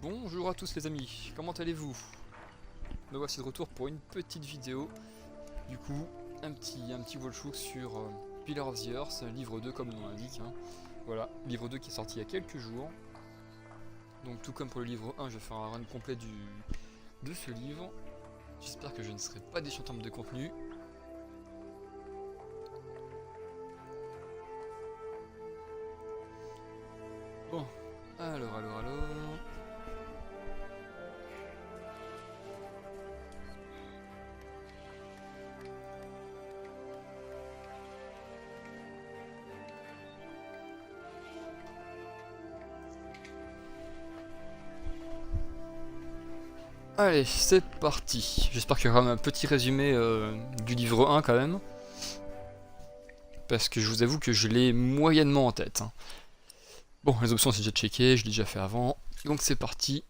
Bonjour à tous les amis, comment allez-vous? Me voici de retour pour une petite vidéo. Du coup, un petit walkthrough sur Pillars of the Earth, livre 2 comme le nom l'indique. Hein. Voilà, livre 2 qui est sorti il y a quelques jours. Donc tout comme pour le livre 1, je vais faire un run complet de ce livre. J'espère que je ne serai pas déçu en termes de contenu. Bon, alors... Allez, c'est parti. J'espère qu'il y aura un petit résumé du livre 1 quand même. Parce que je vous avoue que je l'ai moyennement en tête. Hein. Bon, les options c'est déjà checké, je l'ai déjà fait avant. Donc c'est parti.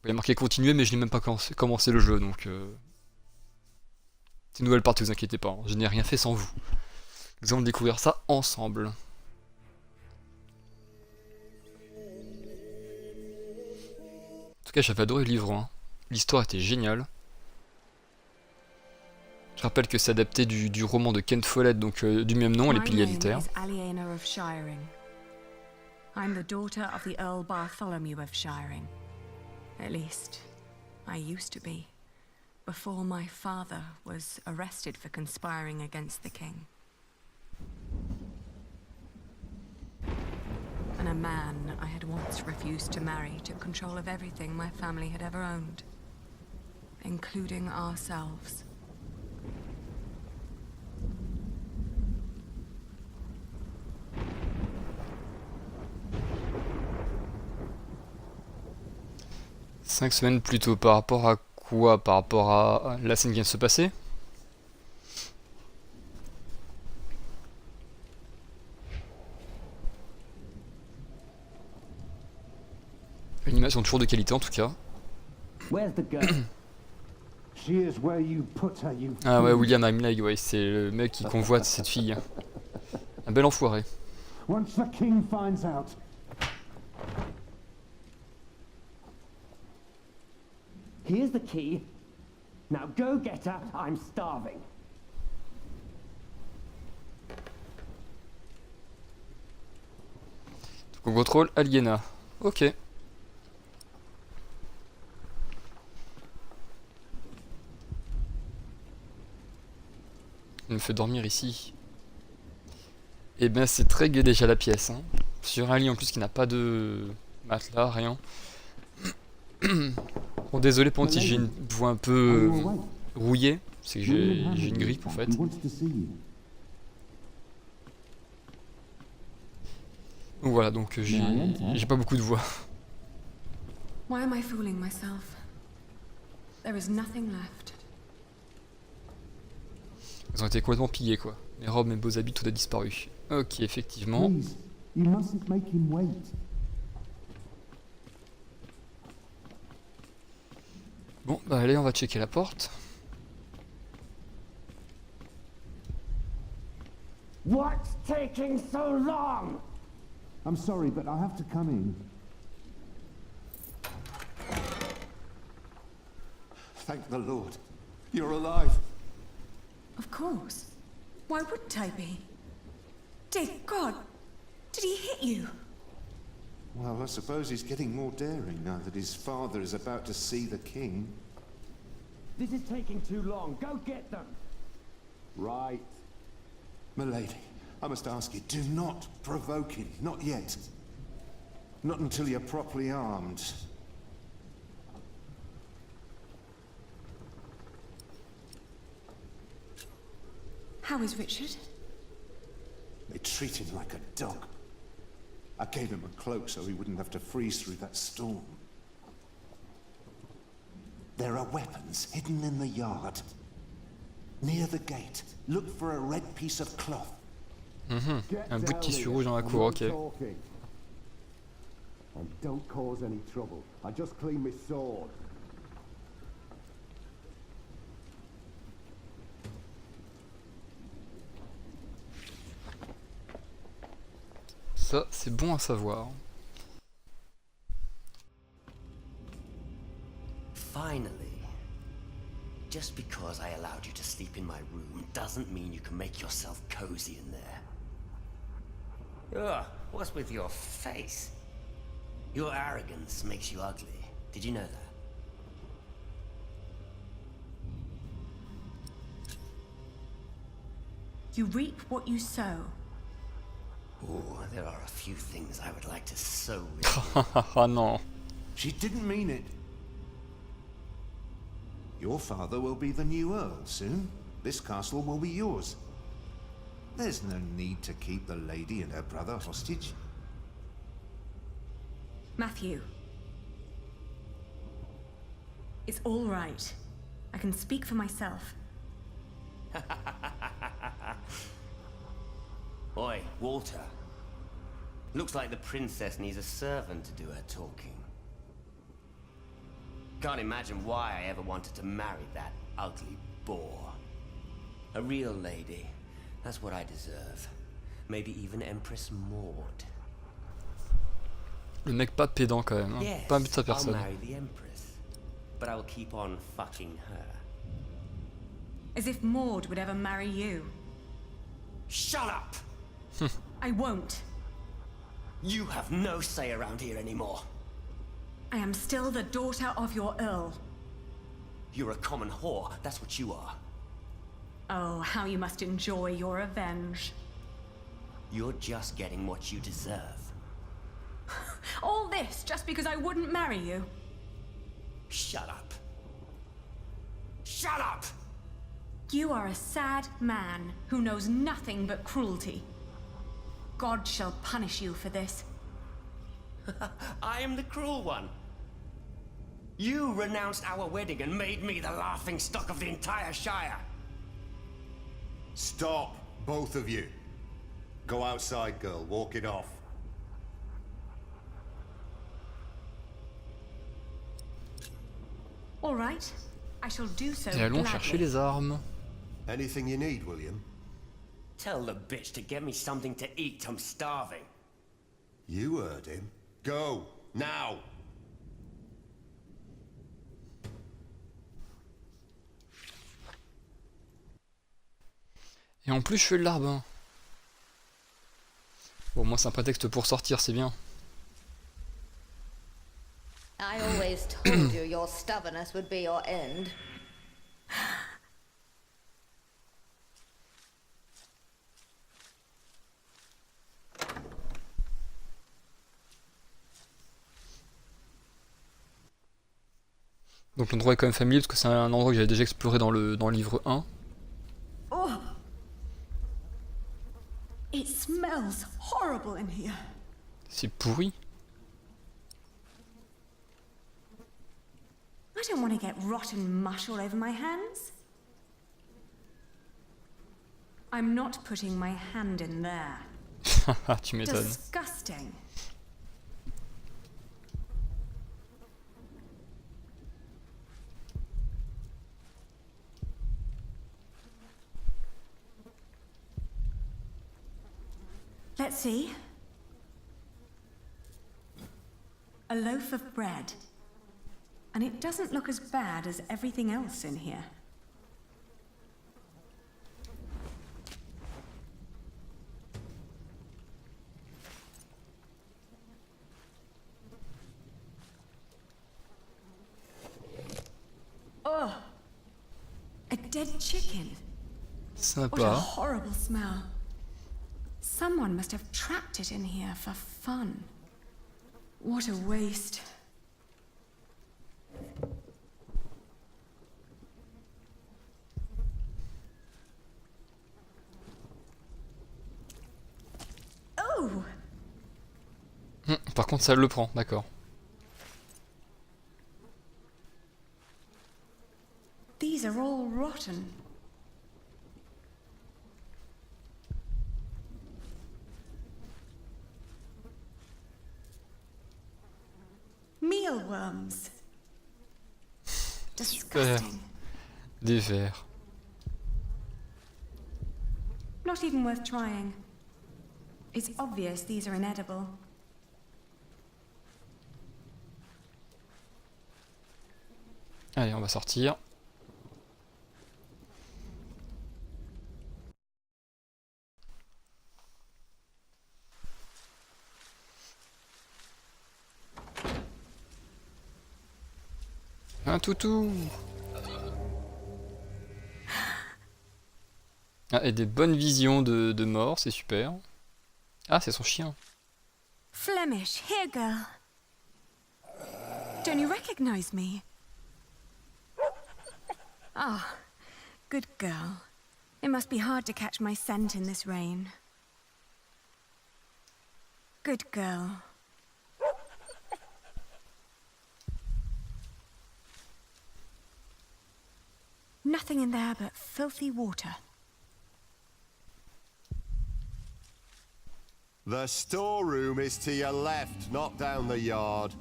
Il y a marqué continuer, mais je n'ai même pas commencé le jeu, donc... C'est une nouvelle partie, vous inquiétez pas. Hein. Je n'ai rien fait sans vous. Nous allons découvrir ça ensemble. En tout cas, j'avais adoré le livre 1. L'histoire était géniale. Je rappelle que c'est adapté du roman de Ken Follett, donc du même nom, Les Piliers de Terre. I'm the daughter of the Earl Bartholomew of Shiring. At least, I used to be, before my father was arrested for conspiring against the king. And a man I had once refused to marry took control of everything my family had ever owned, including ourselves. Cinq semaines plus tôt, par rapport à quoi? Par rapport à la scène qui vient de se passer? Une animation toujours de qualité en tout cas. Ah ouais, William Heimlich, ouais, c'est le mec qui convoite cette fille. Un bel enfoiré. Here's the key. Now go get her. I'm starving. Donc on contrôle Aliena. Ok. Il me fait dormir ici. Et ben c'est très gai déjà la pièce. Hein. Sur un lit en plus qui n'a pas de matelas, rien. Bon désolé pour si j'ai une voix un peu rouillée, c'est que j'ai une grippe en fait. Donc voilà, donc j'ai pas beaucoup de voix. Why am I fooling myself? There is nothing left. Ils ont été complètement pillés quoi. Mes robes, mes beaux habits, tout a disparu. Ok, effectivement. Bon, bah allez, on va checker la porte. What's taking so long? I'm sorry, but I have to come in. Thank the Lord. You're alive. Of course. Why wouldn't I be? Dear God, did he hit you? Well, I suppose he's getting more daring now that his father is about to see the king. This is taking too long. Go get them. Right. Milady, I must ask you, do not provoke him. Not yet. Not until you're properly armed. How is Richard? They treat him like a dog. I gave him a cloak so he wouldn't have to freeze through that storm. There are weapons hidden in the yard. Near the gate, look for a red piece of cloth. Un bout de tissu rouge dans la cour, ok. And don't cause any trouble. I just cleaned my sword. Ça, c'est bon à savoir. Just because I allowed you to sleep in my room doesn't mean you can make yourself cozy in there. Ugh, what's with your face? Your arrogance makes you ugly. Did you know that? You reap what you sow. Ooh, there are a few things I would like to sow with you. Oh non. She didn't mean it. Your father will be the new Earl soon. This castle will be yours. There's no need to keep the lady and her brother hostage. Matthew. It's all right. I can speak for myself. Oi, Walter. Looks like the princess needs a servant to do her talking. Can't imagine why I ever wanted to marry that ugly bore. A real lady. That's what I deserve. Maybe even Empress Maud. Le mec pas pédant quand même, hein. Yes, Pas un but de sa I'll personne. marry the Empress. But I will keep on fucking her. As if Maud would ever marry you. Shut up! I won't. You have no say around here anymore. I am still the daughter of your Earl. You're a common whore, that's what you are. Oh, how you must enjoy your revenge. You're just getting what you deserve. All this just because I wouldn't marry you? Shut up. Shut up! You are a sad man who knows nothing but cruelty. God shall punish you for this. I am the cruel one. You renounced our wedding and made me the laughing stock of the entire Shire. Stop, both of you. Go outside, girl. Walk it off. All right, I shall do so Et allons chercher gladly. les armes. Anything you need, William? Tell the bitch to get me something to eat. I'm starving. You heard him. Go, now! Et en plus je fais le larbin. Bon, moi c'est un prétexte pour sortir, c'est bien. I always told you your stubbornness would be your end. Donc l'endroit est quand même familier parce que c'est un endroit que j'avais déjà exploré dans le livre 1. Oh! It smells horrible in here. C'est pourri. I don't want to get rotten mush all over my hands. I'm not putting my hand in there. Tu m'étonnes. Disgusting. Let's see. A loaf of bread. And it doesn't look as bad as everything else in here. Oh! A dead chicken. What a Sympa. horrible smell. Someone must have trapped it in here for fun. What a waste. Oh! Par contre ça le prend, d'accord. These are all rotten. Mealworms. Disgusting. Des vers. Not even worth trying. It's obvious these are inedible. Allez, on va sortir. Un toutou. Ah, et des bonnes visions de mort, c'est super. Ah, c'est son chien. Flemish, here, girl. Don't you recognize me? Ah, good girl. It must be hard to catch my scent in this rain. Good girl. Nothing in there but filthy water. The storeroom is to your left, not down the yard.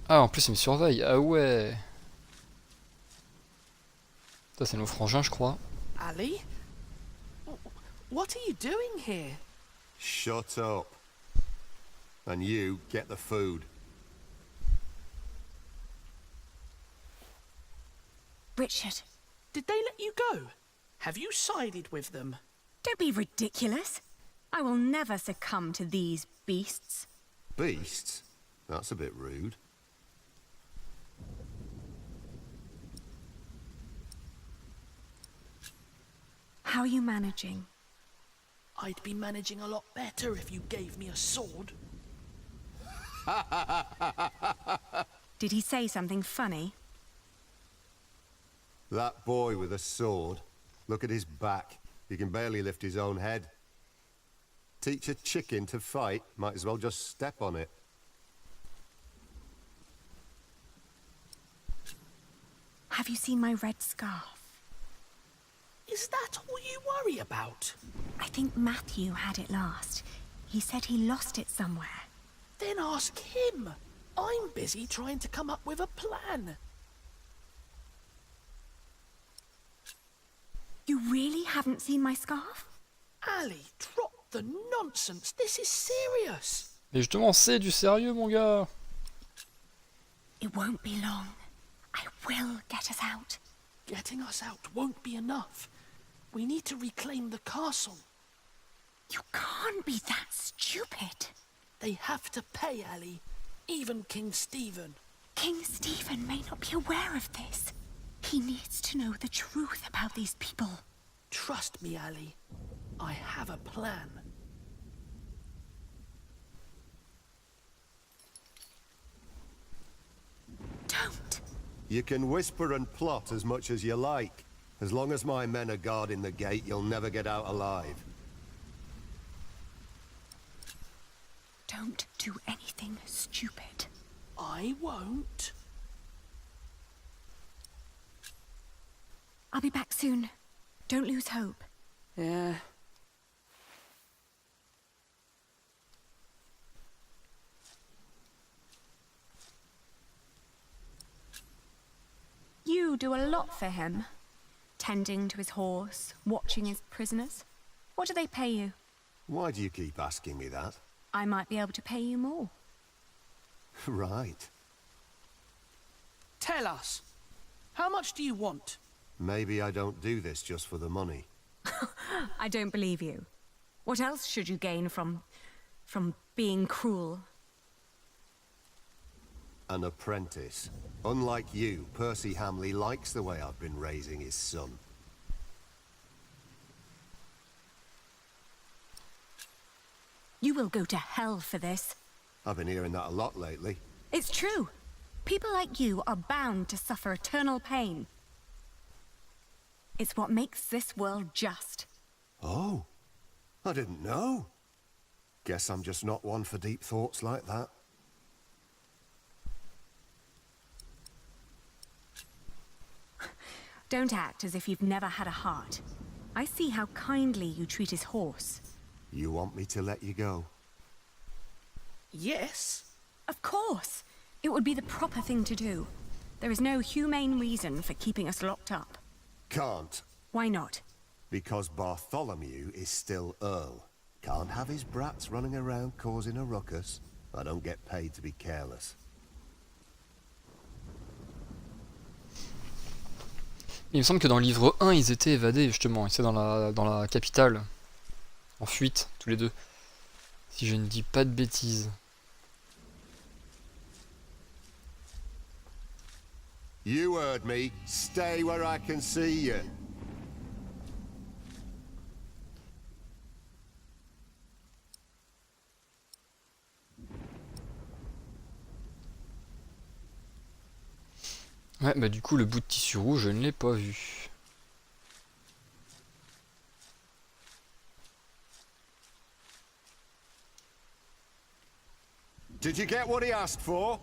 Ah, en plus, il me surveille. Ah ouais. Ça, c'est nos frangins, je crois. Ali? What are you doing here? Shut up. And you, get the food. Richard, Did they let you go? Have you sided with them? don't be ridiculous. I will never succumb to these beasts. Beasts? That's a bit rude. How are you managing? I'd be managing a lot better if you gave me a sword. Did he say something funny? That boy with a sword. Look at his back. He can barely lift his own head. Teach a chicken to fight, might as well just step on it. Have you seen my red scarf? Is that all you worry about? I think Matthew had it last. He said he lost it somewhere. Then ask him. I'm busy trying to come up with a plan. You really haven't seen my scarf? Ali, drop the nonsense. This is serious. Mais justement, c'est du sérieux, mon gars. It won't be long. I will get us out. Getting us out won't be enough. We need to reclaim the castle. You can't be that stupid. They have to pay, Ali. Even King Stephen. King Stephen may not be aware of this. He needs to know the truth about these people. Trust me, Ali. I have a plan. Don't. You can whisper and plot as much as you like. As long as my men are guarding the gate, you'll never get out alive. Don't do anything stupid. I won't. I'll be back soon. Don't lose hope. Yeah. You do a lot for him. Tending to his horse, watching his prisoners. What do they pay you? Why do you keep asking me that? I might be able to pay you more. Right. Tell us. How much do you want? Maybe I don't do this just for the money. I don't believe you. What else should you gain from being cruel? An apprentice. Unlike you, Percy Hamley likes the way I've been raising his son. You will go to hell for this. I've been hearing that a lot lately. It's true. People like you are bound to suffer eternal pain. It's what makes this world just. Oh, I didn't know. Guess I'm just not one for deep thoughts like that. Don't act as if you've never had a heart. I see how kindly you treat his horse. You want me to let you go? Yes. Of course. It would be the proper thing to do. There is no humane reason for keeping us locked up. Can't. Why not? Because Bartholomew is still Earl. Can't have his brats running around causing a ruckus. I don't get paid to be careless. Il me semble que dans le livre 1, ils étaient évadés, justement. Ils étaient dans la capitale. En fuite, tous les deux. Si je ne dis pas de bêtises. You heard me. Stay where I can see you. Ouais, bah du coup, le bout de tissu rouge, je ne l'ai pas vu. Did you get what he asked for?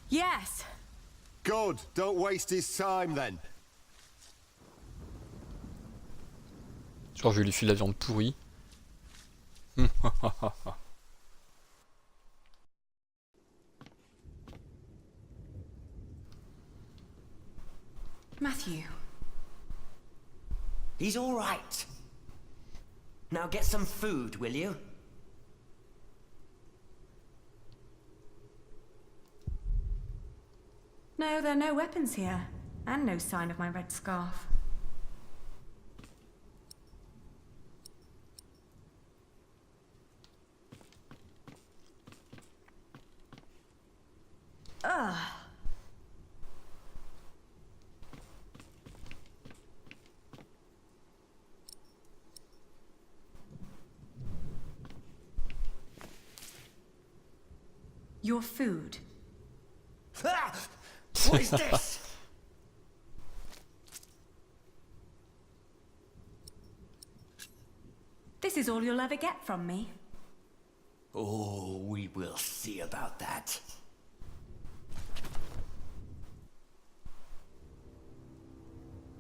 Yes. Good. Don't waste his time then. Genre, je lui file la viande pourrie. Matthew. He's all right. Now get some food, will you? No, there are no weapons here. And no sign of my red scarf. Ugh. Your food. Ah! What is this? This is all you'll ever get from me. Oh, we will see about that.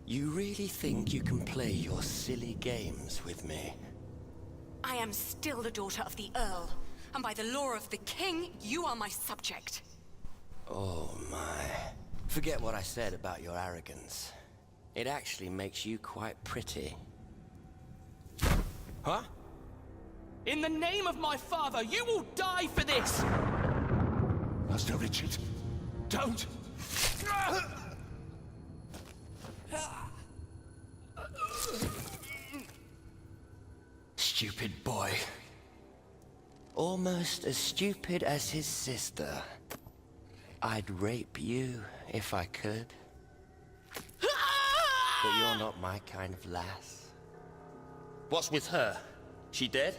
You really think you can play your silly games with me? I am still the daughter of the Earl, and by the law of the King, you are my subject. Oh my. Forget what I said about your arrogance. It actually makes you quite pretty. Huh? In the name of my father, you will die for this! Master Richard, don't! Stupid boy. Almost as stupid as his sister. I'd rape you if I could. But you're not my kind of lass. What's with her? She dead?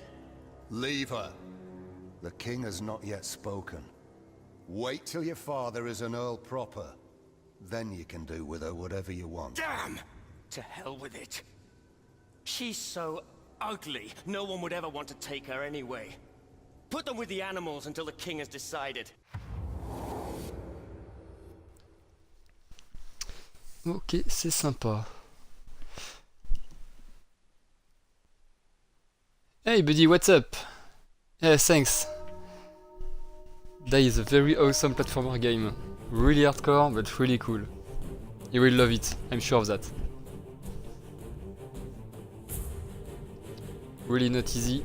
Leave her. The king has not yet spoken. Wait till your father is an earl proper. Then you can do with her whatever you want. Damn! To hell with it. She's so ugly, no one would ever want to take her anyway. Put them with the animals until the king has decided. Ok, c'est sympa. Hey buddy, what's up? Yeah, thanks. That is a very awesome platformer game. Really hardcore, but really cool. You will love it, I'm sure of that. Really not easy.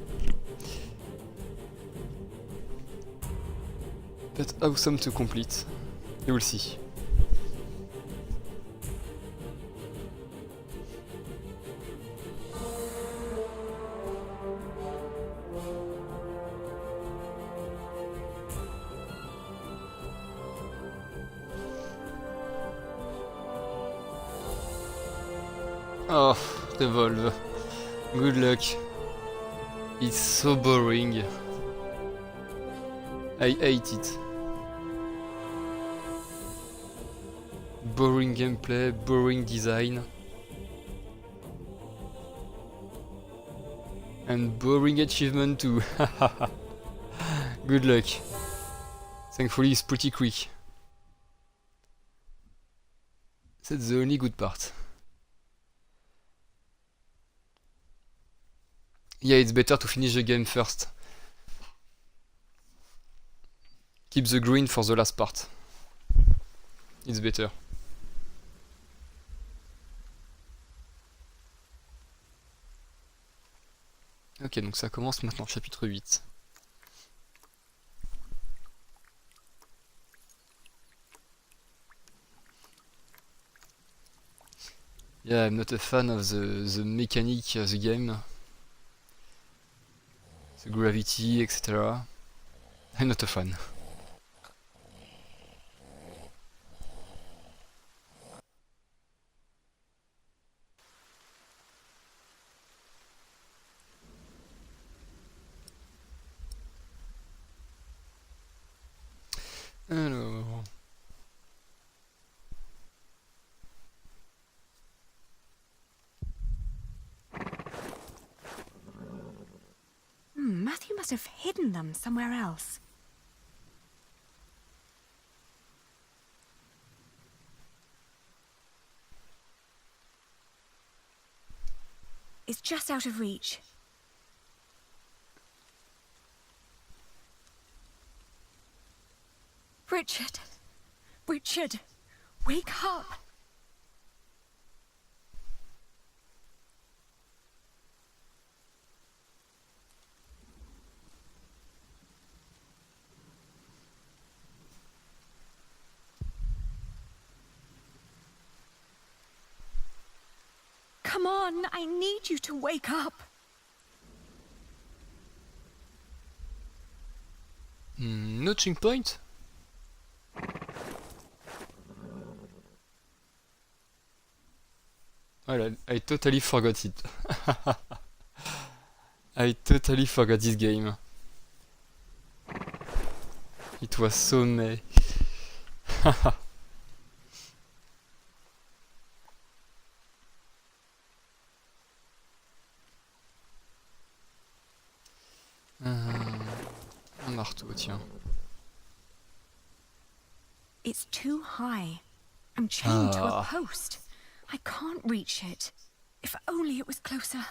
But awesome to complete. You will see. Oh, Revolve. Good luck. It's so boring. I hate it. Boring gameplay, boring design. And boring achievement too. Good luck. Thankfully it's pretty quick. That's the only good part. Yeah, it's better to finish the game first. Keep the green for the last part. It's better. Ok, donc ça commence maintenant, chapitre 8. Yeah, I'm not a fan of the mechanic of the game. The gravity, etc. I'm not a fan. must have hidden them somewhere else. It's just out of reach. Richard! Richard! Wake up! Come on, I need you to wake up. Notching point? Well, I totally forgot it. I totally forgot this game. It was so meh. Un marteau, tiens. It's too high. I'm chained to a post. I can't reach it. If only it was closer.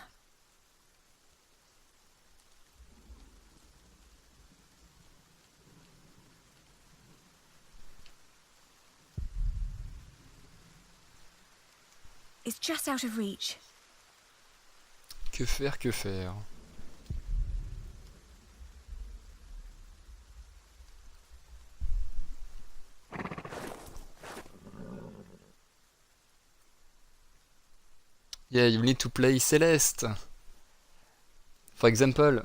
It's just out of reach. Que faire, que faire? Yeah, you need to play Celeste. For example.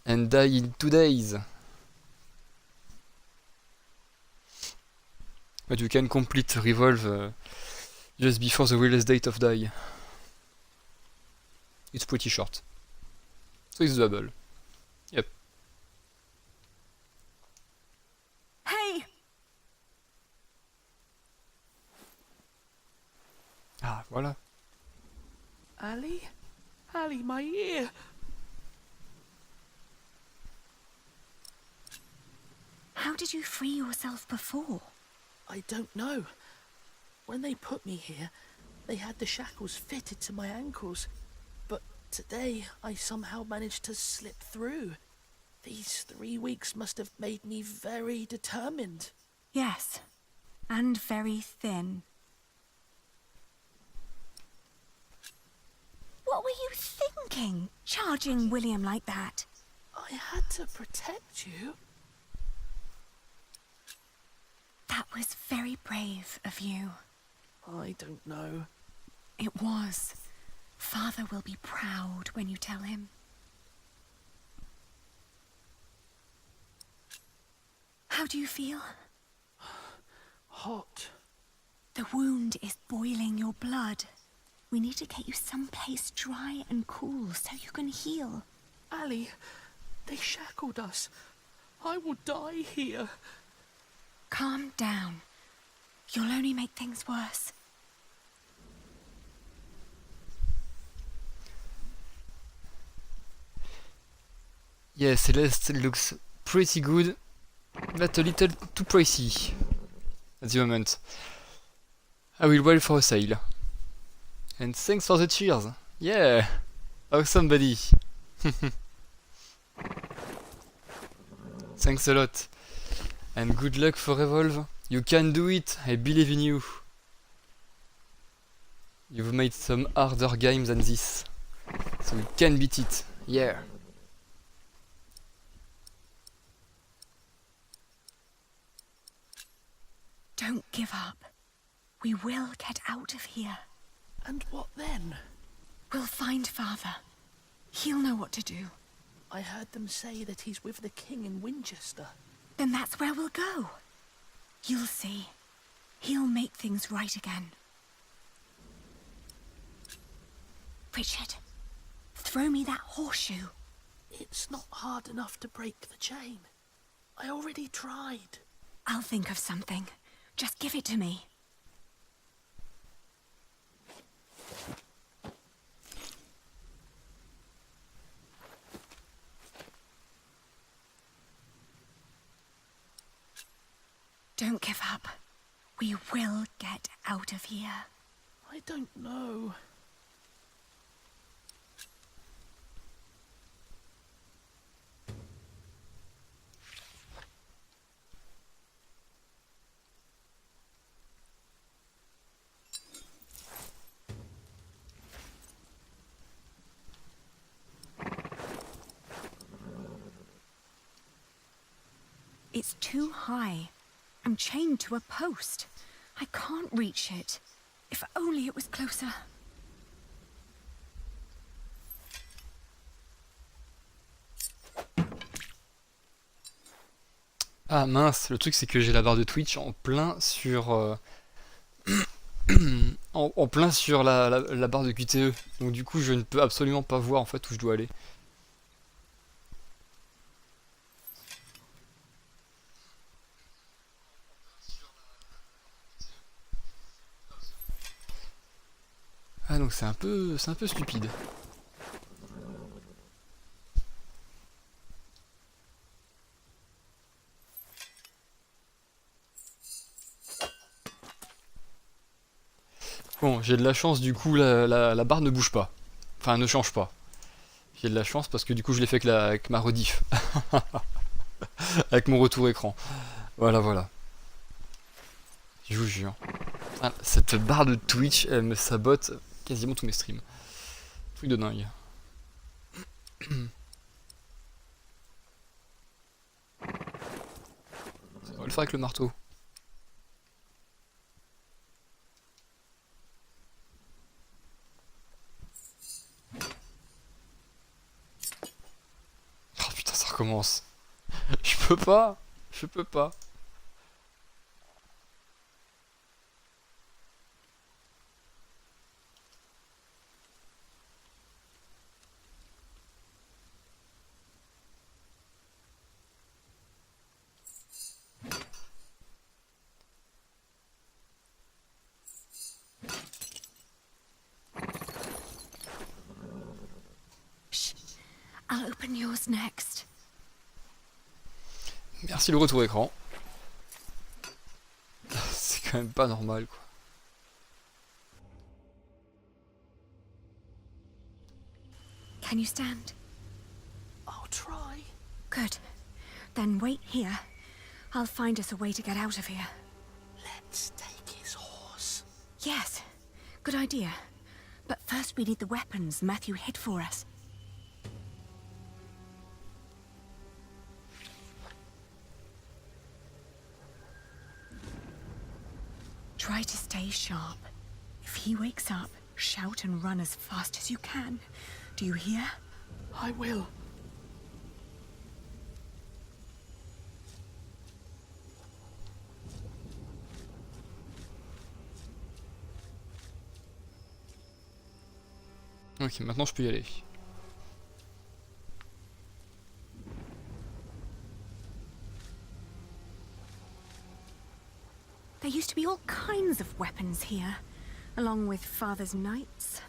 And die in 2 days. But you can complete Revolve just before the release date of Die. It's pretty short. So it's doable. Yep. Hey! Ah, voilà. Ali? Ali, my ear! How did you free yourself before? I don't know. When they put me here, they had the shackles fitted to my ankles. But today, I somehow managed to slip through. These 3 weeks must have made me very determined. Yes, and very thin. What were you thinking, charging William like that? I had to protect you. That was very brave of you. I don't know. It was. Father will be proud when you tell him. How do you feel? Hot. The wound is boiling your blood. We need to get you someplace dry and cool so you can heal. Ali, they shackled us. I will die here. Calm down. You'll only make things worse. Yeah, Celeste looks pretty good, but a little too pricey at the moment. I will wait for a sale. And thanks for the cheers. Yeah! Awesome, buddy. Thanks a lot. And good luck for Revolve. You can do it. I believe in you. You've made some harder games than this. So you can beat it. Yeah. Don't give up. We will get out of here. And what then? We'll find Father. He'll know what to do. I heard them say that he's with the king in Winchester. Then that's where we'll go. You'll see. He'll make things right again. Richard, throw me that horseshoe. It's not hard enough to break the chain. I already tried. I'll think of something. Just give it to me. We will get out of here. I don't know. It's too high. I'm chained to a post. I can't reach it. If only it was closer. Ah mince, le truc c'est que j'ai la barre de Twitch en plein sur en plein sur la barre de QTE. Donc du coup je ne peux absolument pas voir en fait où je dois aller. Ah donc c'est un peu stupide. Bon, j'ai de la chance, du coup, la barre ne bouge pas. Enfin, ne change pas. J'ai de la chance parce que du coup, je l'ai fait avec ma rediff. Avec mon retour écran. Voilà, voilà. Je vous jure. Ah, cette barre de Twitch, elle me sabote quasiment tous mes streams. Truc de dingue. On va le faire avec le marteau. Oh putain, ça recommence. Je peux pas. Je peux pas. Shh. I'll open yours next. Merci le retour écran. C'est quand même pas normal quoi. Can you stand? I'll try. Good. Then wait here. I'll find us a way to get out of here. Let's take his horse. Yes. Good idea. But first we need the weapons Matthew hid for us. Try to stay sharp. If he wakes up, shout and run as fast as you can. Do you hear? I will. Ok, maintenant je peux y aller. There used to be all kinds of weapons here, along with Father's knights.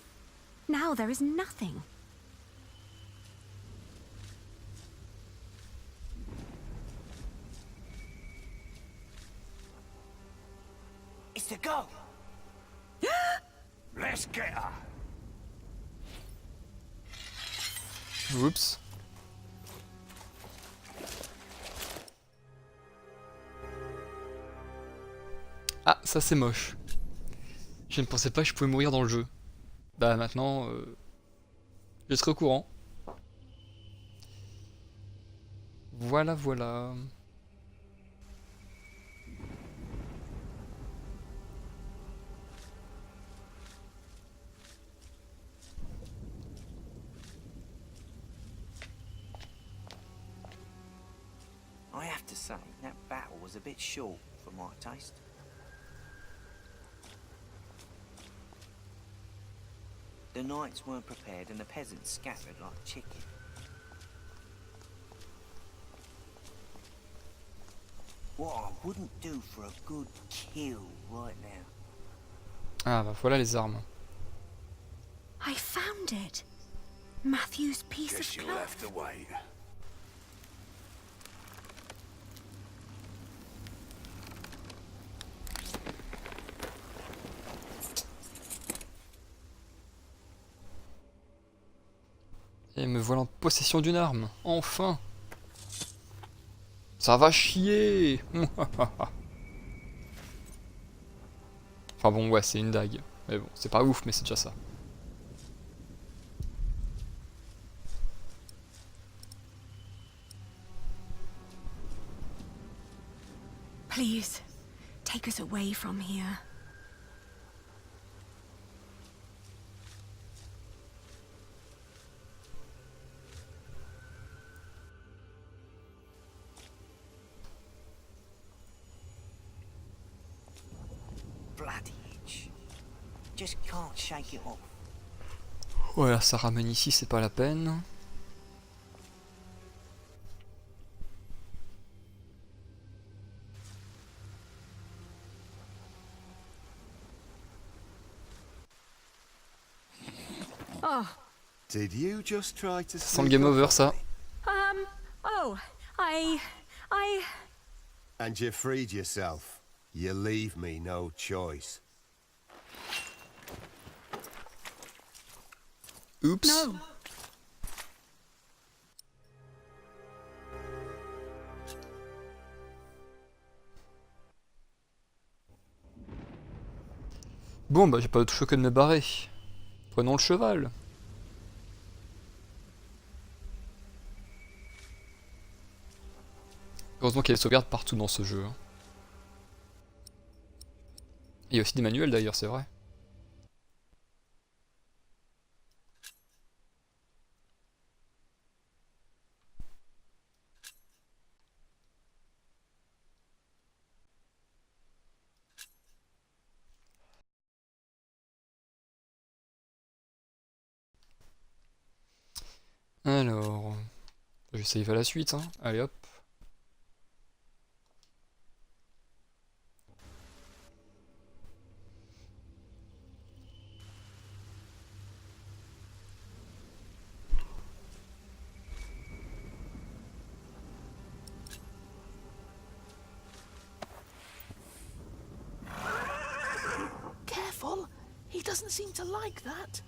Now there is nothing. It's to go. Let's get her. Oups. Ah, ça c'est moche. Je ne pensais pas que je pouvais mourir dans le jeu. Bah maintenant, je serai au courant. Voilà, voilà. I have to say, that battle was a bit short for my taste. The knights weren't prepared and the peasants scattered like chicken. What I wouldn't do for a good kill right now. Ah bah voilà les armes. I found it. Matthew's piece Guess of you'll cloth. have to wait. Et me voilà en possession d'une arme. Enfin. Ça va chier. Enfin bon, ouais, c'est une dague. Mais bon, c'est pas ouf, mais c'est déjà ça. Please, take us away from here. Bloody itch. Just can't shake it off. Voilà, ça ramène ici, c'est pas la peine. Oh, Did you just try to Ça sent le game sneak over, up ça. on me? oh, I... And you freed yourself. You leave me no choice. Oups. No. Bon, bah j'ai pas d'autre choix que de me barrer. Prenons le cheval. Heureusement qu'il y a des sauvegardes partout dans ce jeu. Il y a aussi des manuels d'ailleurs, c'est vrai. Alors, je vais save à la suite, hein. Allez hop. Careful! He doesn't seem to like that.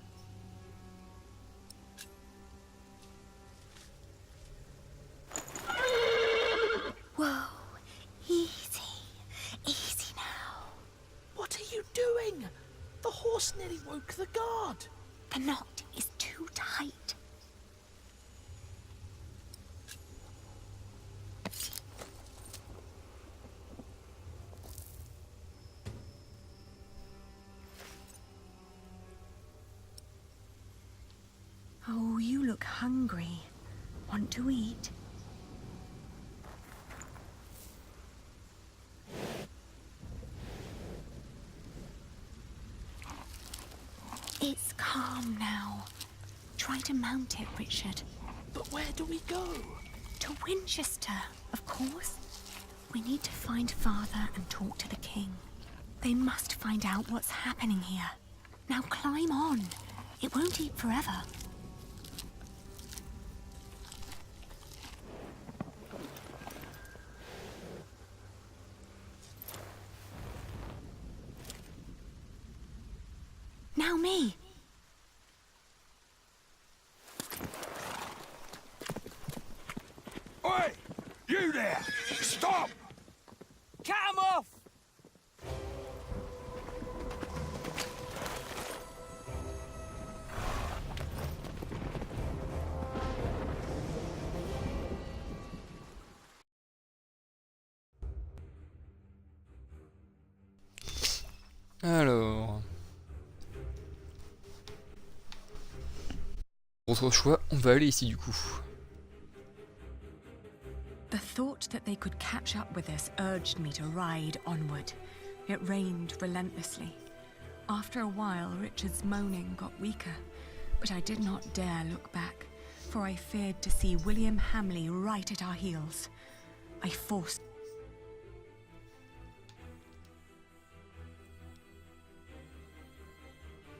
Whoa, easy. Easy now. What are you doing? The horse nearly woke the guard. The knot is too tight. Oh, you look hungry. Want to eat? It's calm now. Try to mount it, Richard. But where do we go? To Winchester, of course. We need to find Father and talk to the King. They must find out what's happening here. Now climb on. It won't eat forever. Now me. Oi! You there! Stop! Cut him off! Alors... Autre choix, on va aller ici du coup. The thought that they could catch up with us urged me to ride onward. It rained relentlessly. After a while, Richard's moaning got weaker, but I did not dare look back, for I feared to see William Hamley right at our heels. I forced...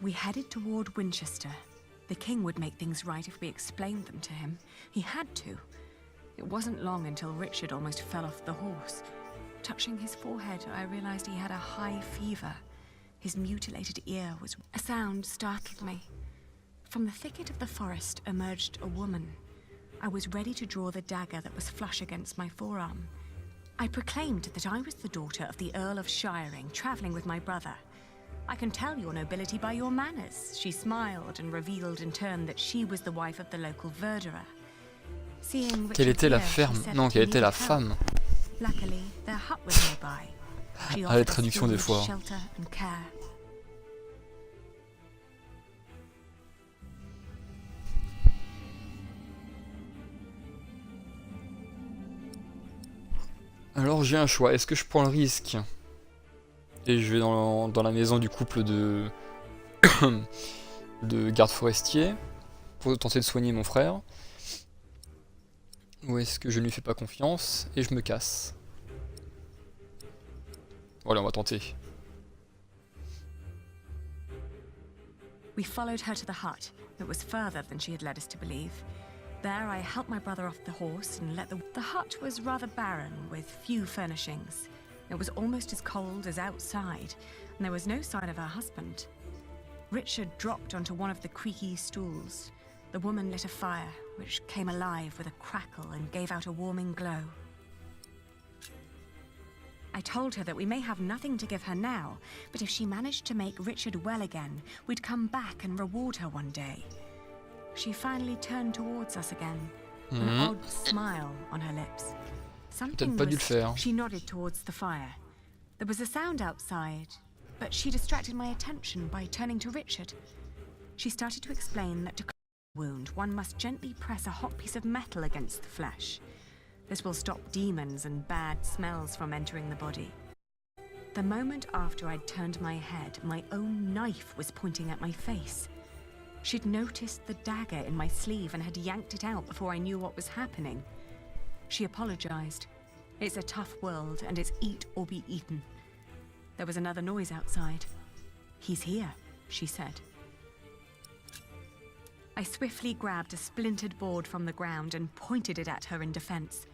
We headed toward Winchester. The King would make things right if we explained them to him. He had to. It wasn't long until Richard almost fell off the horse. Touching his forehead, I realized he had a high fever. His mutilated ear was... A sound startled me. From the thicket of the forest emerged a woman. I was ready to draw the dagger that was flush against my forearm. I proclaimed that I was the daughter of the Earl of Shiring, traveling with my brother. I can tell your nobility by your manners. She smiled and revealed in turn that she was the wife of the local verderer. Seeing Quelle Richard était la here, she ferme? said Non, that quelle he était la needed help. femme? Luckily, their hut was nearby. She Ah, les offered us traductions des food, fois. shelter and care. Alors j'ai un choix, est-ce que je prends le risque et je vais dans la maison du couple de de gardes forestiers pour tenter de soigner mon frère, ou est-ce que je ne lui fais pas confiance et je me casse? Voilà, on va tenter. We followed her to the hut. It was further than she had led us to believe. There I helped my brother off the horse and let the hut was rather barren, with few furnishings. It was almost as cold as outside, and there was no sign of her husband. Richard dropped onto one of the creaky stools. The woman lit a fire, which came alive with a crackle and gave out a warming glow. I told her that we may have nothing to give her now, but if she managed to make Richard well again, we'd come back and reward her one day. She finally turned towards us again, an odd smile on her lips. Something pas dû le faire. She nodded towards the fire. There was a sound outside, but she distracted my attention by turning to Richard. She started to explain that to close a wound, one must gently press a hot piece of metal against the flesh. This will stop demons and bad smells from entering the body. The moment after I'd turned my head, my own knife was pointing at my face. She'd noticed the dagger in my sleeve and had yanked it out before I knew what was happening. She apologized. It's a tough world, and it's eat or be eaten. There was another noise outside. He's here, she said. I swiftly grabbed a splintered board from the ground and pointed it at her in defense.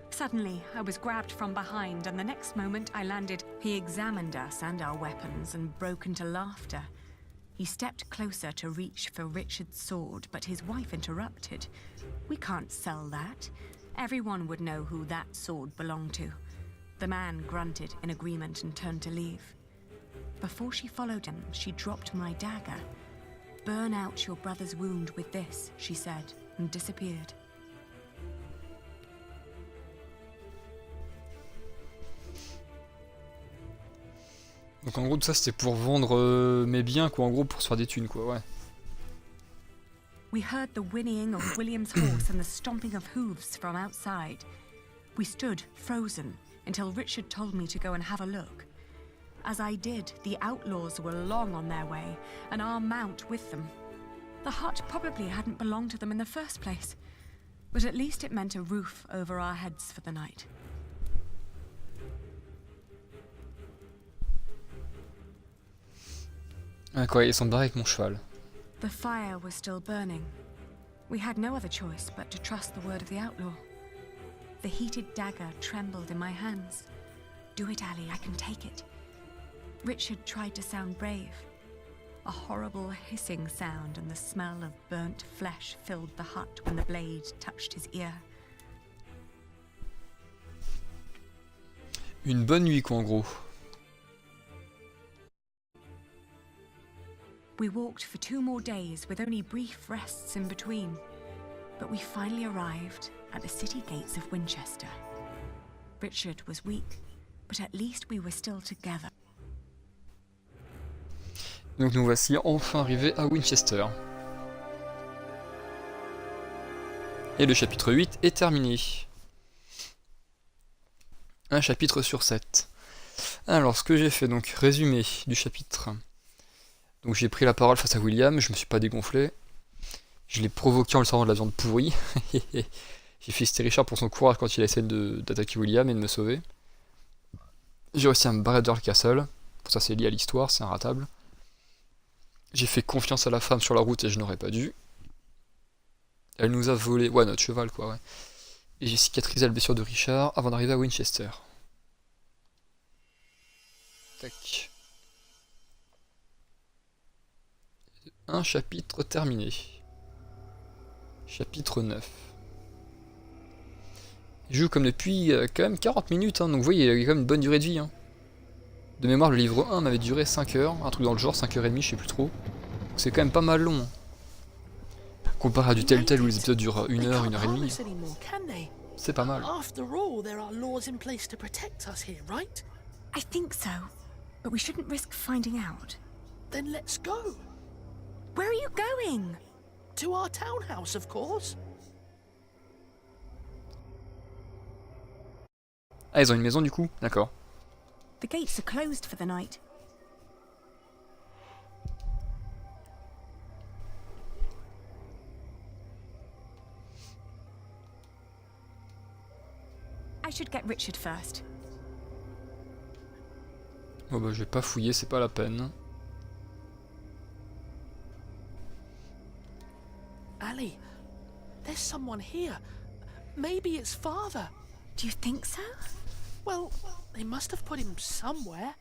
Suddenly, I was grabbed from behind, and the next moment I landed. He examined us and our weapons and broke into laughter. He stepped closer to reach for Richard's sword, but his wife interrupted. We can't sell that. Everyone would know who that sword belonged to. The man grunted in agreement and turned to leave. Before she followed him, she dropped my dagger. Burn out your brother's wound with this, she said, and disappeared. Donc en gros tout ça c'était pour vendre mes biens quoi, en gros pour se faire des thunes quoi, ouais. We heard the whinnying of William's horse and the stomping of hooves from outside. We stood frozen until Richard told me to go and have a look. As I did, the outlaws were long on their way, and our mount with them. The hut probably hadn't belonged to them in the first place, but at least it meant a roof over our heads for the night. Ah quoi, ils sont barrés avec mon cheval. The fire was still burning. We had no other choice but to trust the word of the outlaw. The heated dagger trembled in my hands. Do it, Ali, I can take it. Richard tried to sound brave. A horrible hissing sound and the smell of burnt flesh filled the hut when the blade touched his ear. Une bonne nuit quoi en gros. We walked for 2 more days with only brief rests in between. But we finally arrived at the city gates of Winchester. Richard was weak, but at least we were still together. Donc nous voici enfin arrivés à Winchester. Et le chapitre 8 est terminé. Un chapitre sur 7. Alors ce que j'ai fait, donc résumé du chapitre. Donc j'ai pris la parole face à William, je me suis pas dégonflé. Je l'ai provoqué en le servant de la viande pourrie. J'ai félicité Richard pour son courage quand il a essayé d'attaquer William et de me sauver. J'ai réussi à me barrer de Earl Castle. Pour ça c'est lié à l'histoire, c'est inratable. J'ai fait confiance à la femme sur la route et je n'aurais pas dû. Elle nous a volé... Ouais, notre cheval quoi, ouais. Et j'ai cicatrisé la blessure de Richard avant d'arriver à Winchester. Tac. Un chapitre terminé. Chapitre 9. Je joue comme depuis quand même 40 minutes, hein, donc vous voyez, il y a quand même une bonne durée de vie. Hein. De mémoire, le livre 1 m'avait duré 5 heures, un truc dans le genre, 5h30, je sais plus trop. C'est quand même pas mal long. Hein. Comparé à du tel où les épisodes durent 1 heure, 1h30. C'est pas mal. After all, there are laws in place to protect us here, right? I think so, but we shouldn't risk finding out. Then let's go. Where are you going? To our townhouse, of course. Ah, ils ont une maison du coup? D'accord. The gates are closed for the night. I should get Richard first. Bon bah je vais pas fouiller, c'est pas la peine. Ali, there's someone here. Maybe it's father. Do you think so? Well, they must have put him somewhere.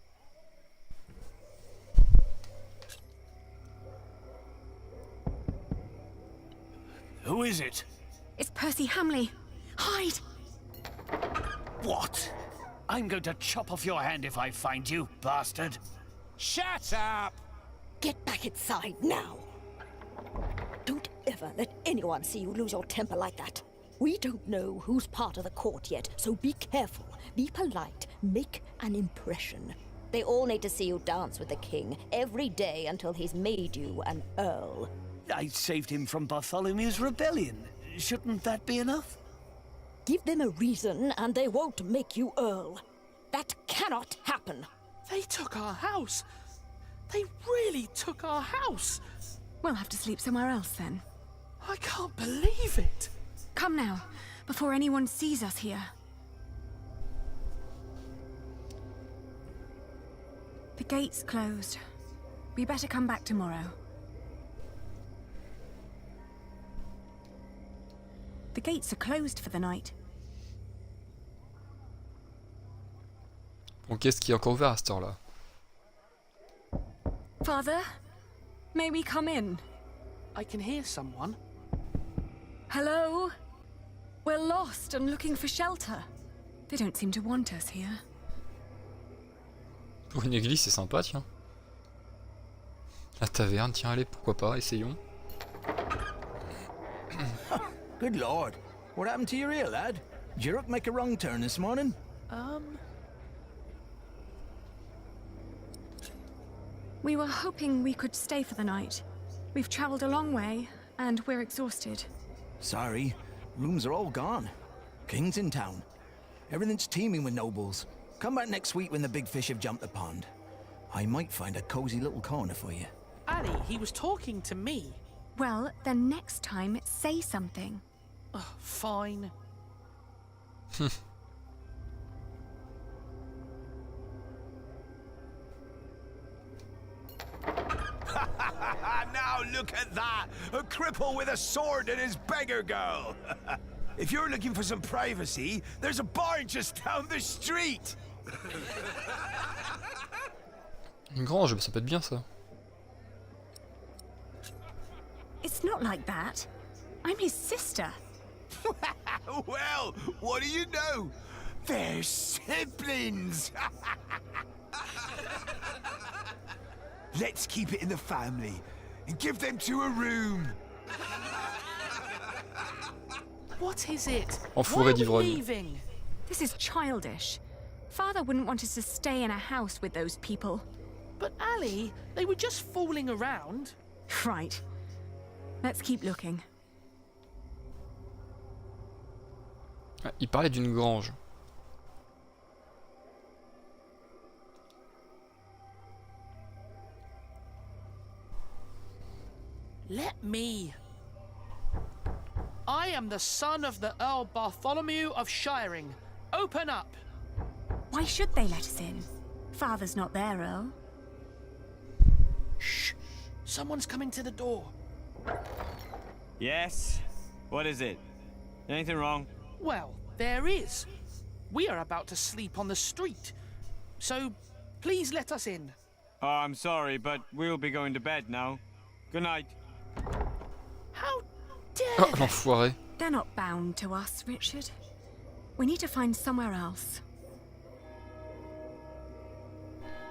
Who is it? It's Percy Hamley. Hide! What? I'm going to chop off your hand if I find you, bastard. Shut up! Get back inside now. Don't ever let anyone see you lose your temper like that. We don't know who's part of the court yet, so be careful, be polite, make an impression. They all need to see you dance with the king every day until he's made you an earl. I saved him from Bartholomew's rebellion. Shouldn't that be enough? Give them a reason and they won't make you earl. That cannot happen. They took our house. They really took our house. We'll have to sleep somewhere else then. I can't believe it. Come now, before anyone sees us here. The gate's closed. We better come back tomorrow. The gates are closed for the night. Bon, qu'est-ce qui est encore ouvert à cette heure-là? Father, may we come in? I can hear someone. Hello? We're lost and looking for shelter. They don't seem to want us here. Pour une église, c'est sympa, tiens. La taverne, tiens, allez, pourquoi pas, essayons. Good lord, what happened to your ear, lad? Did your hook make a wrong turn this morning? We were hoping we could stay for the night. We've traveled a long way, and we're exhausted. Sorry, rooms are all gone. King's in town. Everything's teeming with nobles. Come back next week when the big fish have jumped the pond. I might find a cozy little corner for you. Ali, he was talking to me. Well, then next time, say something. Fine. Now look at that! A cripple with a sword and his beggar girl! If you're looking for some privacy, there's a bar just down the street! Une grange, ça peut être bien ça. It's not like that. I'm his sister. Well, what do you know? They're siblings! Let's keep it in the family and give them to a room. What is it? Enfouré d'ivrogne. Leaving? This is childish. Father wouldn't want us to stay in a house with those people. But Ali, they were just fooling around. Right. Let's keep looking. Ah, il parlait d'une grange. Let me. I am the son of the Earl Bartholomew of Shiring. Open up. Why should they let us in? Father's not there, Earl. Shh. Someone's coming to the door. Yes? What is it? Anything wrong? Well, there is. We are about to sleep on the street. So, please let us in. Oh, I'm sorry, but we'll be going to bed now. Good night. How Oh, l'enfoiré. They're not bound to us, Richard. We need to find somewhere else.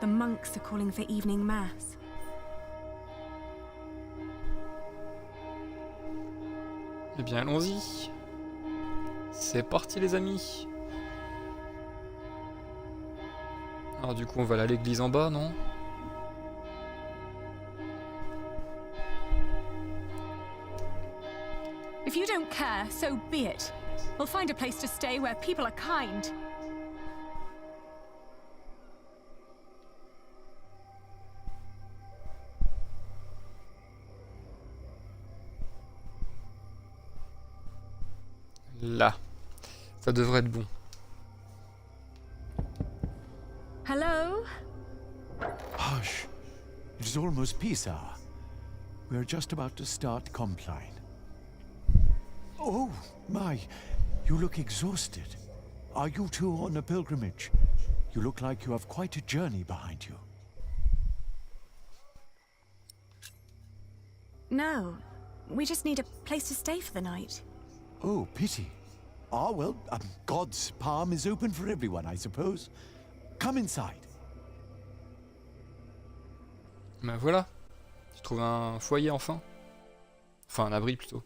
The monks are calling for evening mass. Eh bien, allons-y. C'est parti, les amis. Alors du coup, on va aller à l'église en bas, non? If you don't care, so be it. We'll find a place to stay where people are kind. Là. Ça devrait être bon. Hello? Hush. It is almost peace hour. We are just about to start Compline. Oh, my. You look exhausted. Are you two on a pilgrimage? You look like you have quite a journey behind you. No. We just need a place to stay for the night. Oh, pity. Ah, well, God's palm is open for everyone, I suppose. Come inside. Ben voilà. Tu trouves un foyer enfin. Enfin, un abri plutôt.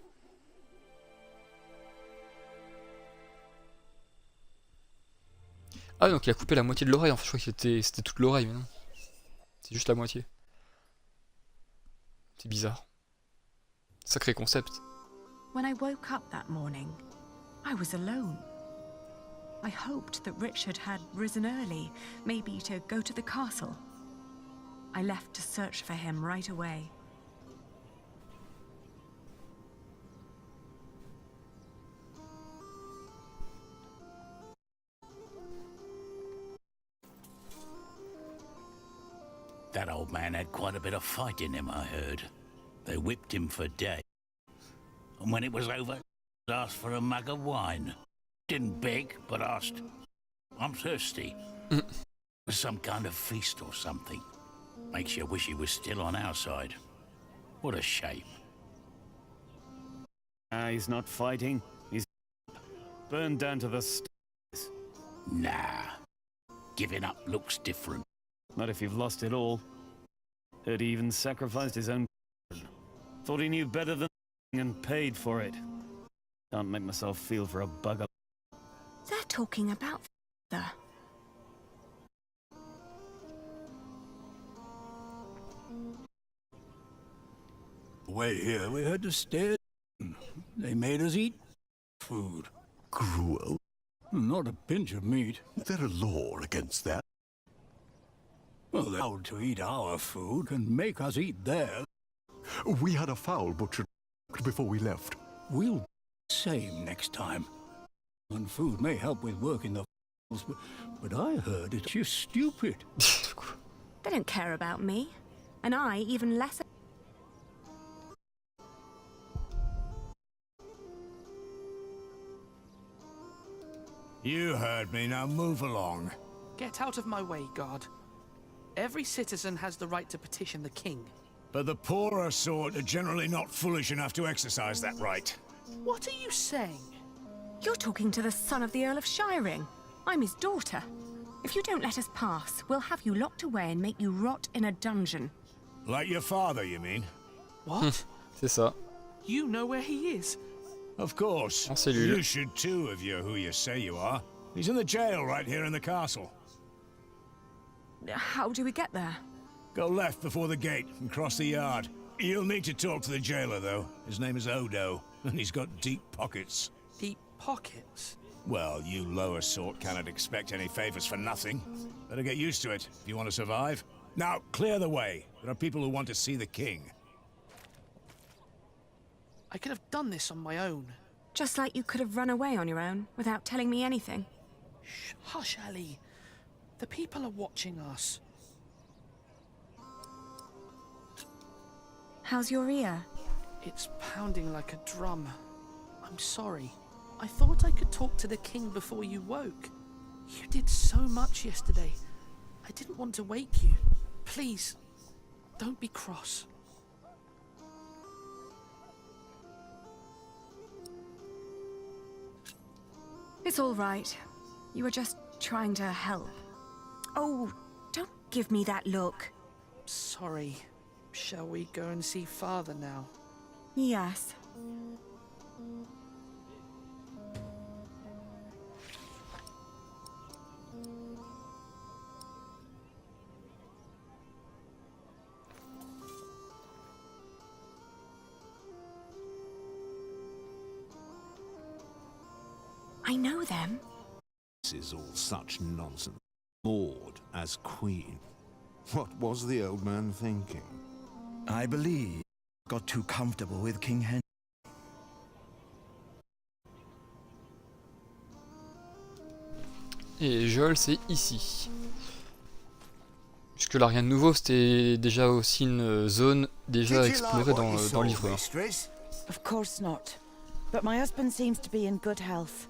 Ah, donc il a coupé la moitié de l'oreille. Enfin, je crois que c'était toute l'oreille, mais non. C'est juste la moitié. C'est bizarre. Sacré concept. When I woke up that morning, I was alone. I hoped that Richard had risen early, maybe to go to the castle. I left to search for him right away. That old man had quite a bit of fight in him, I heard. They whipped him for dead. And when it was over, he asked for a mug of wine. Didn't beg, but asked, "I'm thirsty." It was some kind of feast or something. Makes you wish he was still on our side. What a shame. He's not fighting. He's burned down to the stars. Nah. Giving up looks different. Not if you've lost it all. Heard he even sacrificed his own children. Thought he knew better than and paid for it. Can't make myself feel for a bugger. They're talking about the... Way here, we had to stay. They made us eat food. Gruel? Not a pinch of meat. Is there a law against that? Well, they're allowed to eat our food and make us eat theirs. We had a fowl butchered before we left. We'll same next time. And food may help with working the f***s, but I heard it's you stupid. They don't care about me. And I even less... You heard me, now move along. Get out of my way, guard. Every citizen has the right to petition the king. But the poorer sort are generally not foolish enough to exercise that right. What are you saying? You're talking to the son of the Earl of Shiring. I'm his daughter. If you don't let us pass, we'll have you locked away and make you rot in a dungeon. Like your father, you mean? What? C'est ça. You know where he is? Of course. You should too if you're who you say you are. He's in the jail right here in the castle. How do we get there? Go left before the gate and cross the yard. You'll need to talk to the jailer, though. His name is Odo, and he's got deep pockets. Deep pockets? Well, you lower sort cannot expect any favors for nothing. Better get used to it if you want to survive. Now, clear the way. There are people who want to see the king. I could have done this on my own. Just like you could have run away on your own without telling me anything. Shh, hush, Ellie. The people are watching us. How's your ear? It's pounding like a drum. I'm sorry. I thought I could talk to the king before you woke. You did so much yesterday. I didn't want to wake you. Please, don't be cross. It's all right. You were just trying to help. Oh, don't give me that look. Sorry. Shall we go and see Father now? Yes. I know them. This is all such nonsense. Maud as queen. What was the old man thinking? I believe got too comfortable with King Henry. Et Joel, c'est ici. Jusque là, rien de nouveau, c'était déjà aussi une zone déjà explorée dans le livre 1. Of course not. But my husband seems to be in good health.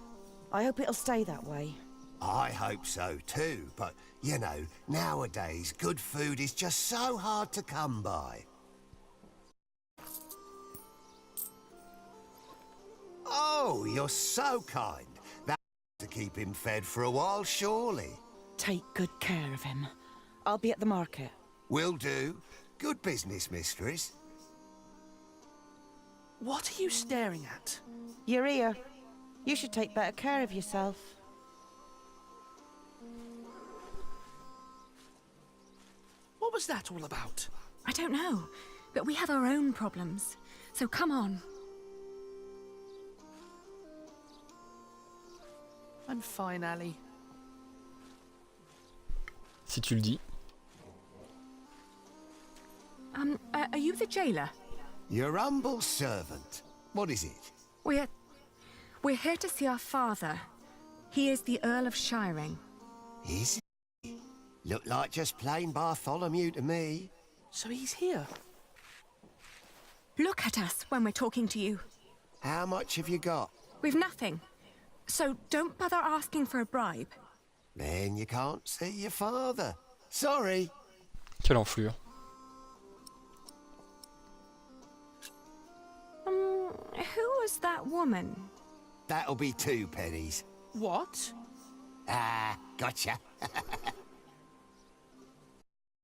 I hope it'll stay that way. I hope so too, but, you know, nowadays good food is just so hard to come by. Oh, you're so kind. That's to keep him fed for a while, surely. Take good care of him. I'll be at the market. Will do. Good business, mistress. What are you staring at? Your ear. You should take better care of yourself. What was that all about? I don't know, but we have our own problems. So come on. I'm fine, Ali. Si tu le dis. Are you the jailer? Your humble servant. What is it? We're here to see our father. He is the Earl of Shiring. Is he? Look like just plain Bartholomew to me. So he's here? Look at us when we're talking to you. How much have you got? We've nothing. So don't bother asking for a bribe. Then you can't see your father. Sorry. Quelle enflure. Who was that woman? That'll be 2 pennies. What? Ah, gotcha.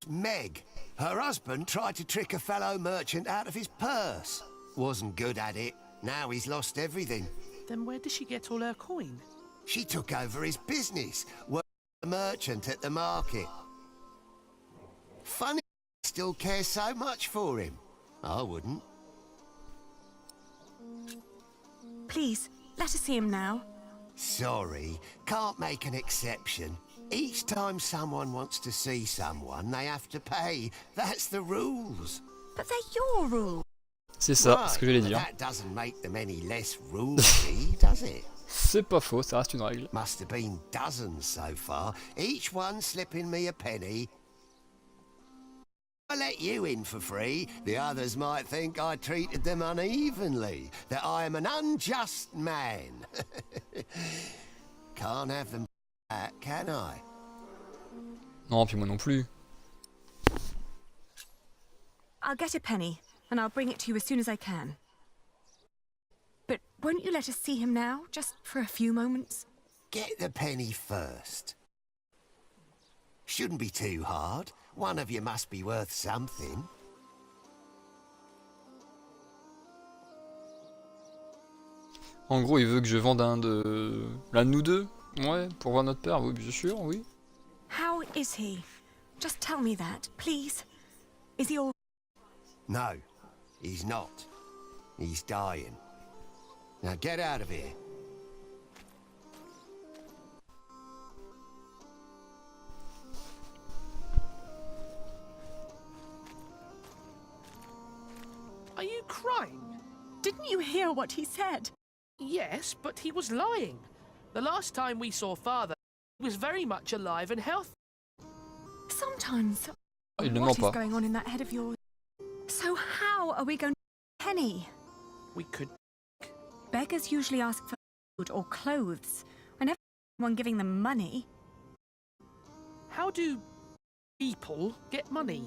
Meg. Her husband tried to trick a fellow merchant out of his purse. Wasn't good at it. Now he's lost everything. Then where does she get all her coin? She took over his business, worked as a merchant at the market. Funny, I still care so much for him. I wouldn't. Please, let us see him now. Sorry, can't make an exception. Each time someone wants to see someone, they have to pay. That's the rules. But they're your rules. C'est ça, ce que j'allais dire. That doesn't make them any less rulesy, does it? C'est pas faux, ça reste une règle. Must have been dozens so far, each one slipping me a penny. I let you in for free, the others might think I treated them unevenly, that I am an unjust man. Can't have them back, can I? Non, puis moi non plus. I'll get a penny, and I'll bring it to you as soon as I can. But won't you let us see him now, just for a few moments? Get the penny first. Shouldn't be too hard. One of you must be worth something. En gros, il veut que je vende l'un de nous deux. Ouais, pour voir notre père, oui, bien sûr, oui. How is he? Just tell me that, please. Is he all... No, he's not. He's dying. Now get out of here. Are you crying? Didn't you hear what he said? Yes, but he was lying. The last time we saw Father, he was very much alive and healthy. Sometimes... Il ne what ment is pas. going on in that head of yours? So how are we going to get a penny? We could... Beggars usually ask for food or clothes. I never see anyone giving them money. How do people get money?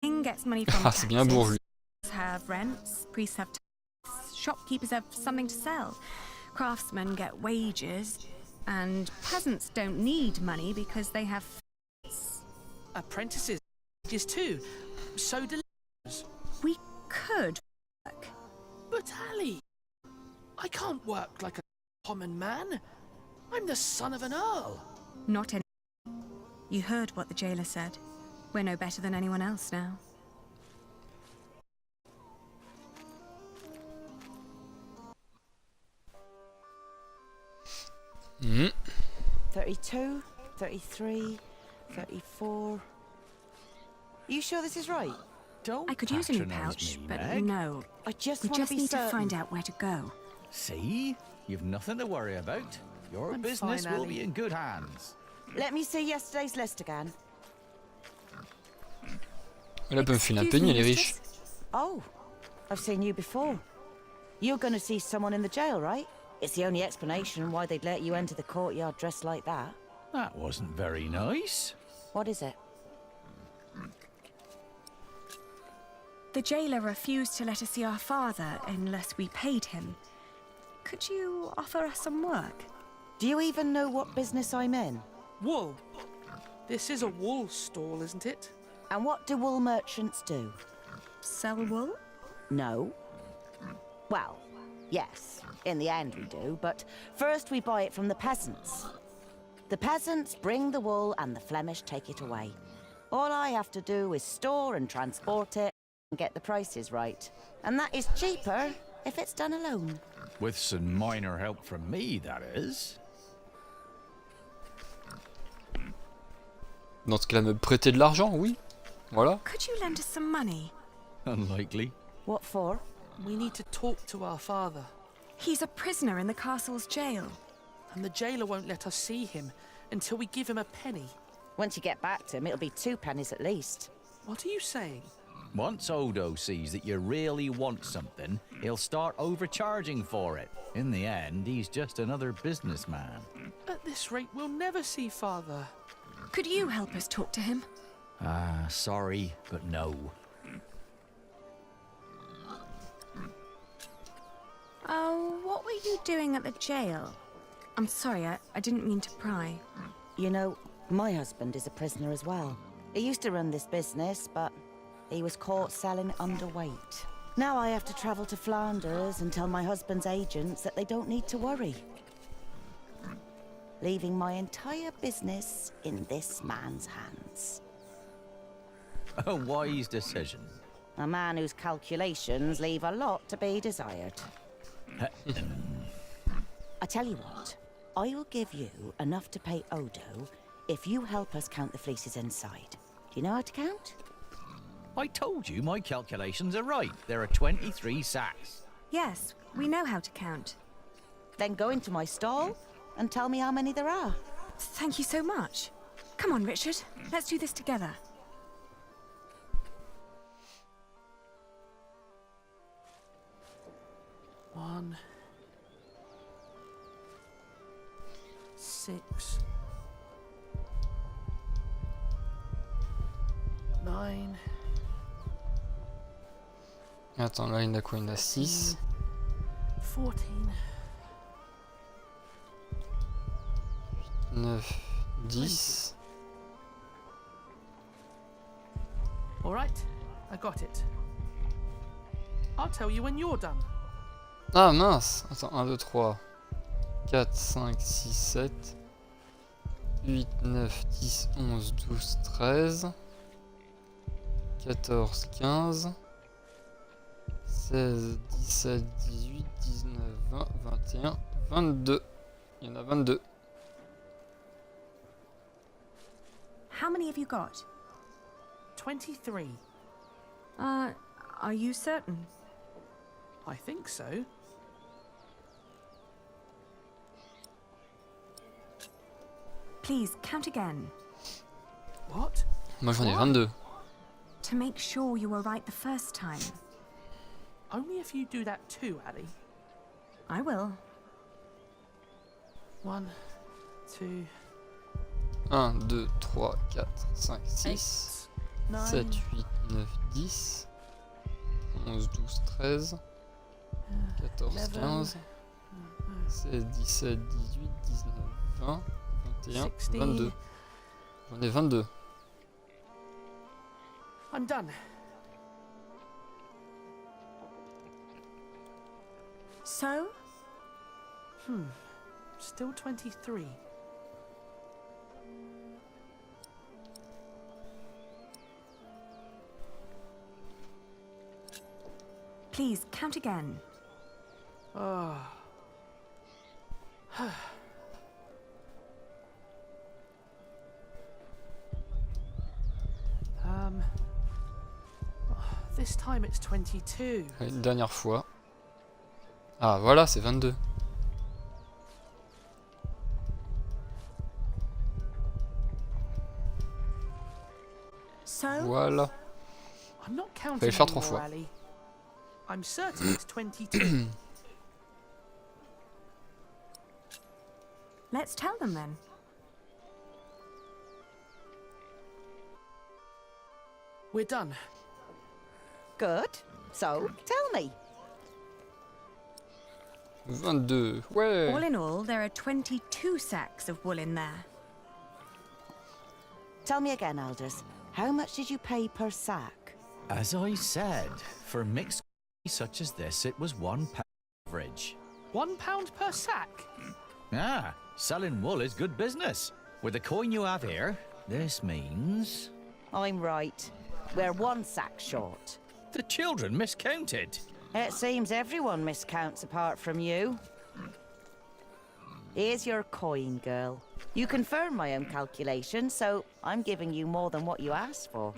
King gets money from Ah, c'est bien bourgeois. have rents, priests have taxes, shopkeepers have something to sell, craftsmen get wages. And peasants don't need money because they have... Apprentices just too. So do... We could work. But Ali, I can't work like a common man. I'm the son of an earl. Not any... You heard what the jailer said. We're no better than anyone else now. Mm. 32, 33, 34... You sure this is right? Don't I could use a new pouch, but Meg. no. I just We want just to be need certain. to find out where to go. See? You've nothing to worry about. Your I'm business fine, will Ali. be in good hands. Let me see yesterday's list again. Elle peut me filer un peigne, elle est riche. Oh, I've seen you before. You're going to see someone in the jail, right? It's the only explanation why they'd let you enter the courtyard dressed like that. That wasn't very nice. What is it? The jailer refused to let us see our father unless we paid him. Could you offer us some work? Do you even know what business I'm in? Wool. This is a wool stall, isn't it? And what do wool merchants do? Sell wool? No. Well, yes, in the end we do, but first we buy it from the peasants. The peasants bring the wool and the Flemish take it away. All I have to do is store and transport it and get the prices right. And that is cheaper if it's done alone. With some minor help from me, that is. Dans ce cas-là, me prêter de l'argent, oui. Voilà. Could you lend us some money? Unlikely. What for? We need to talk to our father. He's a prisoner in the castle's jail. And the jailer won't let us see him until we give him a penny. Once you get back to him, it'll be 2 pennies at least. What are you saying? Once Odo sees that you really want something, he'll start overcharging for it. In the end, he's just another businessman. At this rate, we'll never see father. Could you help us talk to him? Ah, sorry, but no. Oh, what were you doing at the jail? I'm sorry, I didn't mean to pry. You know, my husband is a prisoner as well. He used to run this business, but he was caught selling underweight. Now I have to travel to Flanders and tell my husband's agents that they don't need to worry. Leaving my entire business in this man's hands. A wise decision. A man whose calculations leave a lot to be desired. I tell you what, I will give you enough to pay Odo if you help us count the fleeces inside. Do you know how to count? I told you my calculations are right. There are 23 sacks. Yes, we know how to count. Then go into my stall and tell me how many there are. Thank you so much. Come on, Richard. Let's do this together. One, 6, 9. Attends, là, il y en a quoi? Il y en a 6. 14. 9, 10. All right, I got it. I'll tell you when you're done. Ah mince! Attends, 1, 2, 3, 4, 5, 6, 7, 8, 9, 10, 11, 12, 13, 14, 15, 16, 17, 18, 19, 20, 21, 22. Il y en a 22. How many have you got? 23. Are you certain? I think so. Please, count again. What? Moi j'en ai 22. To make sure you were right the first time. Only if you do that too, Ali. I will. 1, 2, 1, 2, 3, 4, 5, 6, 7, 8, 9, 10, 11, 12, 13, 14, 15, 16, 17, 18, 19, 20, 21, 60. 22. J'en ai 22. I'm done. So? Still 23. Please, count again. Oh. This time it's 22. Une dernière fois. Ah voilà, c'est 22. So? Voilà. I'm not counting Fallait le faire 3 anymore, fois. Ali. I'm certain it's 22. Let's tell them then. We're done. Good. So, tell me. 22. Ouais. All in all, there are 22 sacks of wool in there. Tell me again, Elders. How much did you pay per sack? As I said, for mixed such as this, it was £1 average. £1 per sack? Ah, selling wool is good business. With the coin you have here, this means... I'm right. We're 1 sack short. The children miscounted. It seems everyone miscounts apart from you. Here's your coin, girl. You confirm my own calculation, so I'm giving you more than what you asked for.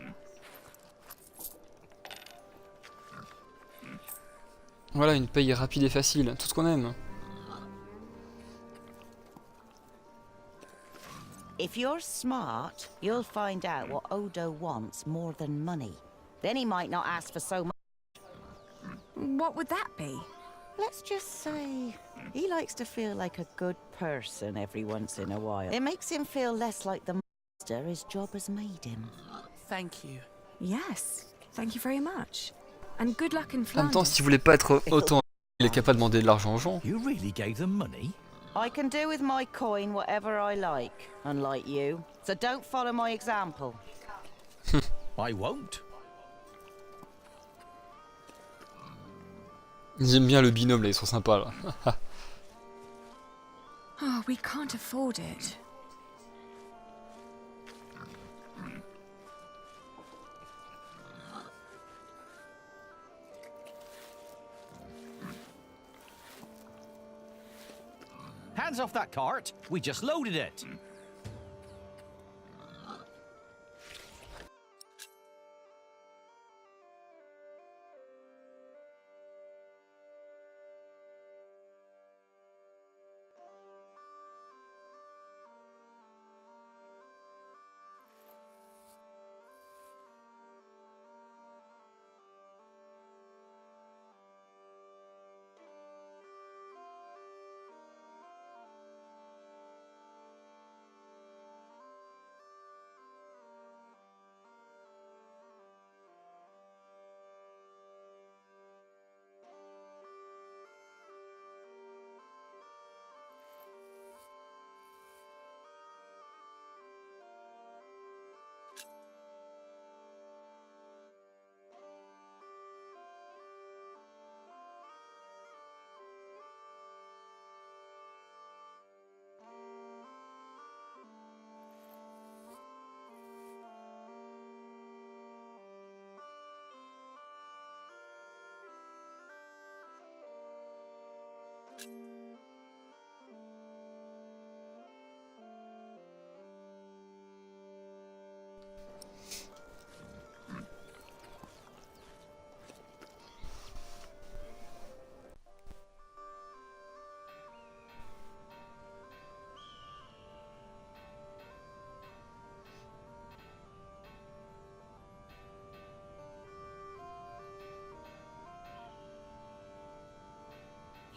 Voilà, une paye rapide et facile. Tout ce qu'on aime. If you're smart, you'll find out what Odo wants more than money. Then he might not ask for so much. What would that be? Let's just say he likes to feel like a good person every once in a while. It makes him feel less like the monster his job has made him. Thank you. Yes, thank you very much. And good luck in En même Flanders. temps, si vous voulez pas être autant, il est capable de demander de l'argent aux gens. You really gave them money? I can do with my coin whatever I like, unlike you. So don't follow my example. I won't. J'aime bien le binôme là, ils sont sympas là. Oh, we can't afford it. Hands off that cart. We just loaded it.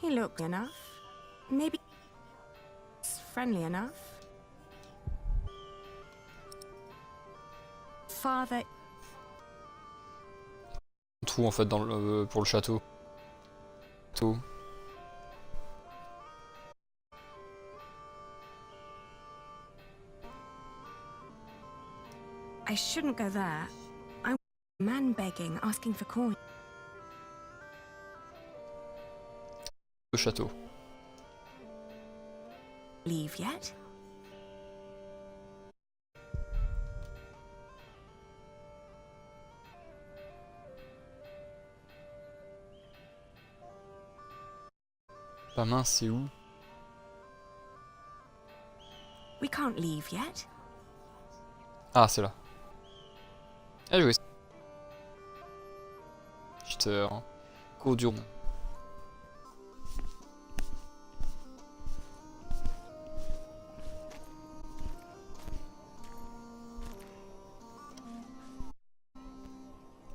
He looked enough. Maybe friendly enough. Father. Trou en fait dans le, pour le château. Tout. I shouldn't go there. I'm a man begging, asking for coin. Le château. Leave yet? Pas mince, c'est où? We can't leave yet. Ah, c'est là. Eh oui. Winchester. Cours du rond.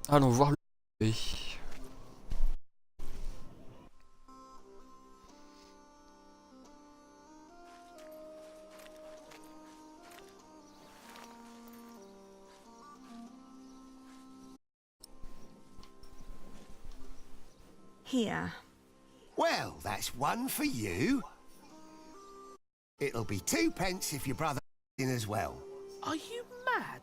Allons voir le... Here. Well, that's one for you. It'll be 2 pence if your brother in as well. Are you mad?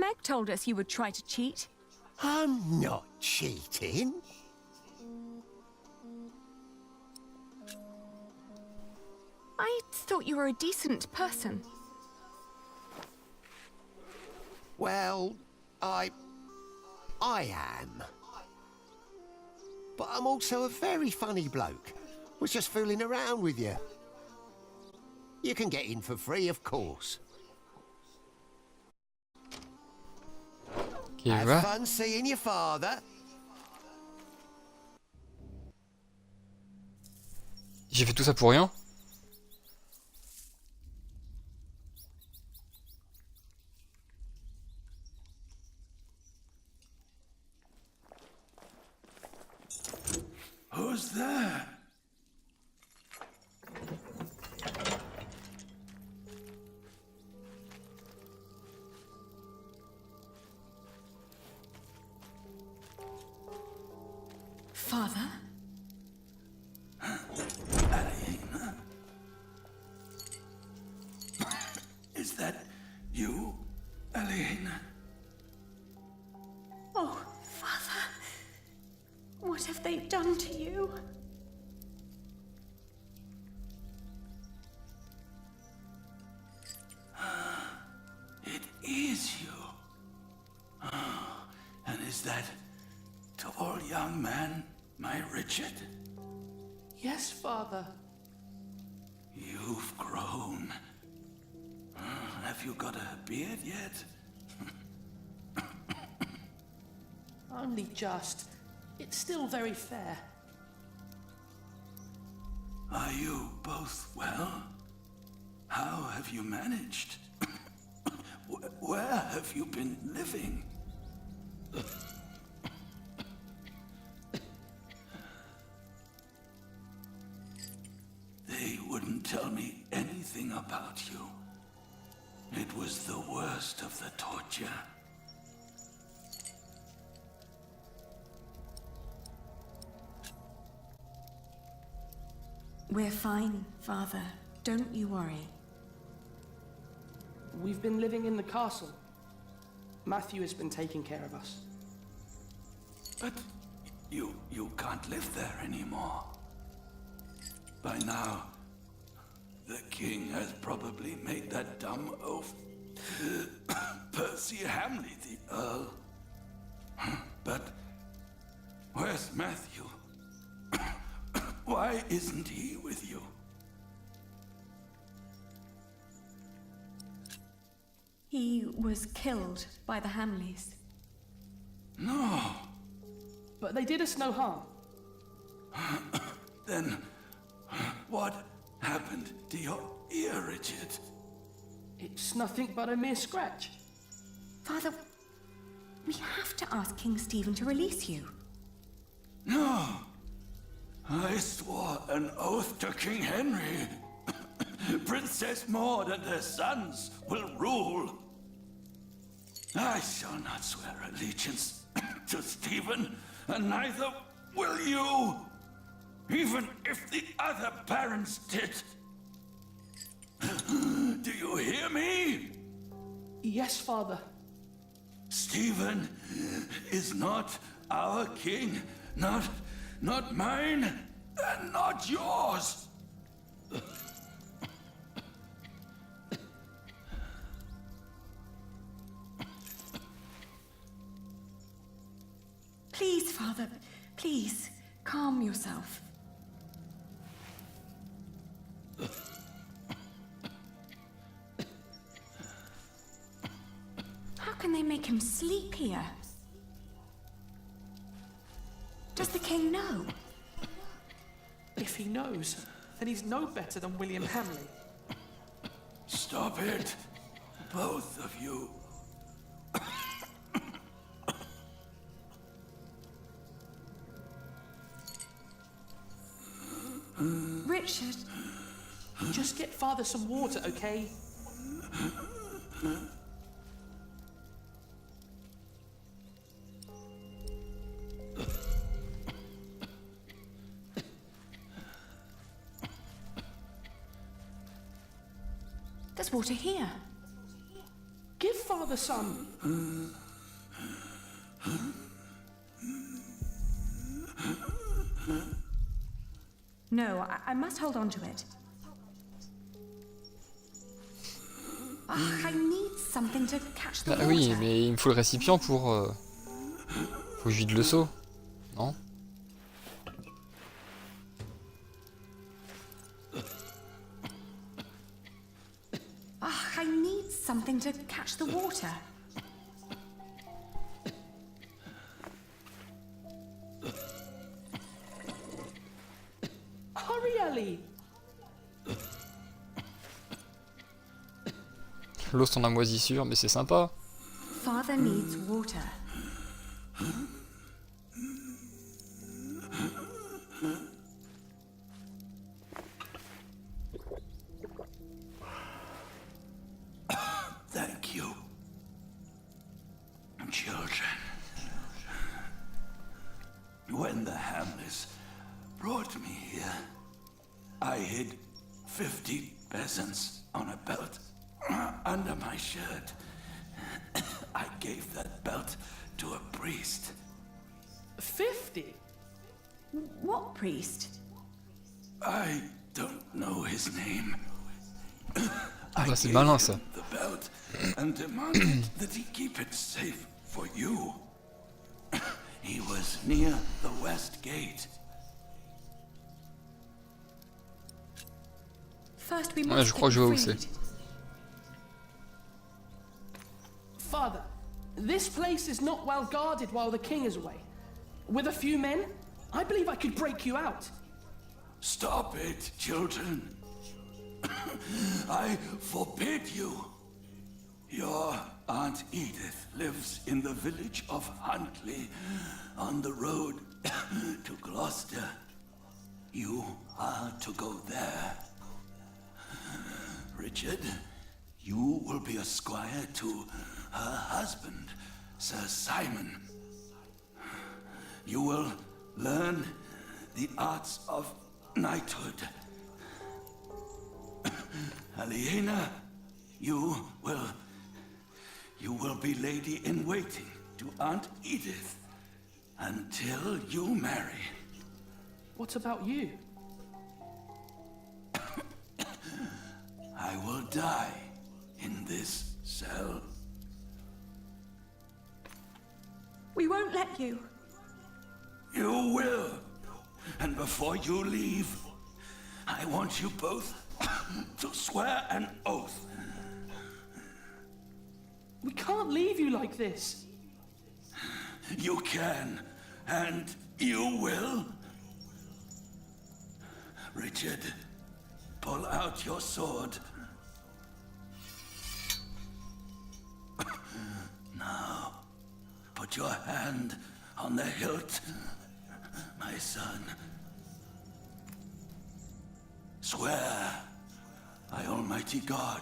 Meg told us you would try to cheat. I'm not cheating. I thought you were a decent person. Well, I am. But I'm also a very funny bloke. Was just fooling around with you. You can get in for free, of course. Have fun seeing your father. J'ai fait tout ça pour rien? Who's there? Father? Alina? Is that you, Alina? Oh, Father. What have they done to you? It is you. And is that tall young man my Richard? Yes, Father. You've grown. Have you got a beard yet? Only just. It's still very fair. Are you both well? How have you managed? Where have you been living? They wouldn't tell me anything about you. It was the worst of the torture. We're fine, Father. Don't you worry. We've been living in the castle. Matthew has been taking care of us. But you can't live there anymore. By now, the king has probably made that dumb oaf Percy Hamley the Earl. But where's Matthew? Why isn't he with you? He was killed by the Hamleys. No. But they did us no harm. Then what happened to your ear, Richard? It's nothing but a mere scratch. Father, we have to ask King Stephen to release you. No. I swore an oath to King Henry. Princess Maud and her sons will rule. I shall not swear allegiance to Stephen, and neither will you. even if the other parents did. Do you hear me? Yes, Father. Stephen is not our king, not mine, and not yours. Please, Father, please, calm yourself. How can they make him sleep here? Does the king know? If he knows, then he's no better than William Hamley. Stop it, both of you. Richard. Just get Father some water, okay? There's water here. Give Father some. No, I must hold on to it. I need something to catch the Ah water. oui, mais il me faut le récipient pour... Faut que je vide le seau, non? I need something to catch the water. Hurry, Ellie! L'eau c'est en moisissure, mais c'est sympa. Father needs water. Thank you, children. When the Hamleys brought me here, I hid 50 peasants on a belt under my shirt. I gave that belt to a priest. 50? What priest? I don't know his name. Ah bah c'est malin ça. The belt and demanded that he keep it safe for you. He was near the west gate. First we Ouais, must je crois que je vois où get c'est. Father, this place is not well guarded while the king is away. With a few men, I believe I could break you out. Stop it, children. I forbid you. Your Aunt Edith lives in the village of Huntley, on the road to Gloucester. You are to go there. Richard, you will be a squire to her husband, Sir Simon. You will learn the arts of knighthood. Aliena, you will be lady in waiting to Aunt Edith until you marry. What about you? I will die in this cell. We won't let you. You will. And before you leave, I want you both to swear an oath. We can't leave you like this. You can, and you will. Richard, pull out your sword. Now, put your hand on the hilt, my son. Swear by Almighty God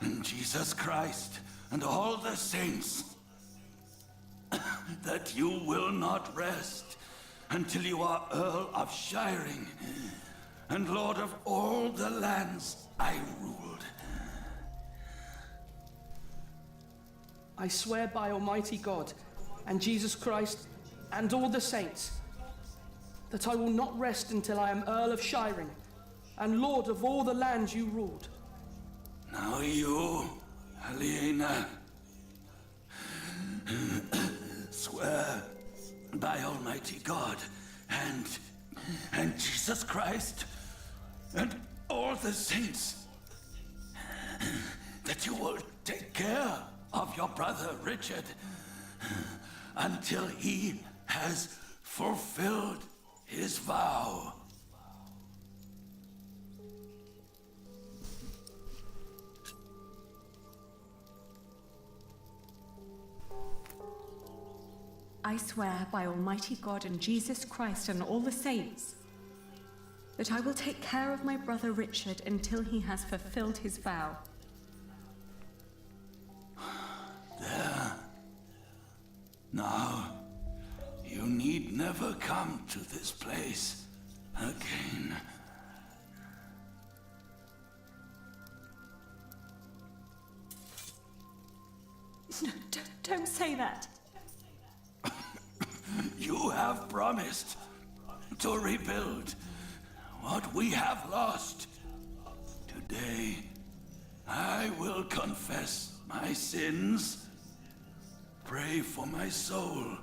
and Jesus Christ and all the saints that you will not rest until you are Earl of Shiring and Lord of all the lands I ruled. I swear by Almighty God and Jesus Christ and all the saints that I will not rest until I am Earl of Shiring and Lord of all the lands you ruled. Now you, Aliena, swear by Almighty God and Jesus Christ and all the saints that you will take care of your brother Richard until he has fulfilled his vow. I swear by Almighty God and Jesus Christ and all the saints that I will take care of my brother Richard until he has fulfilled his vow. There. Now, you need never come to this place again. No, don't say that. You have promised to rebuild what we have lost. Today, I will confess my sins. Pray for my soul.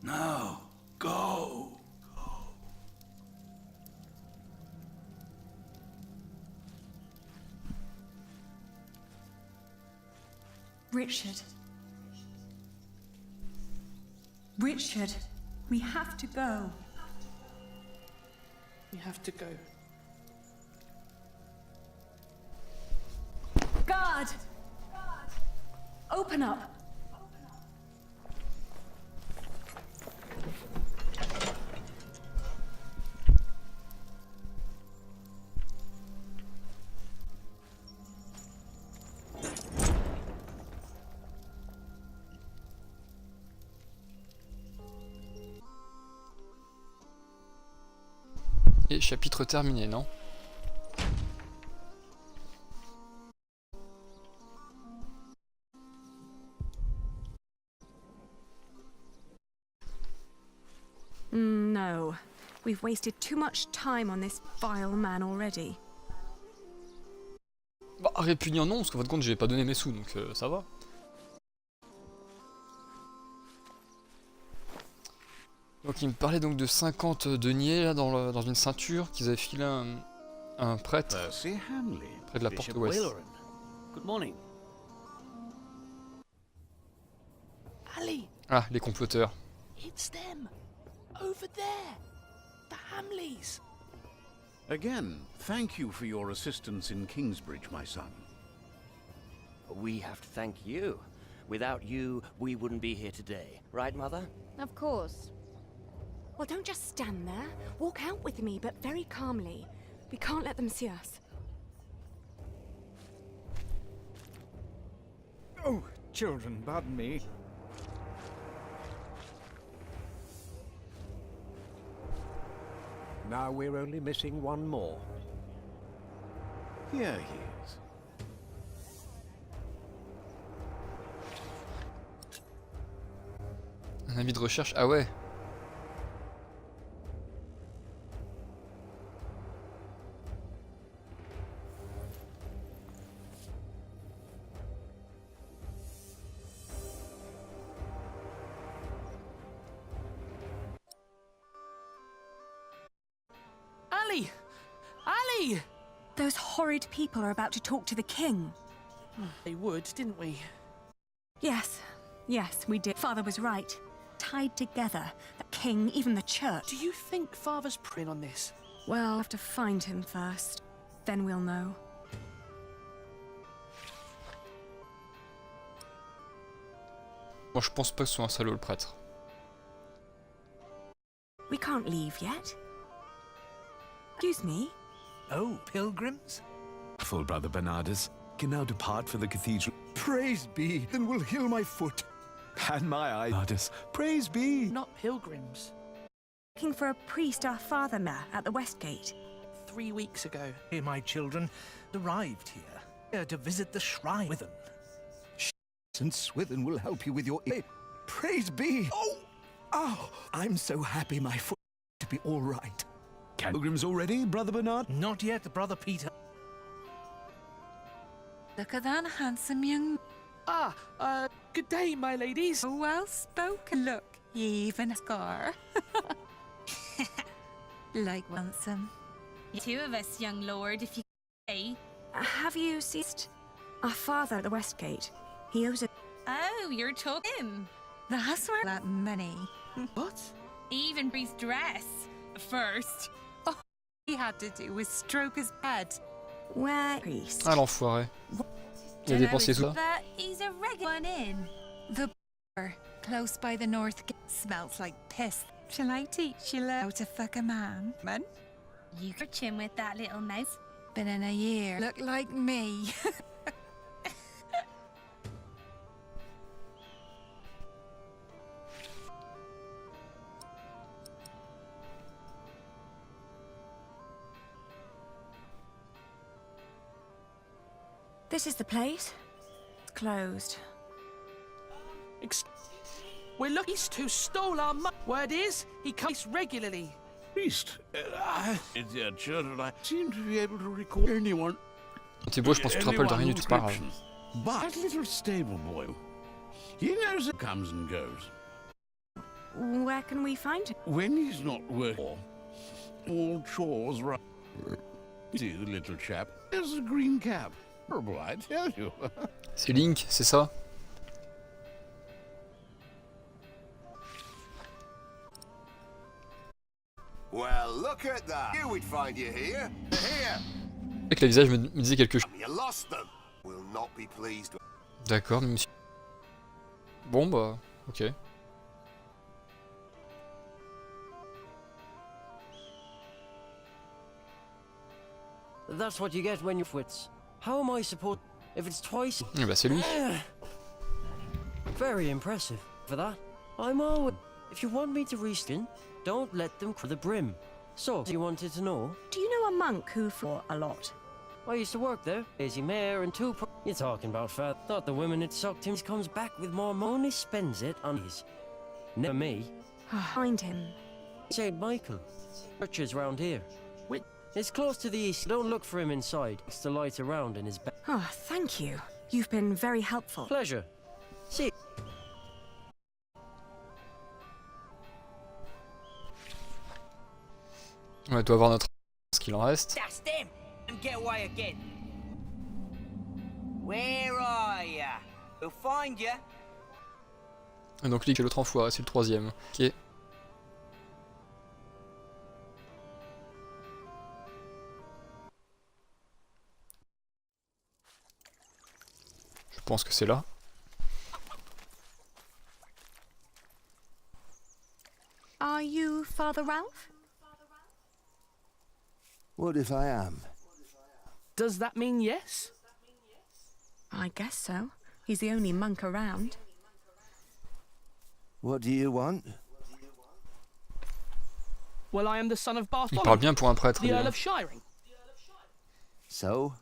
Now, go. Richard. Richard, we have to go. We have to go. Guard! Open up! Et chapitre terminé, non? No. We've wasted too much time on this vile man already. Bah, répugnant non, parce qu'en fin de compte, j'ai pas donné mes sous, donc ça va. Donc il me parlait donc de 50 deniers là dans une ceinture qu'ils avaient filé à un prêtre près de la porte ouest. Good morning. Ali. Ah, les comploteurs. It's them. Over there. The Hamleys. Again, thank you for your assistance in Kingsbridge, my son. We have to thank you. Without you, we wouldn't be here today. Right, Mother? Of course. Well, don't just stand there. Walk out with me, but very calmly. We can't let them see us. Oh, children, pardon me. Now we're only missing one more. Here he is. Un avis de recherche, ah ouais. Ali! Ali! Those horrid people are about to talk to the king. They would, didn't we? Yes, we did. Father was right. Tied together, the king, even the church. Do you think Father's preying on this? Well, I'll have to find him first. Then we'll know. Moi je pense pas que ce soit un salaud le prêtre. We can't leave yet. Excuse me? Oh, pilgrims? Full Brother Bernardus can now depart for the cathedral. Praise be, then will heal my foot. And my eye. Goddess, praise be. Not pilgrims. Looking for a priest our father met at the West Gate. 3 weeks ago. Hey, my children arrived here to visit the shrine. Swithin. And Swithin will help you with your... Praise be. Oh, I'm so happy my foot to be all right. Pilgrims already, Brother Bernard? Not yet, Brother Peter. Look at that handsome young... Good day, my ladies. Well spoken. Look, even a scar. Like handsome. Two of us, young lord, if you say. Have you ceased? Our father at the West Gate. He owes a... Oh, you're talking. That's where that money. What? Even Bree's dress. First. All he had to do was stroke his head. Where priest? Ah l'enfoiré. Il a dépensé tout ça. But he's a regular one in. The bar, close by the north gate, smells like piss. Shall I teach you how to fuck a man? Man? You catch him with that little mouse. Been in a year. Look like me. This is the place. It's closed. We're lucky who stole our money. Word is, he comes regularly. Priest, dear children, I seem to be able to recall anyone. C'est beau, je pense que tu te rappelles de rien du tout, c'est pas grave. But that little stable boy, he knows it comes and goes. Where can we find him? When he's not working, all chores right. See the little chap? There's a green cap. Horrible, I tell you. C'est Link, c'est ça? Well, look at that. Here we'd find you here. Here. C'est que le visage me disait quelque chose. You lost them. Will not be pleased with... D'accord, monsieur. Bon bah, ok. That's what you get when you quits. How am I supposed... if it's twice... Eh bah c'est lui. Very impressive. For that, I'm always... If you want me to reskin, don't let them cry the brim. So, you wanted to know? Do you know a monk who fought a lot? I used to work there. Lazy mare and two... You're talking about fat. Thought the women had sucked him. He comes back with more money, spends it on his... Never me. Find him. St. Michael. Churches round here. It's close to the east. Don't look for him inside. It's the light around in his back. Oh, thank you. You've been very helpful. Pleasure. See. On doit avoir notre... ce qu'il en reste. That's them! And get away again. Where are ya? We'll find ya. Et donc lui qui est l'autre enfoiré, c'est le troisième. Ok. Je pense que c'est là. Are you Father Ralph? What if I am? Does that mean yes? I guess so. He's the only monk around. What do you want? Well, I am the son of Il Bartholomew, parle bien pour un prêtre. the lui, Earl hein. of Shiring. So?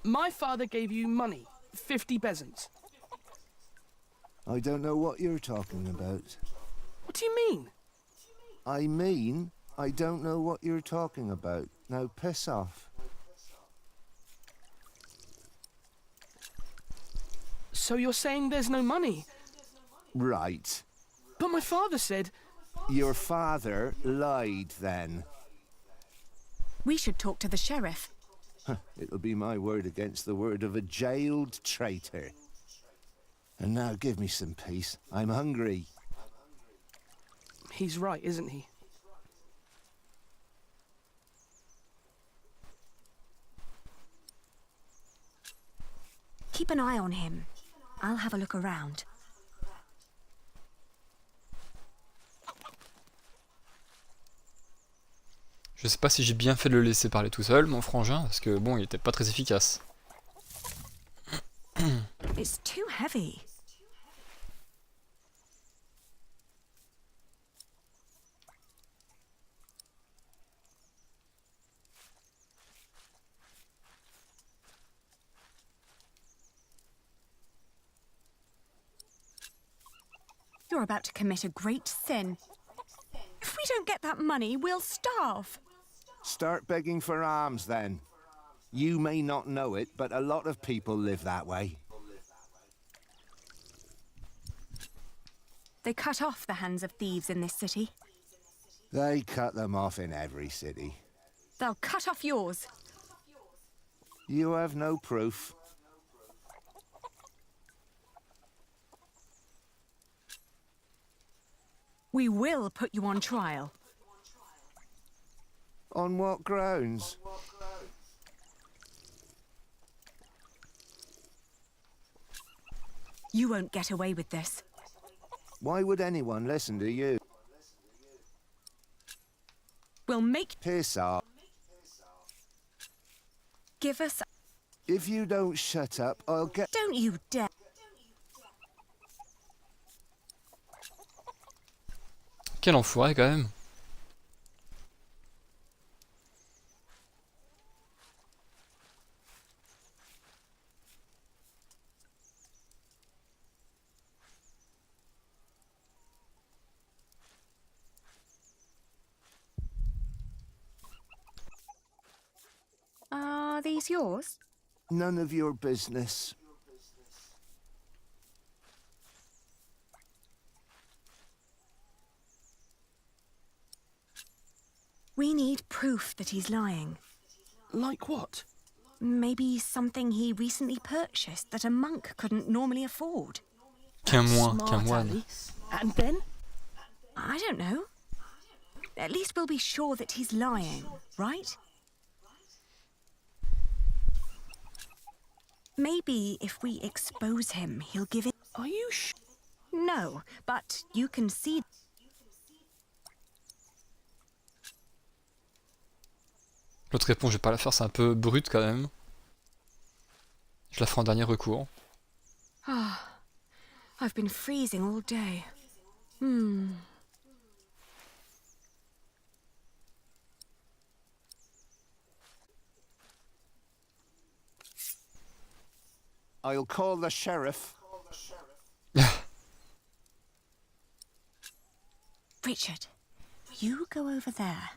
My father gave you money, 50 bezants. I don't know what you're talking about. What do you mean? I mean, I don't know what you're talking about. Now piss off. So you're saying there's no money? Right. But my father said... Your father lied then. We should talk to the sheriff. It'll be my word against the word of a jailed traitor. And now give me some peace. I'm hungry. He's right, isn't he? Keep an eye on him. I'll have a look around. Je sais pas si j'ai bien fait de le laisser parler tout seul, mon frangin, parce que bon, il était pas très efficace. It's too heavy. You're about to commit a great sin. If we don't get that money, we'll starve. Start begging for alms, then. You may not know it, but a lot of people live that way. They cut off the hands of thieves in this city. They cut them off in every city. They'll cut off yours. You have no proof. We will put you on trial. On what grounds? You won't get away with this. Why would anyone listen to you? We'll make... Piss off. Give us... If you don't shut up, I'll get... Don't you dare. Quel enfoiré quand même. Are these yours? None of your business. We need proof that he's lying. Like what? Maybe something he recently purchased that a monk couldn't normally afford. Qu'un Smart, moine. Ali. And then? I don't know. At least we'll be sure that he's lying, right? Maybe if we expose him, he'll give it... Are you sure? No, but you can see... L'autre répond, je vais pas la faire, c'est un peu brut quand même. Je la ferai en dernier recours. Ah, I've been freezing all day. I'll call the sheriff. Richard, you go over there.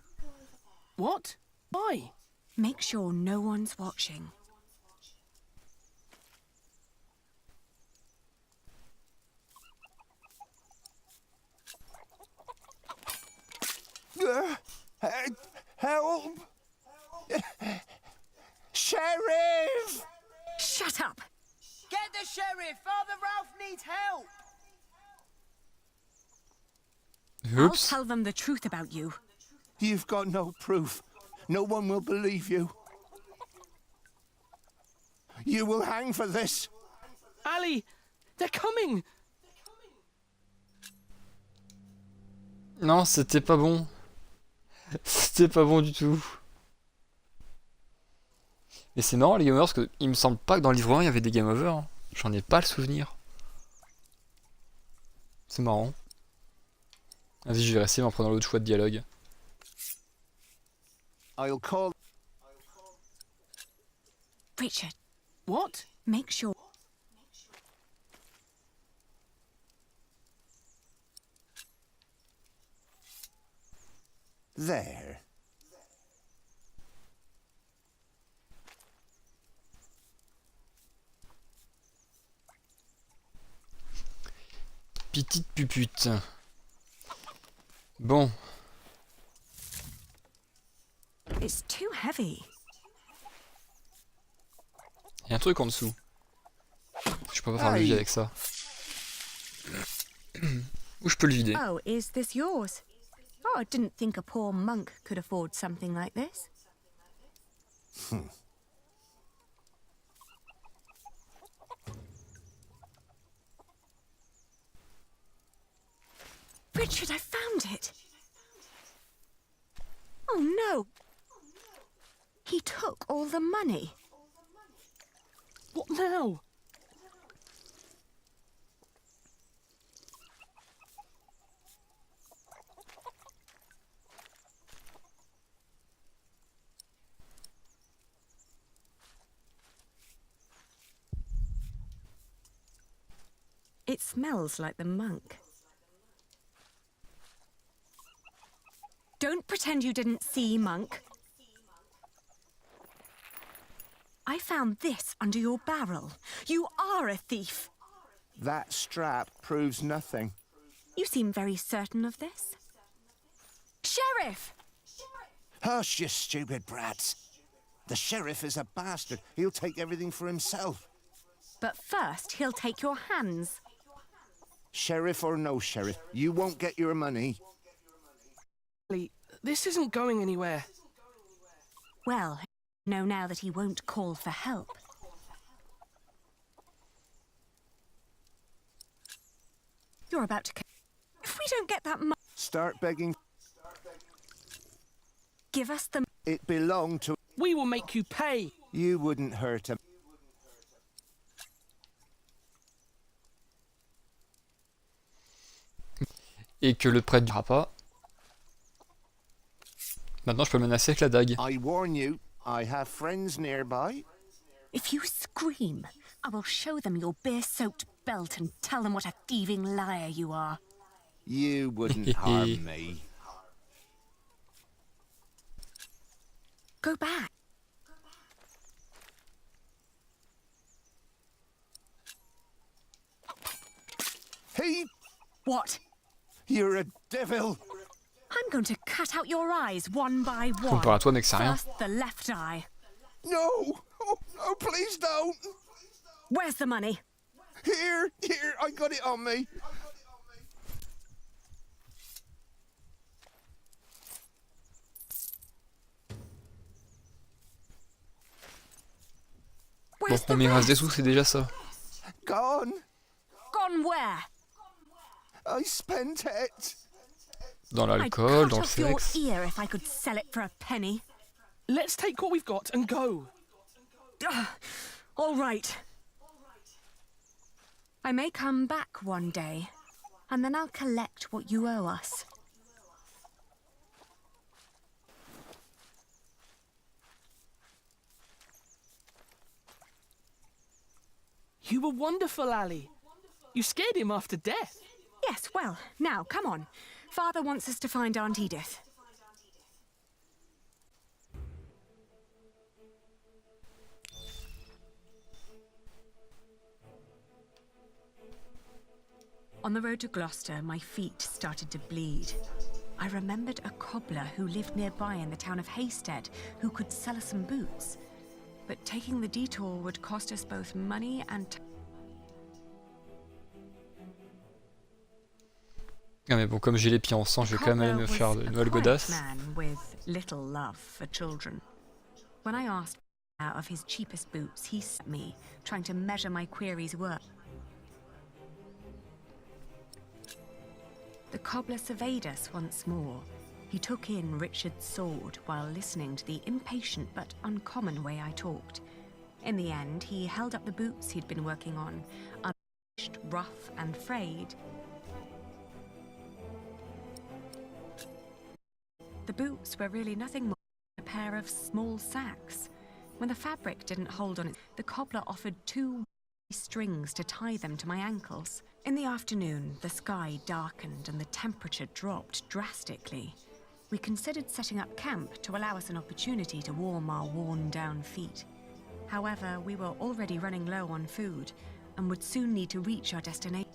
What? Why? Make sure no one's watching. Help! Sheriff! Shut up! Get the sheriff! Father Ralph needs help! I'll Oops. tell them the truth about you. You've got no proof. No one will believe you. You will hang for this. Ali! They're coming! Non, c'était pas bon. C'était pas bon du tout. Et c'est marrant les game over parce qu'il me semble pas que dans le livre 1 il y avait des game over. Hein. J'en ai pas le souvenir. C'est marrant. Vas-y, je vais rester en prenant l'autre choix de dialogue. I'll call... Richard, What? make sure... There. Petite pupute. Bon. It's too heavy. Il y a un truc en dessous. Je peux pas faire le vide avec ça. Ou je peux le vider. Oh, is this yours? Oh, I didn't think a poor monk could afford something like this. Richard, I found it. Oh no! He took all the money. What now? It smells like the monk. Don't pretend you didn't see, monk. I found this under your barrel. You are a thief. That strap proves nothing. You seem very certain of this. Sheriff! Hush, you stupid brats. The sheriff is a bastard. He'll take everything for himself. But first, he'll take your hands. Sheriff or no sheriff, you won't get your money. This isn't going anywhere. Well, know now that he won't call for help. You're about to... If we don't get that money... Start begging. Give us the... It belonged to... We will make you pay. You wouldn't hurt him. Et que le prêtre ne dira pas. Maintenant, je peux le menacer avec la dague. I warn you, I have friends nearby. If you scream, I will show them your beer-soaked belt and tell them what a thieving liar you are. You wouldn't harm me. Go back. He... What? You're a devil. I'm going to cut out your eyes one by one. Comparé à toi, mec, c'est rien. First, the left eye. No! Oh, no, please don't! Where's the money? Here, I got it on me. Bon, on m'irrase des sous, c'est déjà ça. Gone. Gone where? I spent it. Dans l'alcool, dans le I'd cut off sexe. your ear if I could sell it for a penny. Let's take what we've got and go. All right. I may come back one day, and then I'll collect what you owe us. You were wonderful, Ali. You scared him after death. Yes, well, now, come on. Father wants us to find Aunt Edith. On the road to Gloucester, my feet started to bleed. I remembered a cobbler who lived nearby in the town of Hastead who could sell us some boots. But taking the detour would cost us both money and time. Ah mais bon, comme j'ai les pieds en sang, je vais quand même aller me faire de nouvelles godasses. Man with little love for children. When I asked of his cheapest boots, he sent me, trying to measure my query's worth. The cobbler surveyed us once more. He took in Richard's sword while listening to the impatient but uncommon way I talked. In the end, he held up the boots he'd been working on, unfinished, rough and frayed. The boots were really nothing more than a pair of small sacks. When the fabric didn't hold on it, the cobbler offered 2 strings to tie them to my ankles. In the afternoon, the sky darkened and the temperature dropped drastically. We considered setting up camp to allow us an opportunity to warm our worn-down feet. However, we were already running low on food and would soon need to reach our destination.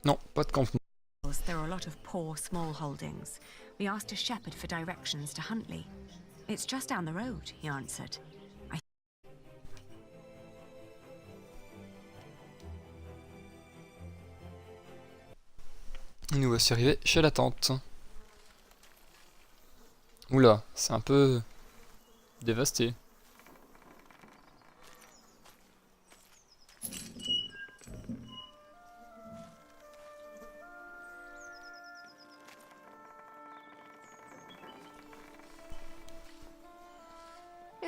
Non, pas de campement. There are a lot of poor small holdings. We asked a shepherd for directions to Huntley. It's just down the road, he answered. Nous voici arrivés chez la tante. Oula, c'est un peu dévasté.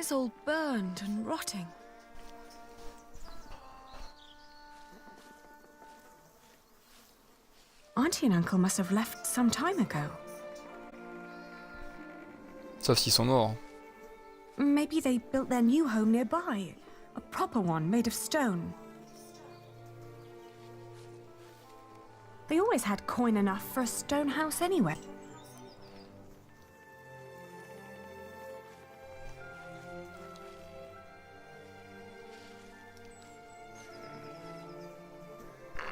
is all burned and rotting. Auntie and Uncle must have left some time ago. Sauf s'ils sont morts. Maybe they built their new home nearby. A proper one made of stone. They always had coin enough for a stone house anyway.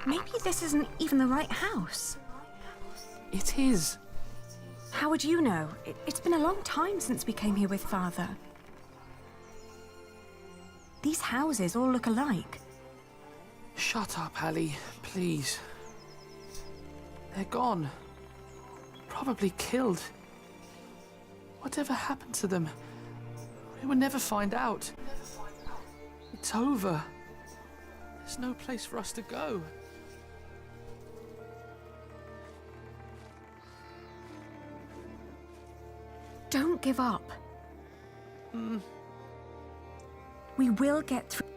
Maybe this isn't even the right house. It is. How would you know? It's been a long time since we came here with Father. These houses all look alike. Shut up, Allie, please. They're gone. Probably killed. Whatever happened to them? We will never find out. It's over. There's no place for us to go. Don't give up. We will get through.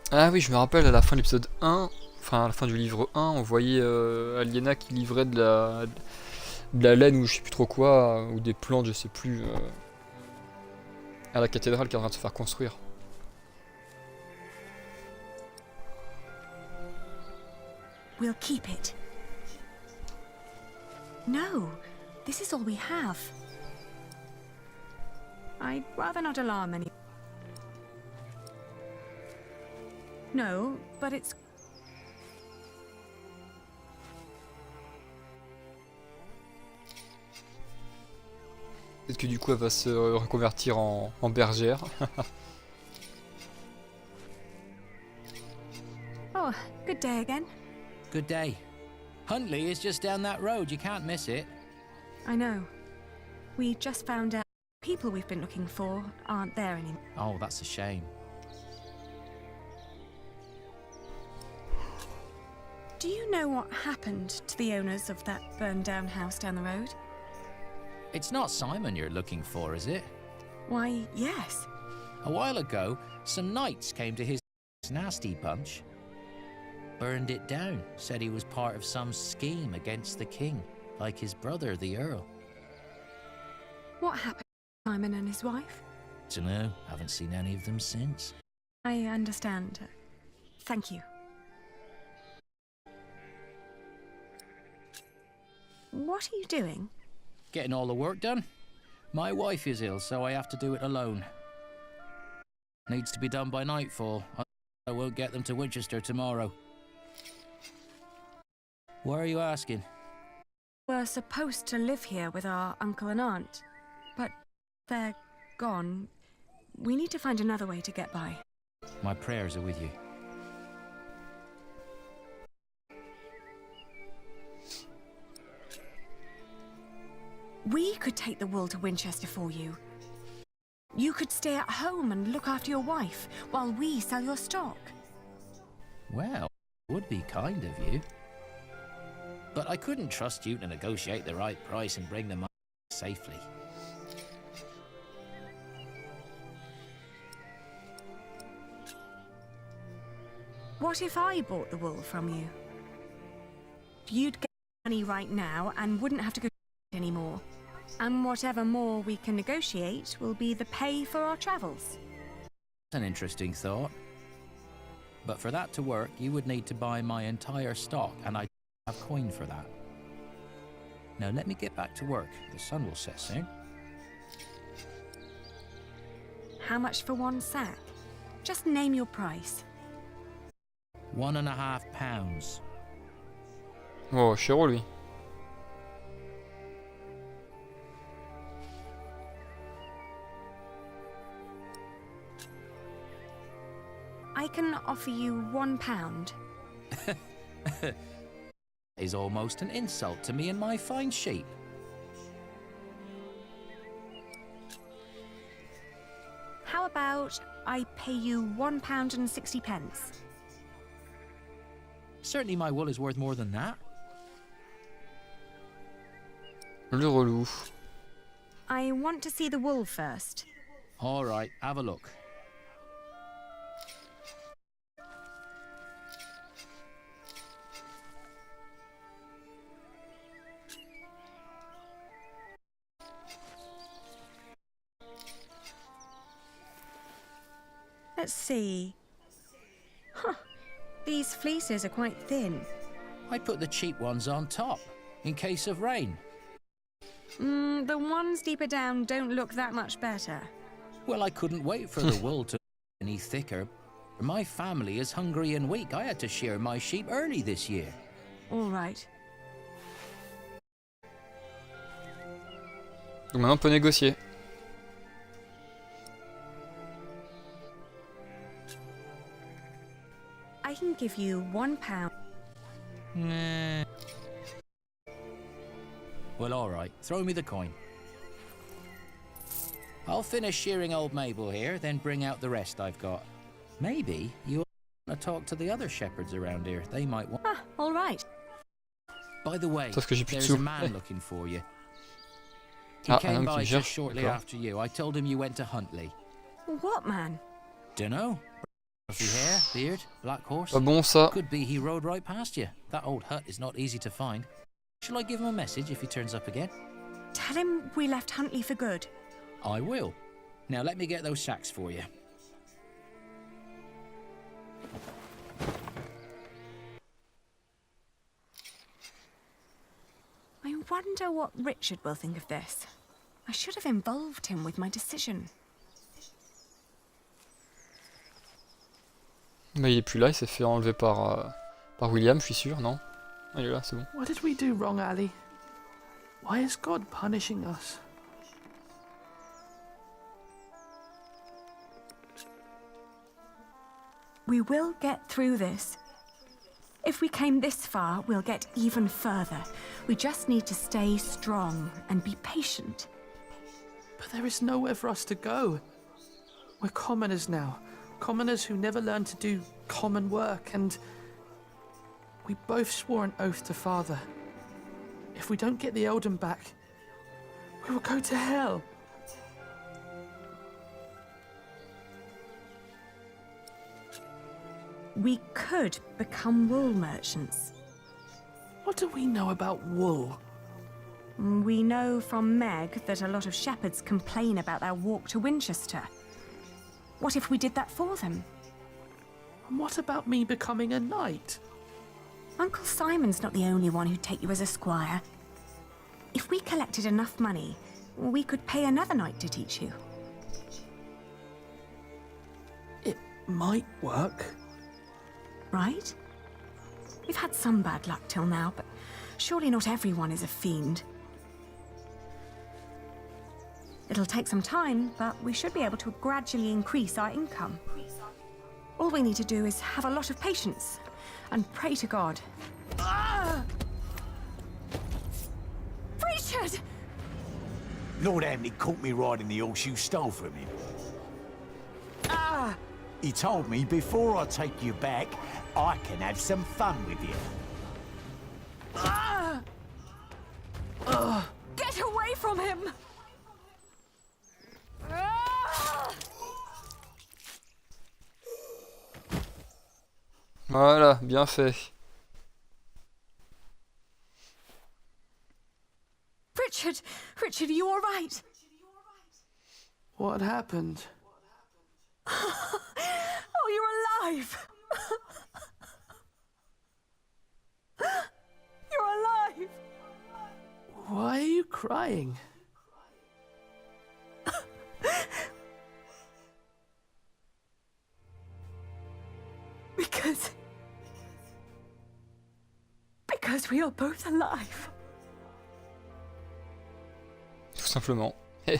Ah oui, je me rappelle à la fin de l'épisode 1, enfin à la fin du livre 1, on voyait Aliena qui livrait de la laine ou je sais plus trop quoi, ou des plantes, je sais plus, à la cathédrale qui est en train de se faire construire. We'll keep it. No, this is all we have. I'd rather not alarm any. No, but it's... Peut-être que du coup elle va se reconvertir en bergère. Oh, good day again. Good day. Huntley is just down that road. You can't miss it. I know. We just found out people we've been looking for aren't there anymore. Oh, that's a shame. Do you know what happened to the owners of that burned-down house down the road? It's not Simon you're looking for, is it? Why, yes. A while ago, some knights came to his nasty bunch. Burned it down, said he was part of some scheme against the king, like his brother, the Earl. What happened to Simon and his wife? Dunno, haven't seen any of them since. I understand. Thank you. What are you doing? Getting all the work done. My wife is ill, so I have to do it alone. Needs to be done by nightfall. I won't get them to Winchester tomorrow. Why are you asking? We're supposed to live here with our uncle and aunt, but they're gone. We need to find another way to get by. My prayers are with you. We could take the wool to Winchester for you. You could stay at home and look after your wife while we sell your stock. Well, would be kind of you. But I couldn't trust you to negotiate the right price and bring them up safely. What if I bought the wool from you? You'd get money right now and wouldn't have to go anymore. And whatever more we can negotiate will be the pay for our travels. An interesting thought. But for that to work, you would need to buy my entire stock, and I don't have coin for that. Now let me get back to work. The sun will set soon. How much for one sack? Just name your price. £1.50. Oh, cher lui. I can offer you £1. Is almost an insult to me and my fine sheep. How about I pay you £1.60? Certainly my wool is worth more than that. Le relou. I want to see the wool first. All right, have a look. Let's see. Huh. These fleeces are quite thin. I put the cheap ones on top, in case of rain. The ones deeper down don't look that much better. Well, I couldn't wait for the wool to be any thicker. My family is hungry and weak. I had to shear my sheep early this year. All right. Donc maintenant on peut négocier. I can give you £1. Nah. Well, all right. Throw me the coin. I'll finish shearing old Mabel here, then bring out the rest I've got. Maybe you want to talk to the other shepherds around here. They might want... Ah, all right. By the way, Parce que j'ai plus de there's a sous. man looking for you. He Ah, un came homme by qui just cherche. shortly D'accord. after you. I told him you went to Huntley. What man? Dunno. Fluffy hair, beard, black horse. Pas bon ça. Could be he rode right past you. That old hut is not easy to find. Shall I give him a message if he turns up again? Tell him we left Huntley for good. I will. Now let me get those sacks for you. I wonder what Richard will think of this. I should have involved him with my decision. Mais il est plus là, il s'est fait enlever par William, je suis sûr, non? Il est là, c'est bon. What did we do wrong, Ali? Why is God punishing us? We will get through this. If we came this far, we'll get even further. We just need to stay strong and be patient. But there is nowhere for us to go. We're commoners now. Commoners who never learned to do common work, and we both swore an oath to Father. If we don't get the Eldon back, we will go to hell. We could become wool merchants. What do we know about wool? We know from Meg that a lot of shepherds complain about their walk to Winchester. What if we did that for them? And what about me becoming a knight? Uncle Simon's not the only one who'd take you as a squire. If we collected enough money, we could pay another knight to teach you. It might work. Right? We've had some bad luck till now, but surely not everyone is a fiend. It'll take some time, but we should be able to gradually increase our income. All we need to do is have a lot of patience and pray to God. Ah! Richard! Lord Hamley caught me riding the horse you stole from him. Ah! He told me before I take you back, I can have some fun with you. Ah! Get away from him! Ah! Voilà, bien fait. Richard, are you all right? What happened? Oh, you're alive! You're alive! Why are you crying? Because we are both alive. Tout simplement. Eh.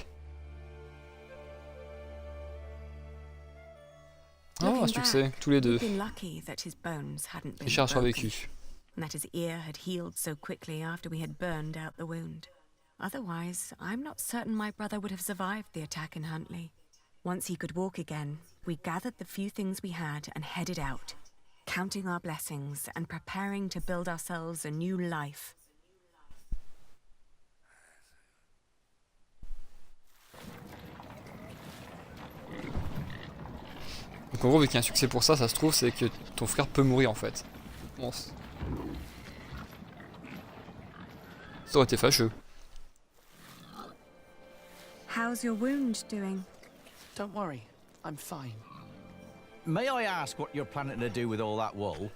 Oh, un succès, tous les deux. We've been lucky that his bones hadn't been Richard a broken, survécu. and that his ear had healed so quickly after we had burned out the wound. Otherwise, I'm not certain my brother would have survived the attack in Huntley. Once he could walk again, we gathered the few things we had and headed out, counting our blessings and preparing to build ourselves a new life. Donc en gros, vu qu'il y a un succès pour ça, ça se trouve, c'est que ton frère peut mourir en fait. Bon, ça aurait été fâcheux. How's your wound doing? Don't worry, I'm fine. May I ask what you're planning to do with all that wool?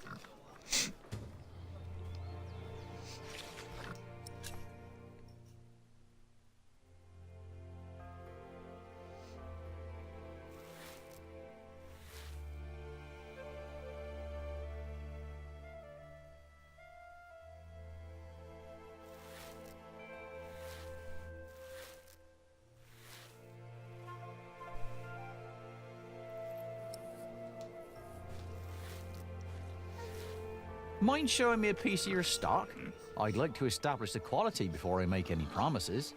Mind showing me a piece of your stock? I'd like to establish the quality before I make any promises.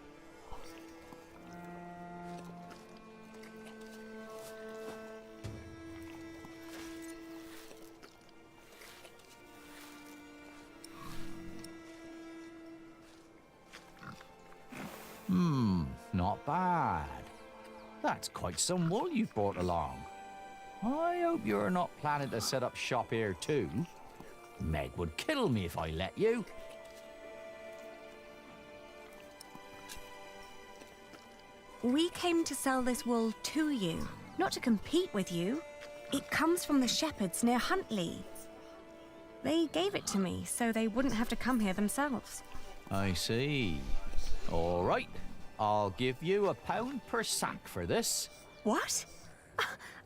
Not bad. That's quite some wool you've brought along. I hope you're not planning to set up shop here too. Meg would kill me if I let you. We came to sell this wool to you, not to compete with you. It comes from the shepherds near Huntley. They gave it to me so they wouldn't have to come here themselves. I see. All right. I'll give you £1 per sack for this. What?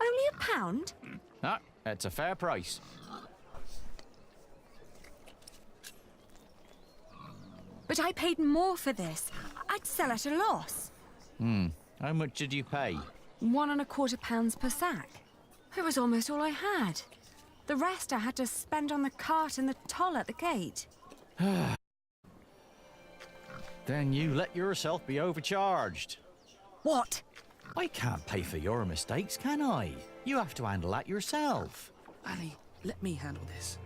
Only £1? Ah, that's a fair price. But I paid more for this. I'd sell at a loss. How much did you pay? £1.25 per sack. It was almost all I had. The rest I had to spend on the cart and the toll at the gate. Then you let yourself be overcharged. What? I can't pay for your mistakes, can I? You have to handle that yourself. Annie, let me handle this.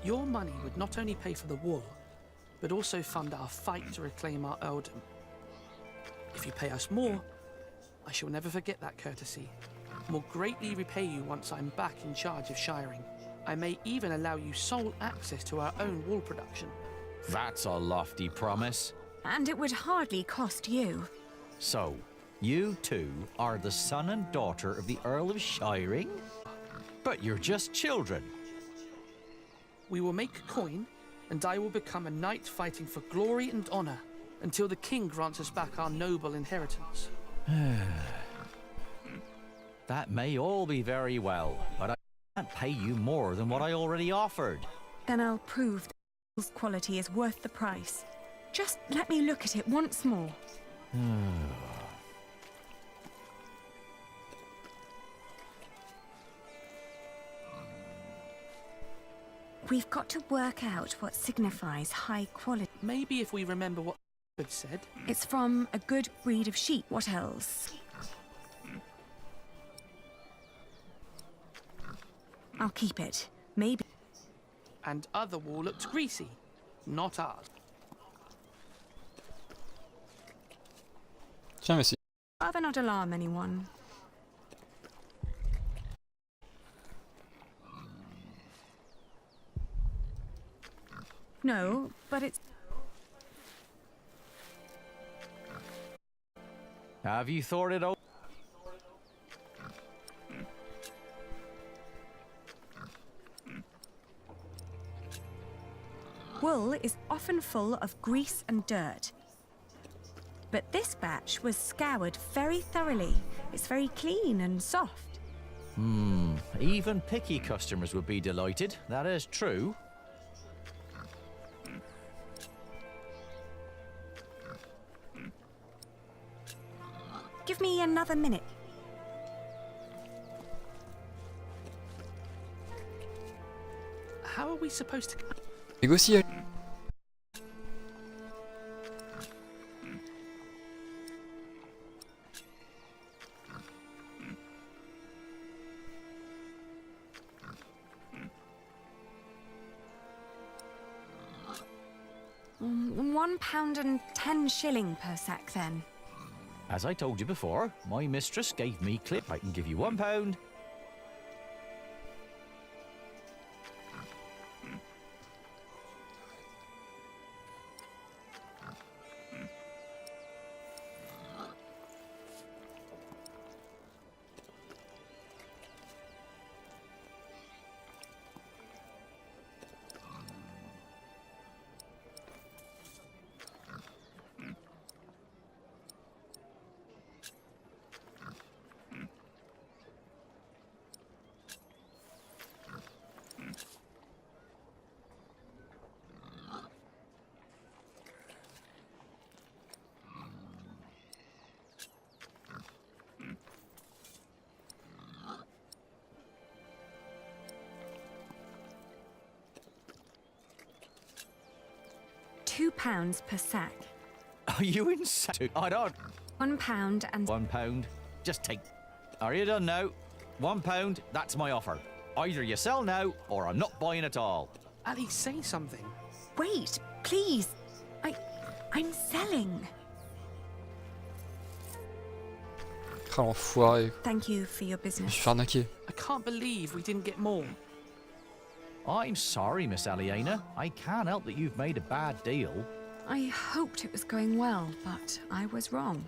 Your money would not only pay for the wool, but also fund our fight to reclaim our earldom. If you pay us more, I shall never forget that courtesy, and will greatly repay you once I'm back in charge of shiring. I may even allow you sole access to our own wool production. That's a lofty promise. And it would hardly cost you. So, you two are the son and daughter of the Earl of Shiring? But you're just children. We will make coin, and I will become a knight fighting for glory and honor until the king grants us back our noble inheritance. That may all be very well, but I can't pay you more than what I already offered. Then I'll prove that the wool's quality is worth the price. Just let me look at it once more. We've got to work out what signifies high quality. Maybe if we remember what it said. It's from a good breed of sheep. What else? I'll keep it. Maybe. And other wool looked greasy. Not ours. Tiens, mais si. Rather not alarm anyone. No, but it's... Have you thought it over? Wool is often full of grease and dirt. But this batch was scoured very thoroughly. It's very clean and soft. Even picky customers would be delighted. That is true. Give me another minute. How are we supposed to... Négocier. £1.10 per sack, then. As I told you before, my mistress gave me clip. I can give you £1. £2 per sack. Are you insane? I don't. £1 and... £1. Just take. Are you done now? £1. That's my offer. Either you sell now, or I'm not buying at all. Ali, say something. Wait, please. I'm selling. Ah, l'enfoiré. Thank you for your Je me business. suis fait arnaquer. I can't believe we didn't get more. I'm sorry, Miss Aliena. I can't help that you've made a bad deal. I hoped it was going well, but I was wrong.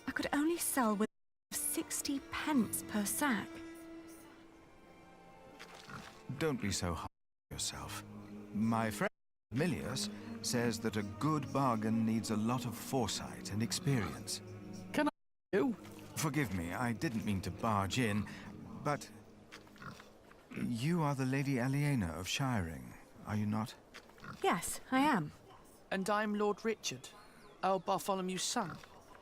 I could only sell with 60 pence per sack. Don't be so hard on yourself. My friend Piliers says that a good bargain needs a lot of foresight and experience. Can I do? Forgive me, I didn't mean to barge in, but... You are the Lady Aliena of Shiring, are you not? Yes, I am. And I'm Lord Richard, Earl Bartholomew's son.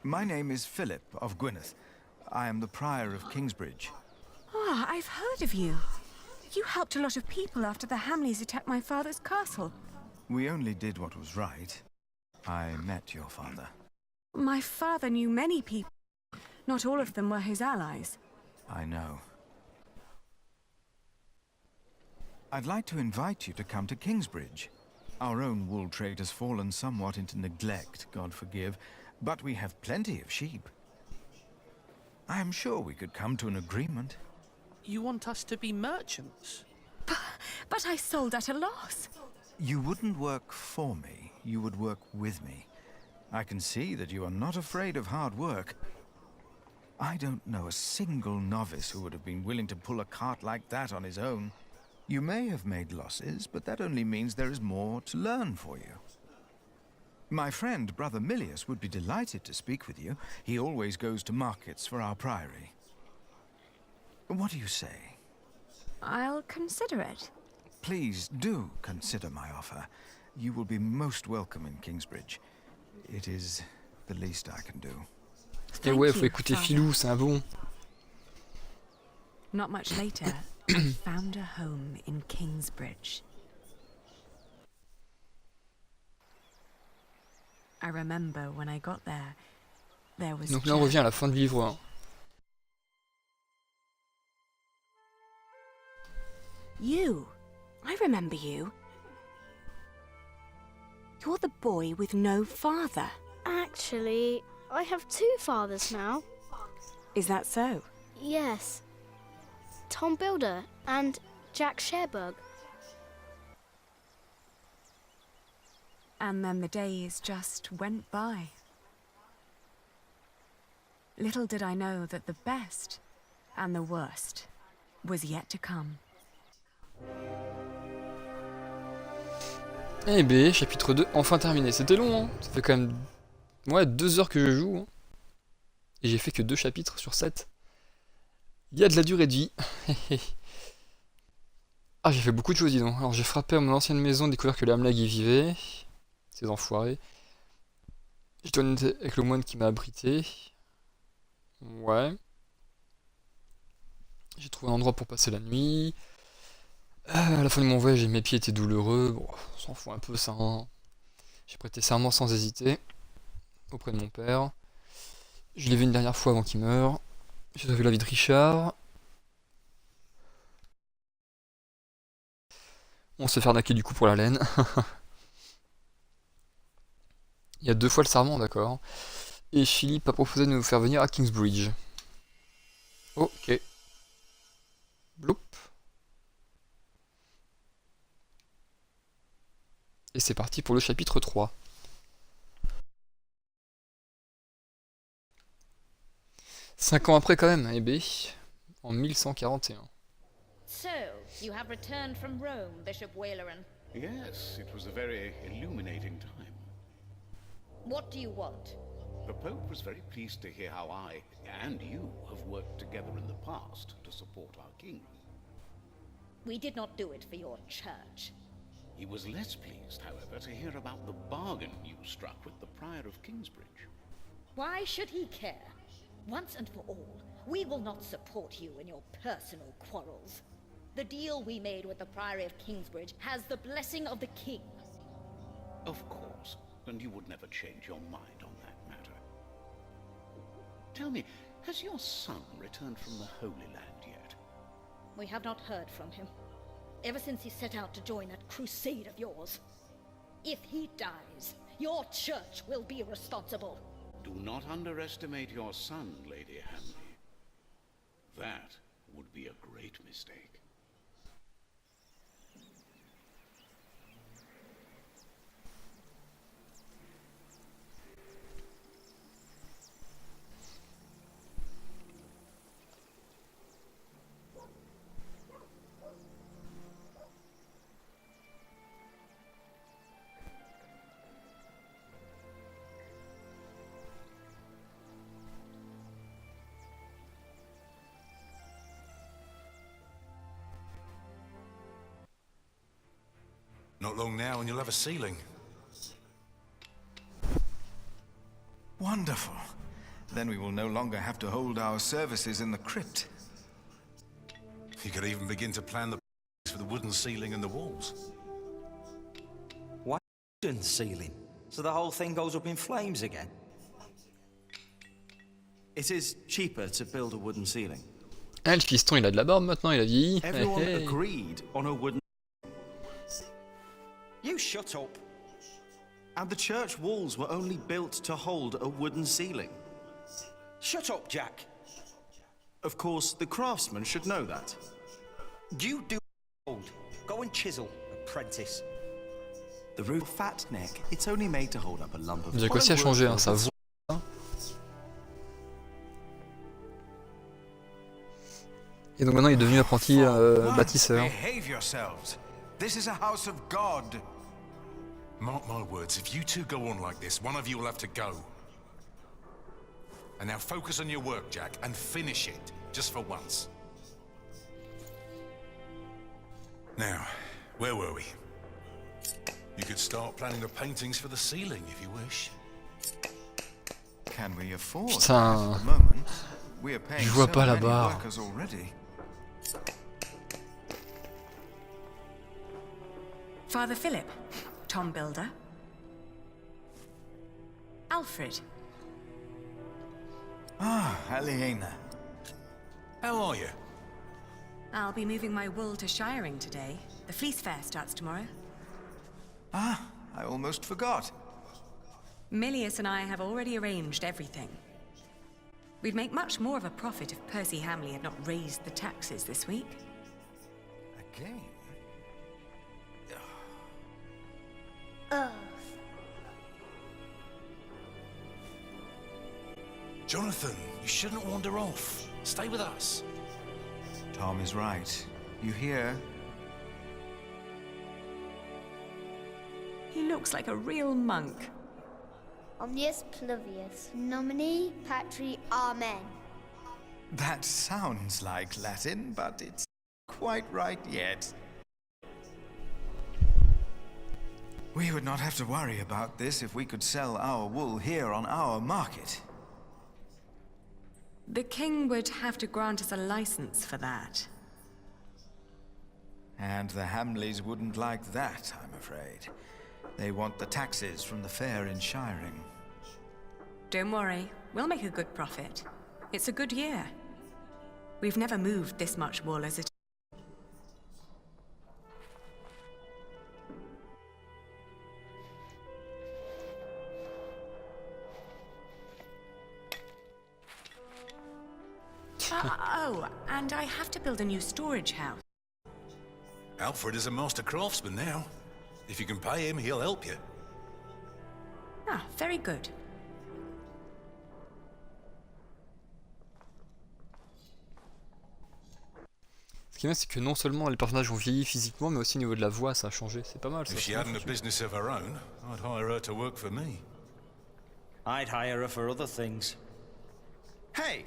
My name is Philip of Gwynedd. I am the Prior of Kingsbridge. Ah, I've heard of you. You helped a lot of people after the Hamleys attacked my father's castle. We only did what was right. I met your father. My father knew many people. Not all of them were his allies. I know. I'd like to invite you to come to Kingsbridge. Our own wool trade has fallen somewhat into neglect, God forgive, but we have plenty of sheep. I am sure we could come to an agreement. You want us to be merchants? But I sold at a loss. You wouldn't work for me, you would work with me. I can see that you are not afraid of hard work. I don't know a single novice who would have been willing to pull a cart like that on his own. You may have made losses, but that only means there is more to learn for you. My friend, Brother Milius, would be delighted to speak with you. He always goes to markets for our priory. What do you say? I'll consider it. Please do consider my offer. You will be most welcome in Kingsbridge. It is the least I can do. Et ouais, faut écouter Philou, c'est un bon. Not much later, I found a home in Kingsbridge. I remember when I got there was Donc là on revient à la fin du livre 1. You. I remember you. You're the boy with no father. Actually, I have two fathers now. Is that so? Yes. Tom Builder and Jack Sherbug. And then the days just went by. Little did I know that the best and the worst was yet to come. Eh B, chapitre 2, enfin terminé. C'était long, hein. Ça fait quand même 2 heures que je joue. Hein. Et j'ai fait que 2 chapitres sur 7. Il y a de la durée de vie. Ah, j'ai fait beaucoup de choses, dis donc. Alors j'ai frappé à mon ancienne maison, découvert que l'Amlag y vivait. Ces enfoirés. J'ai tourné avec le moine qui m'a abrité. Ouais. J'ai trouvé un endroit pour passer la nuit. À la fin de mon voyage, mes pieds étaient douloureux. Bon, on s'en fout un peu ça. Hein. J'ai prêté serment sans hésiter auprès de mon père. Je l'ai vu une dernière fois avant qu'il meure. J'ai sauvé la vie de Richard. On s'est fait arnaquer du coup pour la laine. Il y a 2 fois le serment, d'accord. Et Philippe a proposé de nous faire venir à Kingsbridge. Ok. Bloup. Et c'est parti pour le chapitre 3. Cinq ans après quand même, eh B, en 1141. So, you have returned from Rome, Bishop Waleran. Yes, it was a very illuminating time. What do you want? The Pope was very pleased to hear how I and you have worked together in the past to support our king. We did not do it for your church. He was less pleased, however, to hear about the bargain you struck with the Prior of Kingsbridge. Why should he care? Once and for all, we will not support you in your personal quarrels. The deal we made with the Priory of Kingsbridge has the blessing of the king. Of course, and you would never change your mind on that matter. Tell me, has your son returned from the Holy Land yet? We have not heard from him, ever since he set out to join that crusade of yours. If he dies, your church will be responsible. Do not underestimate your son, Lady Hamley. That would be a great mistake. Not long now and you'll have a ceiling. Wonderful. Then we will no longer have to hold our services in the crypt. You could even begin to plan the for the wooden ceiling and the walls. Why wooden ceiling? So the whole thing goes up in flames again? It is cheaper to build a wooden ceiling. Ah, le fiston, il a de la barbe maintenant, il a vieilli. Everyone agreed on a wooden. You shut up. And the church walls were only built to hold a wooden ceiling. Shut up, Jack. Of course, the craftsman should know that. You do old. Go and chisel, apprentice. The roof fat neck, it's only made to hold up a lump of. J'ai réussi à changer, hein, ça vaut. Et donc maintenant il est devenu apprenti bâtisseur. Behave yourselves. This is a house of God. Mark my words, if you two go on like this, one of you will have to go. And now focus on your work, Jack, and finish it, just for once. Now, where were we? You could start planning the paintings for the ceiling if you wish. Can we afford Putain, at the moment? We are paying je vois so pas la many barre. workers already. Father Philip, Tom Builder. Alfred. Ah, Aliena. How are you? I'll be moving my wool to Shiring today. The fleece fair starts tomorrow. Ah, I almost forgot. Milius and I have already arranged everything. We'd make much more of a profit if Percy Hamley had not raised the taxes this week. Again? Jonathan, you shouldn't wander off. Stay with us. Tom is right. You hear? He looks like a real monk. Omnius Pluvius, nomine patri amen. That sounds like Latin, but it's quite right yet. We would not have to worry about this if we could sell our wool here on our market. The king would have to grant us a license for that. And the Hamleys wouldn't like that, I'm afraid. They want the taxes from the fair in Shiring. Don't worry, we'll make a good profit. It's a good year. We've never moved this much wool as it. Oh, and I have to build a new storage house. Alfred is a master craftsman now. If you can pay him, he'll help you. Ah, very good. Ce qui est bien, c'est que non seulement les personnages ont vieilli physiquement, mais aussi au niveau de la voix, ça a changé. C'est pas mal, ça. If she hadn't a business of her own, I'd hire her to work for me. I'd hire her for other things. Hey!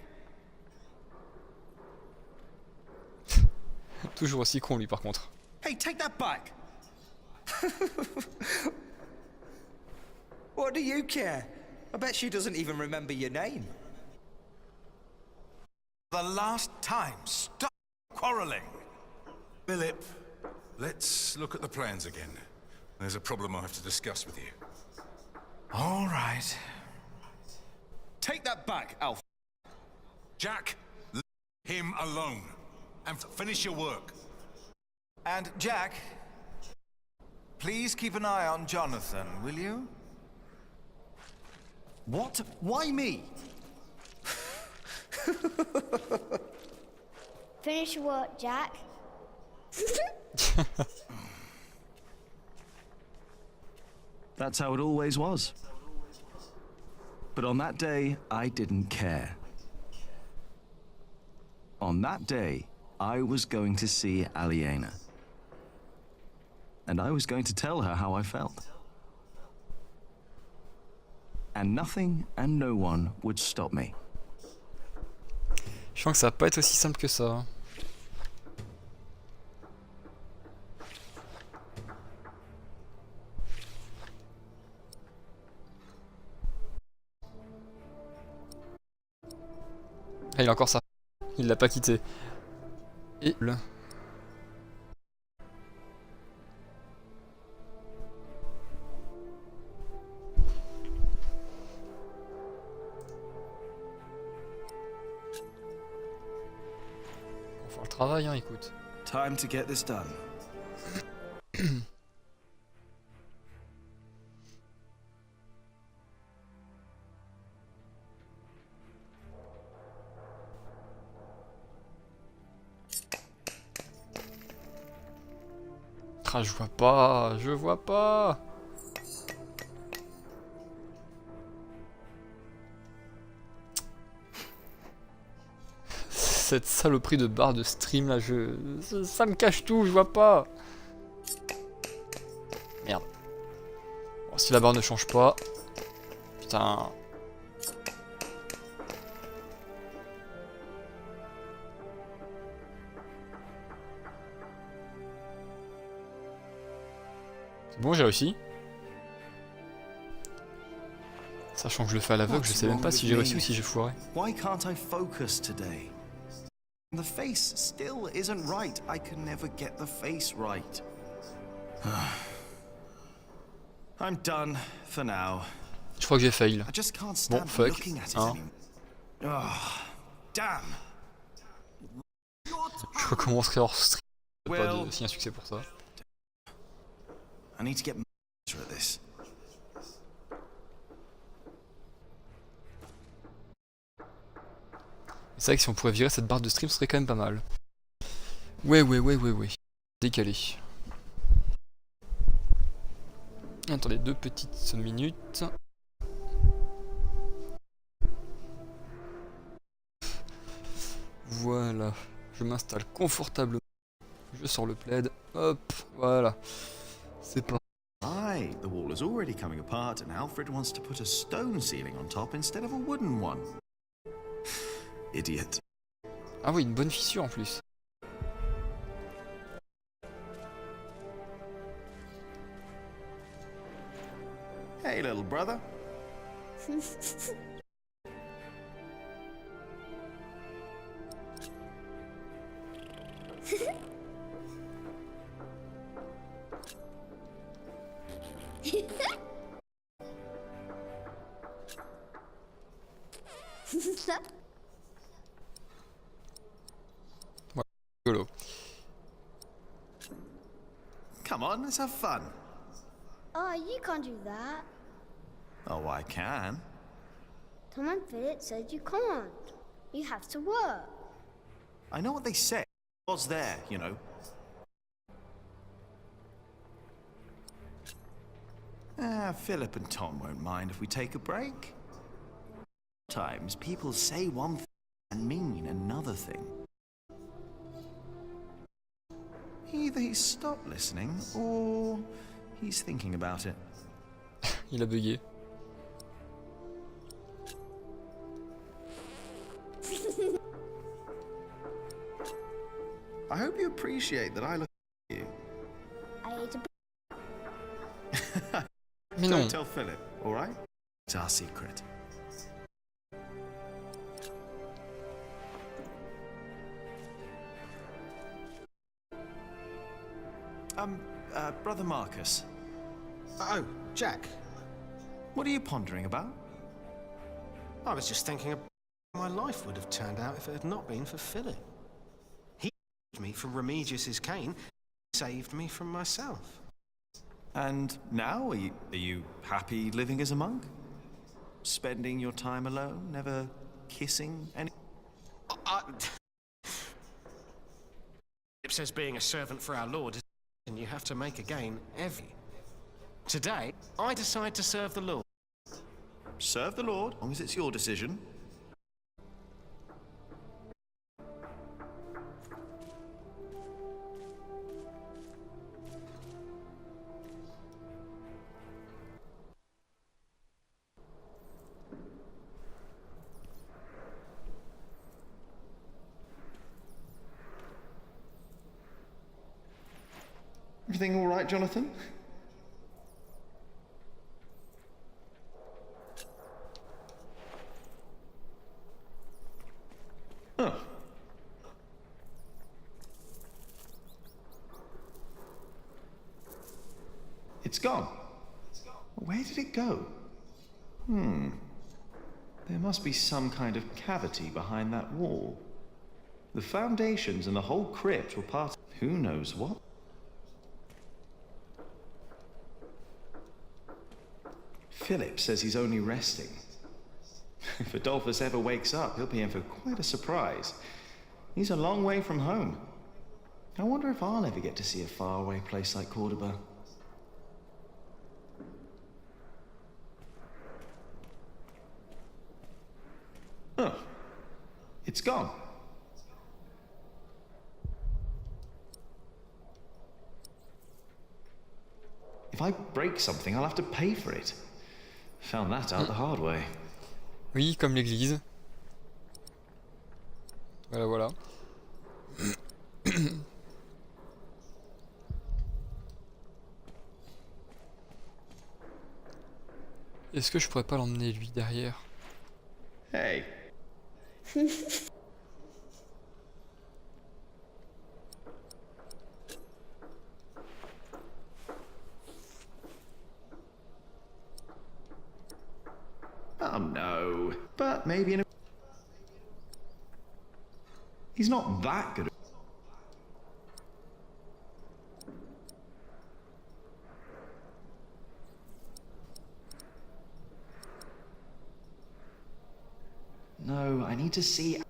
Toujours aussi con, lui, par contre. Hey, take that back! What do you care? I bet she doesn't even remember your name. The last time, stop quarrelling. Philip, let's look at the plans again. There's a problem I have to discuss with you. All right. Take that back, Alf. Jack, leave him alone. And finish your work. And Jack, please keep an eye on Jonathan, will you? What? Why me? Finish your work, Jack. That's how it always was. But on that day, I didn't care. On that day, I was going to see Aliena. And I was going to tell her how I felt. And nothing and no one would stop me. Je sens que ça va pas être aussi simple que ça. Ah, il a encore ça. Il l'a pas quitté. Et le... On va faire le travail, hein, écoute. Time to get this done. Ah, je vois pas, je vois pas. Cette saloperie de barre de stream là, ça me cache tout, je vois pas. Merde. Bon, si la barre ne change pas. Putain. C'est bon, j'ai réussi. Sachant que je le fais à l'aveugle, je sais même pas si j'ai réussi ou si j'ai foiré. Why can't I focus today? The face still isn't right. I can never get the face right. I'm done for now. Je crois que j'ai fail. I just can't Bon, stand fuck. looking at it Hein. anymore. Oh, damn. Je recommencerai hors stream. Pas Well- de si un succès pour ça. I need to get better at this. C'est vrai que si on pourrait virer cette barre de stream, ce serait quand même pas mal. Ouais. Décalé. Attendez 2 petites minutes. Voilà, je m'installe confortablement. Je sors le plaid. Hop, voilà. C'est pas... Aye, the wall is already coming apart and Alfred wants to put a stone ceiling on top instead of a wooden one. Idiot. Ah oui, une bonne fissure en plus. Hey, little brother. Ouais, rigolo. Come on, let's have fun. Oh, you can't do that. Oh, I can. Tom and Philip said you can't. You have to work. I know what they said. I was there, you know. Philip and Tom won't mind if we take a break. Sometimes people say one thing and mean another thing. Either he's stopped listening or he's thinking about it. Il a bugué. I hope you appreciate that I look at you. I ate a Mais non. Don't tell Philip, all right? It's our secret. Brother Marcus. Oh, Jack. What are you pondering about? I was just thinking of how my life would have turned out if it had not been for Philip. He saved me from Remigius's cane, saved me from myself. And now, are you happy living as a monk? Spending your time alone, never kissing any... Philip says being a servant for our Lord is and you have to make a gain every. Today, I decide to serve the Lord. Serve the Lord, as long as it's your decision. Everything all right, Jonathan? Oh. It's gone. Where did it go? There must be some kind of cavity behind that wall. The foundations and the whole crypt were part of who knows what. Philip says he's only resting. If Adolphus ever wakes up, he'll be in for quite a surprise. He's a long way from home. I wonder if I'll ever get to see a faraway place like Cordoba. Oh, it's gone. If I break something, I'll have to pay for it. Found that out the hard way. Oui, comme l'église. Voilà, voilà. Est-ce que je pourrais pas l'emmener lui derrière? Hey. Oh no, but maybe in a... He's not that good. No, I need to see...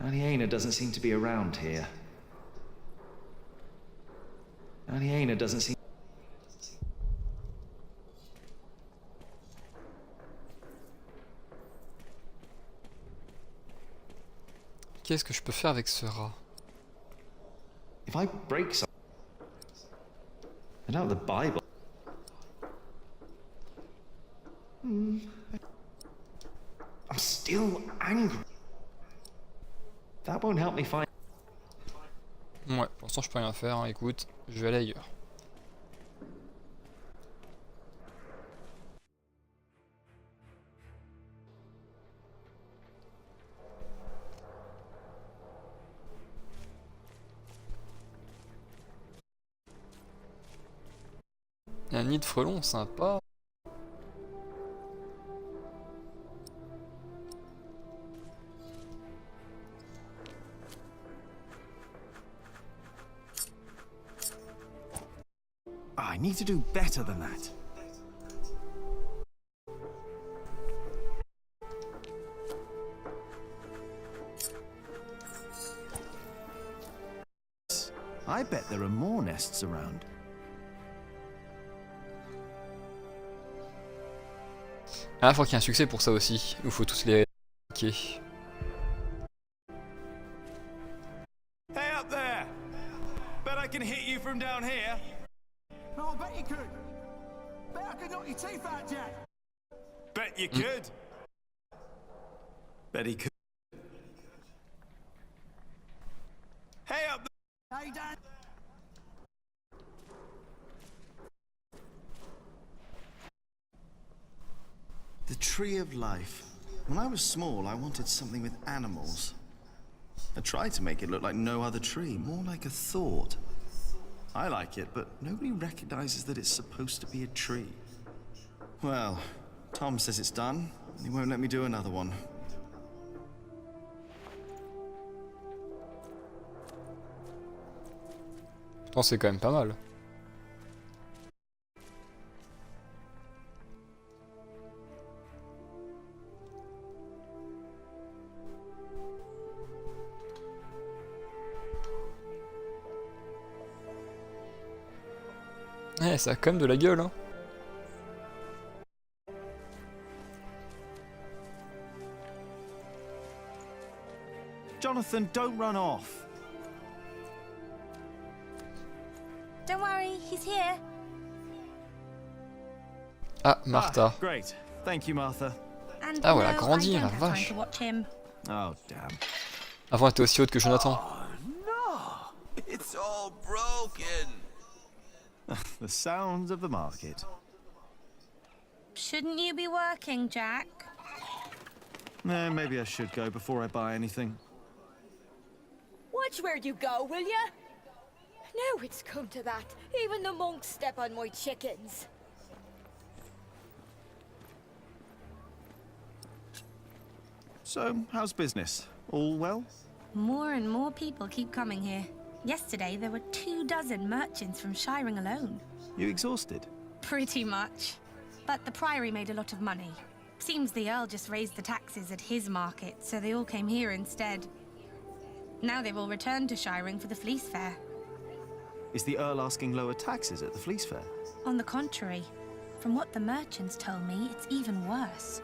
Aliena doesn't seem to be around here. Aliena doesn't seem... Qu'est-ce que je peux faire avec ce rat? If I break something... I doubt the Bible... I'm still angry. That won't help me find... Ouais, pour l'instant je peux rien faire, hein. Écoute, je vais aller ailleurs. Il y a un nid de frelons sympa. I need to do better than that. I bet there are more nests around. Ah, faut qu'il y ait un succès pour ça aussi. Il faut tous les cliquer. Hey up there! Bet I can hit you from down here. Oh, I bet you could. Bet I could knock your teeth out, Jack. Bet you could. Bet he could. Hey up there! Hey, Dan. The Tree of Life. When I was small, I wanted something with animals. I tried to make it look like no other tree, more like a thought. I like it, but nobody recognizes that it's supposed to be a tree. Well, Tom says it's done, and he won't let me do another one. Pourtant c'est quand même pas mal. Eh, ça a quand même de la gueule, hein. Jonathan, don't run off. Don't worry, he's here. Ah, Martha. Great. Thank you, Martha. And Ah ouais, elle a no, grandi, I la don't have time vache. to watch him. Oh, damn. Avant elle était aussi haute que Jonathan. It's all broken. The sounds of the market. Shouldn't you be working, Jack? Maybe I should go before I buy anything. Watch where you go, will ya? Now it's come to that. Even the monks step on my chickens. So, how's business? All well? More and more people keep coming here. Yesterday, there were 24 merchants from Shiring alone. You exhausted? Pretty much. But the Priory made a lot of money. Seems the Earl just raised the taxes at his market, so they all came here instead. Now they've all returned to Shiring for the Fleece Fair. Is the Earl asking lower taxes at the Fleece Fair? On the contrary, from what the merchants told me, it's even worse.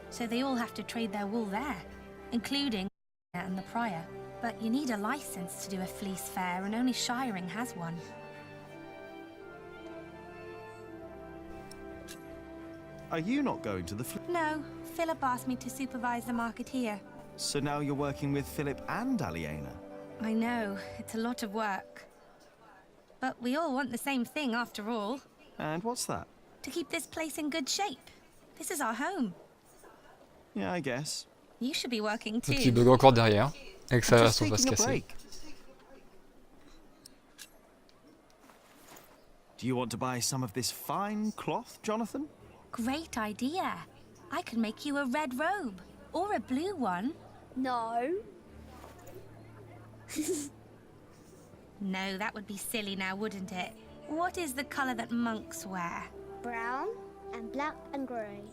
So they all have to trade their wool there, including and the Prior. But you need a license to do a Fleece Fair, and only Shiring has one. Are you not going to the No, Philip asked me to supervise the market here. So now you're working with Philip and Aliena? I know, it's a lot of work. But we all want the same thing after all. And what's that? To keep this place in good shape. This is our home. Yeah, I guess. You should be working too. Qui bug encore derrière. Et que ça Just va se taking a casser. break. Do you want to buy some of this fine cloth, Jonathan? Great idea. I could make you a red robe. Or a blue one. No. No, that would be silly now, wouldn't it? What is the colour that monks wear? Brown and black and grey.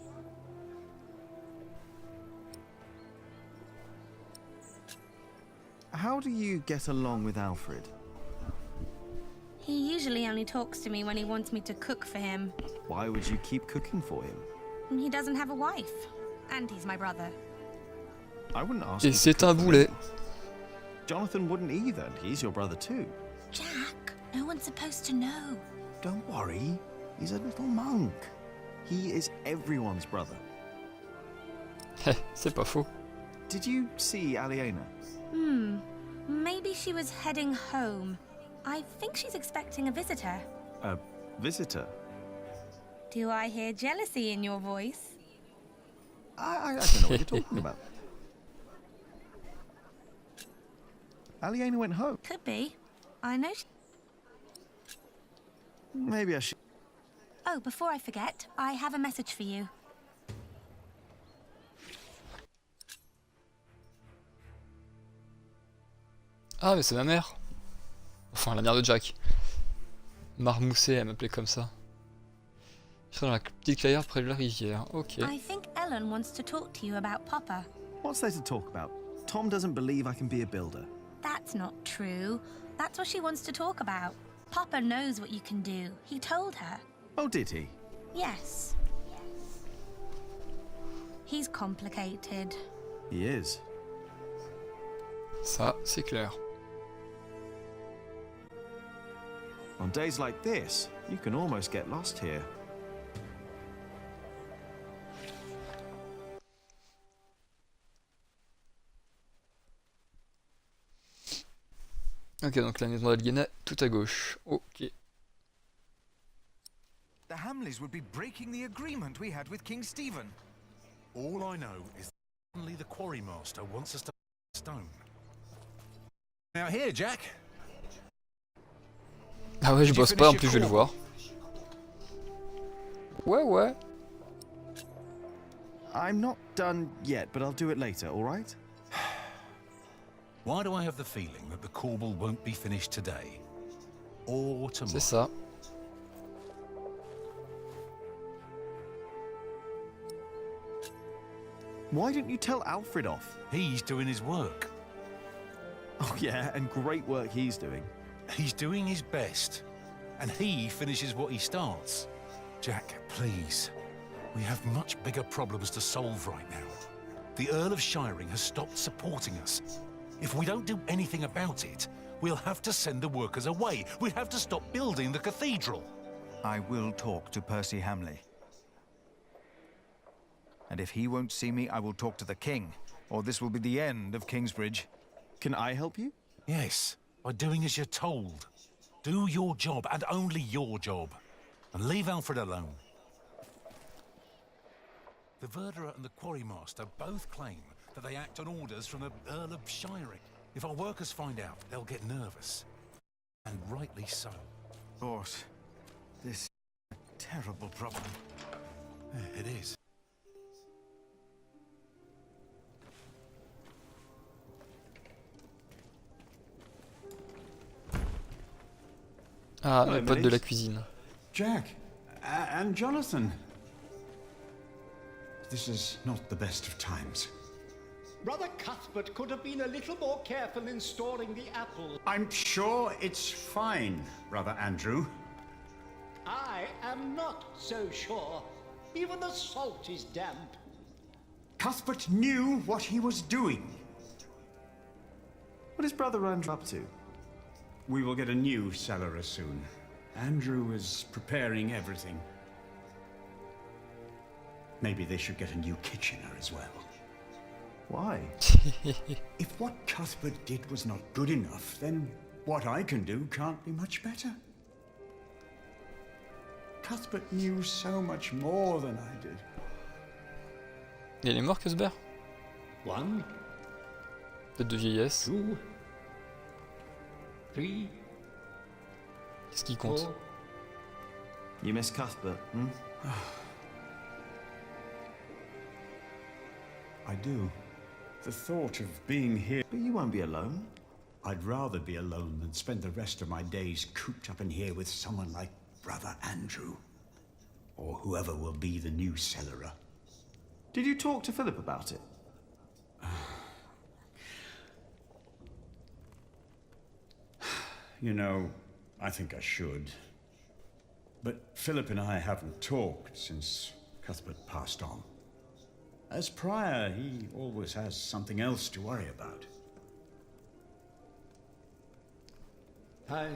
How do you get along with Alfred? He usually only talks to me when he wants me to cook for him. Why would you keep cooking for him? He doesn't have a wife. And he's my brother. I wouldn't ask Et you to c'est cook un for boulet. him. Jonathan wouldn't either, and he's your brother too. Jack, no one's supposed to know. Don't worry, he's a little monk. He is everyone's brother. C'est pas faux. Did you see Aliena? Maybe she was heading home. I think she's expecting a visitor. A visitor? Do I hear jealousy in your voice? I don't know what you're talking about. Aliena went home. Could be. I know Maybe I should... Oh, before I forget, I have a message for you. Ah, mais c'est ma mère. Enfin, la mère de Jack. Marmoussée, elle m'appelait comme ça. Je serai dans la petite clairière près de la rivière. Ok. I think Ellen wants to talk to you about Papa. What's there to talk about? Tom doesn't believe I can be a builder. That's not true. That's what she wants to talk about. Papa knows what you can do. He told her. Oh, did he? Yes. He's complicated. He is. Ça, c'est clair. On days like this, you can almost get lost here. Ok, donc la maison d'Alguena, tout à gauche. Ok. The Hamleys would be breaking the agreement we had with King Stephen. All I know is that only the quarry master wants us to stone. Now here, Jack. Ah ouais, je bosse pas, en plus je vais le voir. Ouais, ouais. I'm not done yet, but I'll do it later, all right? Why do I have the feeling that the corbel won't be finished today? Or tomorrow? C'est ça. Why didn't you tell Alfred off? He's doing his work. Oh yeah, and great work he's doing. He's doing his best. And he finishes what he starts. Jack, please. We have much bigger problems to solve right now. The Earl of Shiring has stopped supporting us. If we don't do anything about it, we'll have to send the workers away. We'll have to stop building the cathedral. I will talk to Percy Hamley. And if he won't see me, I will talk to the king, or this will be the end of Kingsbridge. Can I help you? Yes, by doing as you're told. Do your job, and only your job. And leave Alfred alone. The Verderer and the Quarry Master both claim that they act on orders from the Earl of Shiring. If our workers find out, they'll get nervous. And rightly so. Of course. This is a terrible problem. It is. Ah, mes potes de la cuisine. Jack, and Jonathan. This is not the best of times. Brother Cuthbert could have been a little more careful in storing the apple. I'm sure it's fine, Brother Andrew. I am not so sure. Even the salt is damp. Cuthbert knew what he was doing. What is Brother Andrew up to? We will get a new cellar soon. Andrew is preparing everything. Maybe they should get a new kitchener as well. Why? If what Cuthbert did was not good enough, then what I can do can't be much better. Cuthbert knew so much more than I did. Il est mort, Cuthbert? One. Peut-être de vieillesse. Two. Three. Qu'est-ce qui compte? Four. You miss Cuthbert, hmm? I do. The thought of being here... But you won't be alone. I'd rather be alone than spend the rest of my days cooped up in here with someone like Brother Andrew. Or whoever will be the new cellarer. Did you talk to Philip about it? You know, I think I should. But Philip and I haven't talked since Cuthbert passed on. As prior, he always has something else to worry about. Hi.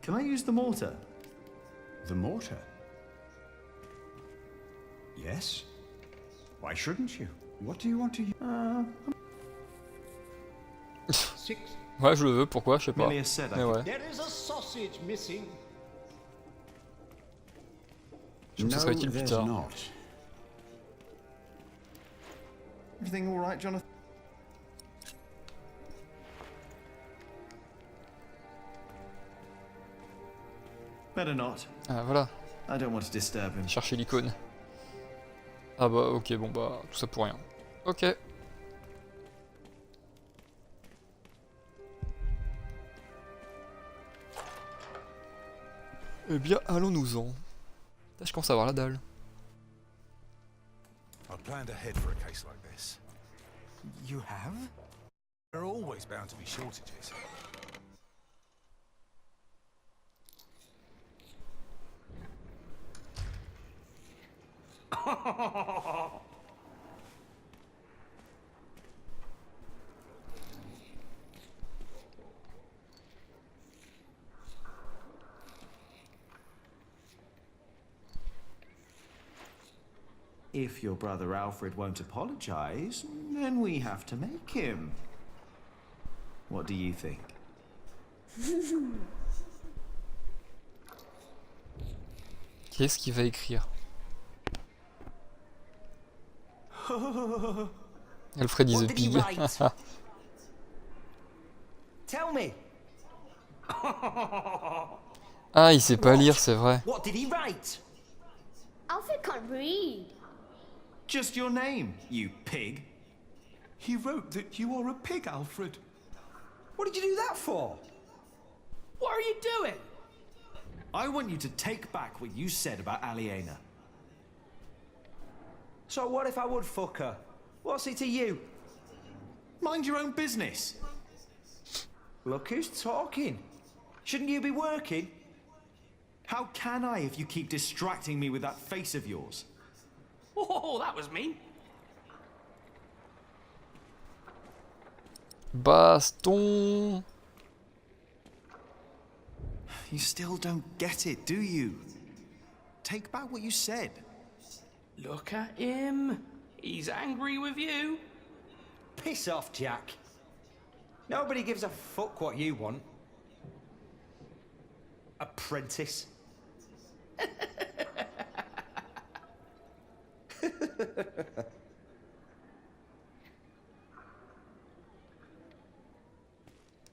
Can I use the mortar? The mortar? Yes. Why shouldn't you? What do you want to use? Ouais, je le veux, pourquoi, je sais pas. Piliers said Mais ouais. There is a sausage missing. Je trouve que ça serait utile plus tard. Not. Everything all right, Jonathan? Better not. Ah, voilà. I don't want to disturb him. Chercher l'icône. Ah bah, ok, bon bah, tout ça pour rien. Ok. Eh bien, allons-nous-en. Là, je commence à avoir la dalle. I planned ahead for a case like this. You have? There are always bound to be shortages. If your brother Alfred won't apologize, then we have to make him. What do you think? Qu'est-ce qu'il va écrire? Alfred is a pig. Tell me. Ah, il sait pas lire, c'est vrai. What did he write? Alfred can't read. Just your name, you pig. He wrote that you are a pig, Alfred. What did you do that for? What are you doing? I want you to take back what you said about Aliena. So what if I would fuck her? What's it to you? Mind your own business. Look who's talking. Shouldn't you be working? How can I if you keep distracting me with that face of yours? Oh, that was mean. Baston. You still don't get it, do you? Take back what you said. Look at him. He's angry with you. Piss off, Jack. Nobody gives a fuck what you want. Apprentice.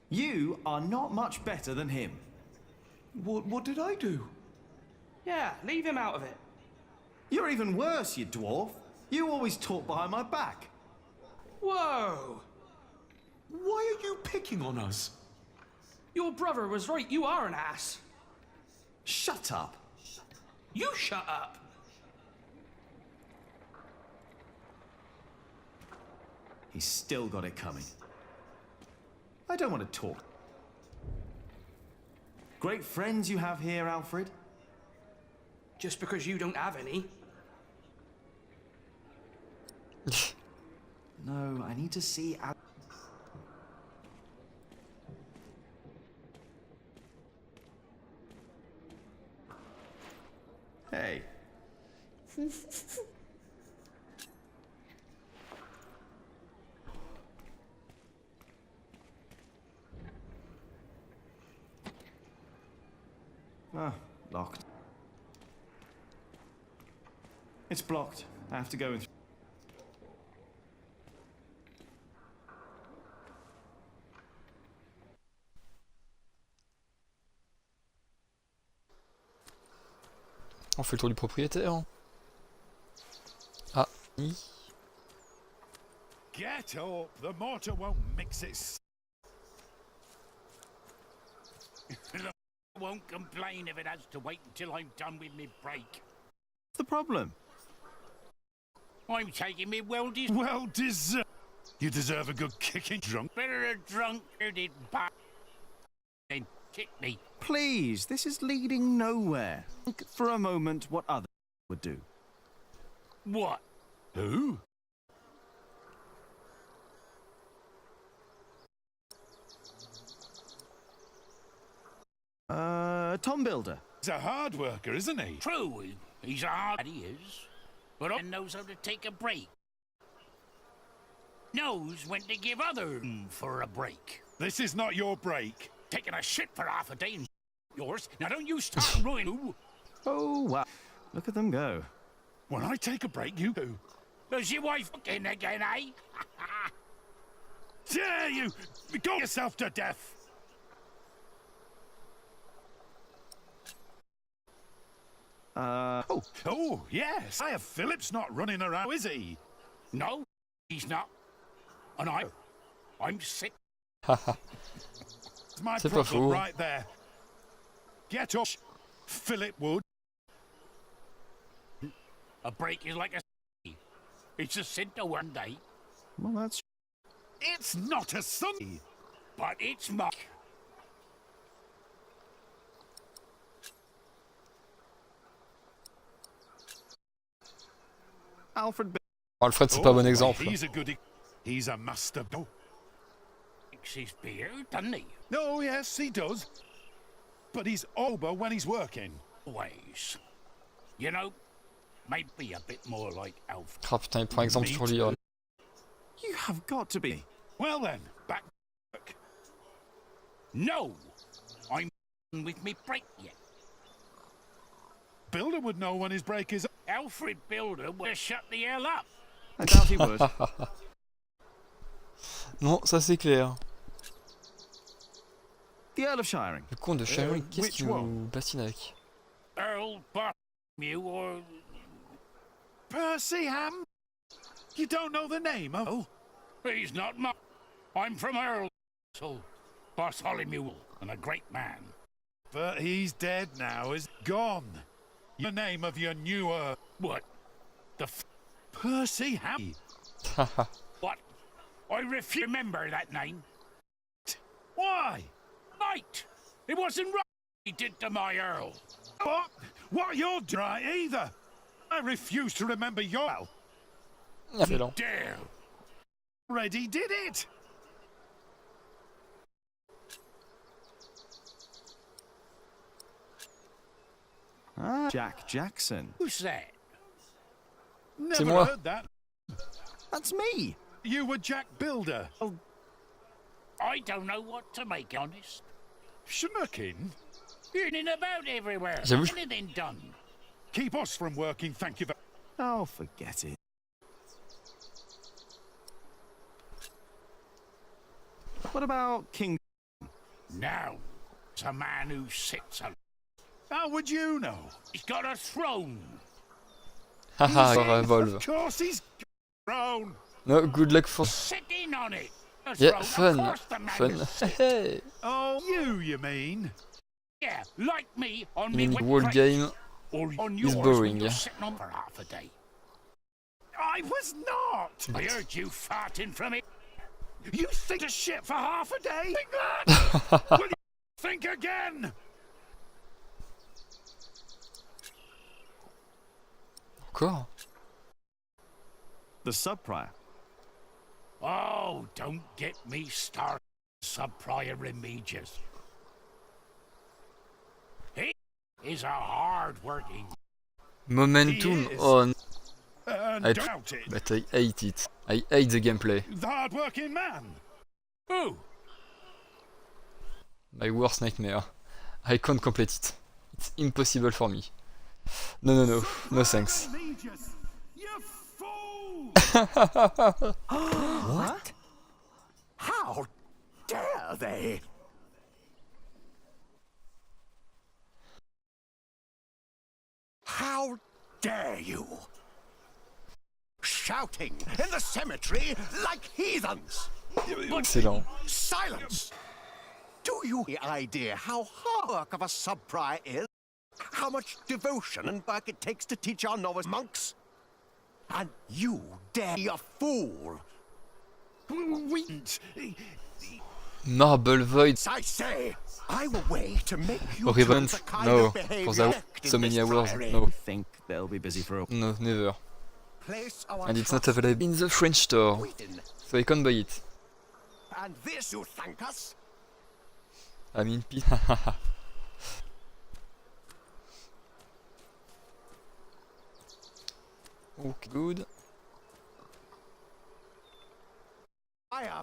You are not much better than him. What did I do? Yeah, leave him out of it. You're even worse, you dwarf. You always talk behind my back. Whoa! Why are you picking on us? Your brother was right, you are an ass. Shut up. You shut up. He's still got it coming. I don't want to talk. Great friends you have here, Alfred. Just because you don't have any. No, I need to see Al. Hey. Ah, locked. It's blocked. I have to go in. On fait le tour du propriétaire. Ah, oui. Get up! The mortar won't mix it. Won't complain if it has to wait until I'm done with me break. What's the problem? I'm taking me Well deserved. You deserve a good kicking, drunk. Better a drunk-headed bat. then kick me. Please, this is leading nowhere. Think for a moment what others would do. What? Who? Tom Builder. He's a hard worker, isn't he? True, he's a hard he is. But he knows how to take a break. Knows when to give other for a break. This is not your break. Taking a shit for half a day and yours. Now don't you start ruining. Oh, wow. Look at them go. When I take a break, you do. Does your wife in again, eh? Dare you! Go yourself to death! Oh, yes. I have Philip's not running around, is he? No, he's not. And I'm sick. It's my problem right there. Get up, Philip Wood. A break is like a it's a sin to one day. Well, that's... It's not a Sunday. But it's my... Alfred... Alfred, c'est pas bon exemple. He's a master. Fix his beard, doesn't he? No, yes, he does. But he's sober when he's working. Always. You know, maybe a bit more like Alfred. Ah putain, il prend exemple sur lui. You have got to be. Well then, back to work. No! I'm with me break yet. Builder would know when his break is... Alfred Builder would shut the hell up. I doubt he would. Non, ça c'est clair. The Earl of Shiring. Le comte de Shiring, qu'est-ce que tu bastines avec? Earl Bartholomew or... Percy Ham? You don't know the name, oh? He's not my... I'm from Earl, so Bartholomew, and a great man. But he's dead now, is gone. The name of your new Earl. What? Percy Ham? What? I refuse to remember that name. Why? Right! It wasn't right he did to my Earl. What? What you're right either. I refuse to remember your Earl. You dare. Already did it. Ah, Jack Jackson. Who's that? Never heard that. That's me. You were Jack Builder. Oh. I don't know what to make, honest. Schmucking? In about everywhere. Anything done. Keep us from working, thank you. Oh, forget it. What about King? Now, it's a man who sits alone. How would you know? He's got a throne. Haha, revolve. Of course he's throne. No, good luck for... Sitting on it. Yeah, fun. Hey. Oh, you mean? Yeah, like me on Mini wall game is boring. Sitting on for half a day. I was not. I heard you farting from it. You think of shit for half a day? Think that? Will you think again? Encore? The sub-prior. Oh, don't get me started, sub-prior Remigius. He is a hard-working... Momentum on. Doubt it. But I hate it. I hate the gameplay. The hard-working man. Who? My worst nightmare. I can't complete it. It's impossible for me. No thanks. You fool! What? How dare they? How dare you? Shouting in the cemetery like heathens! Excellent. Silence! Do you have any idea how hard work of a sub-prior is? How much devotion and work it takes to teach our novice monks? And you dare be a fool! Marble Void. I say, I will wait to make you Revenant. choose the kind No. of behavior For the so many hours. No. Think they'll be busy for a No, never. Place our And it's not trust available in the French store. within. So I can't buy it. And this you thank us? I mean, okay, good.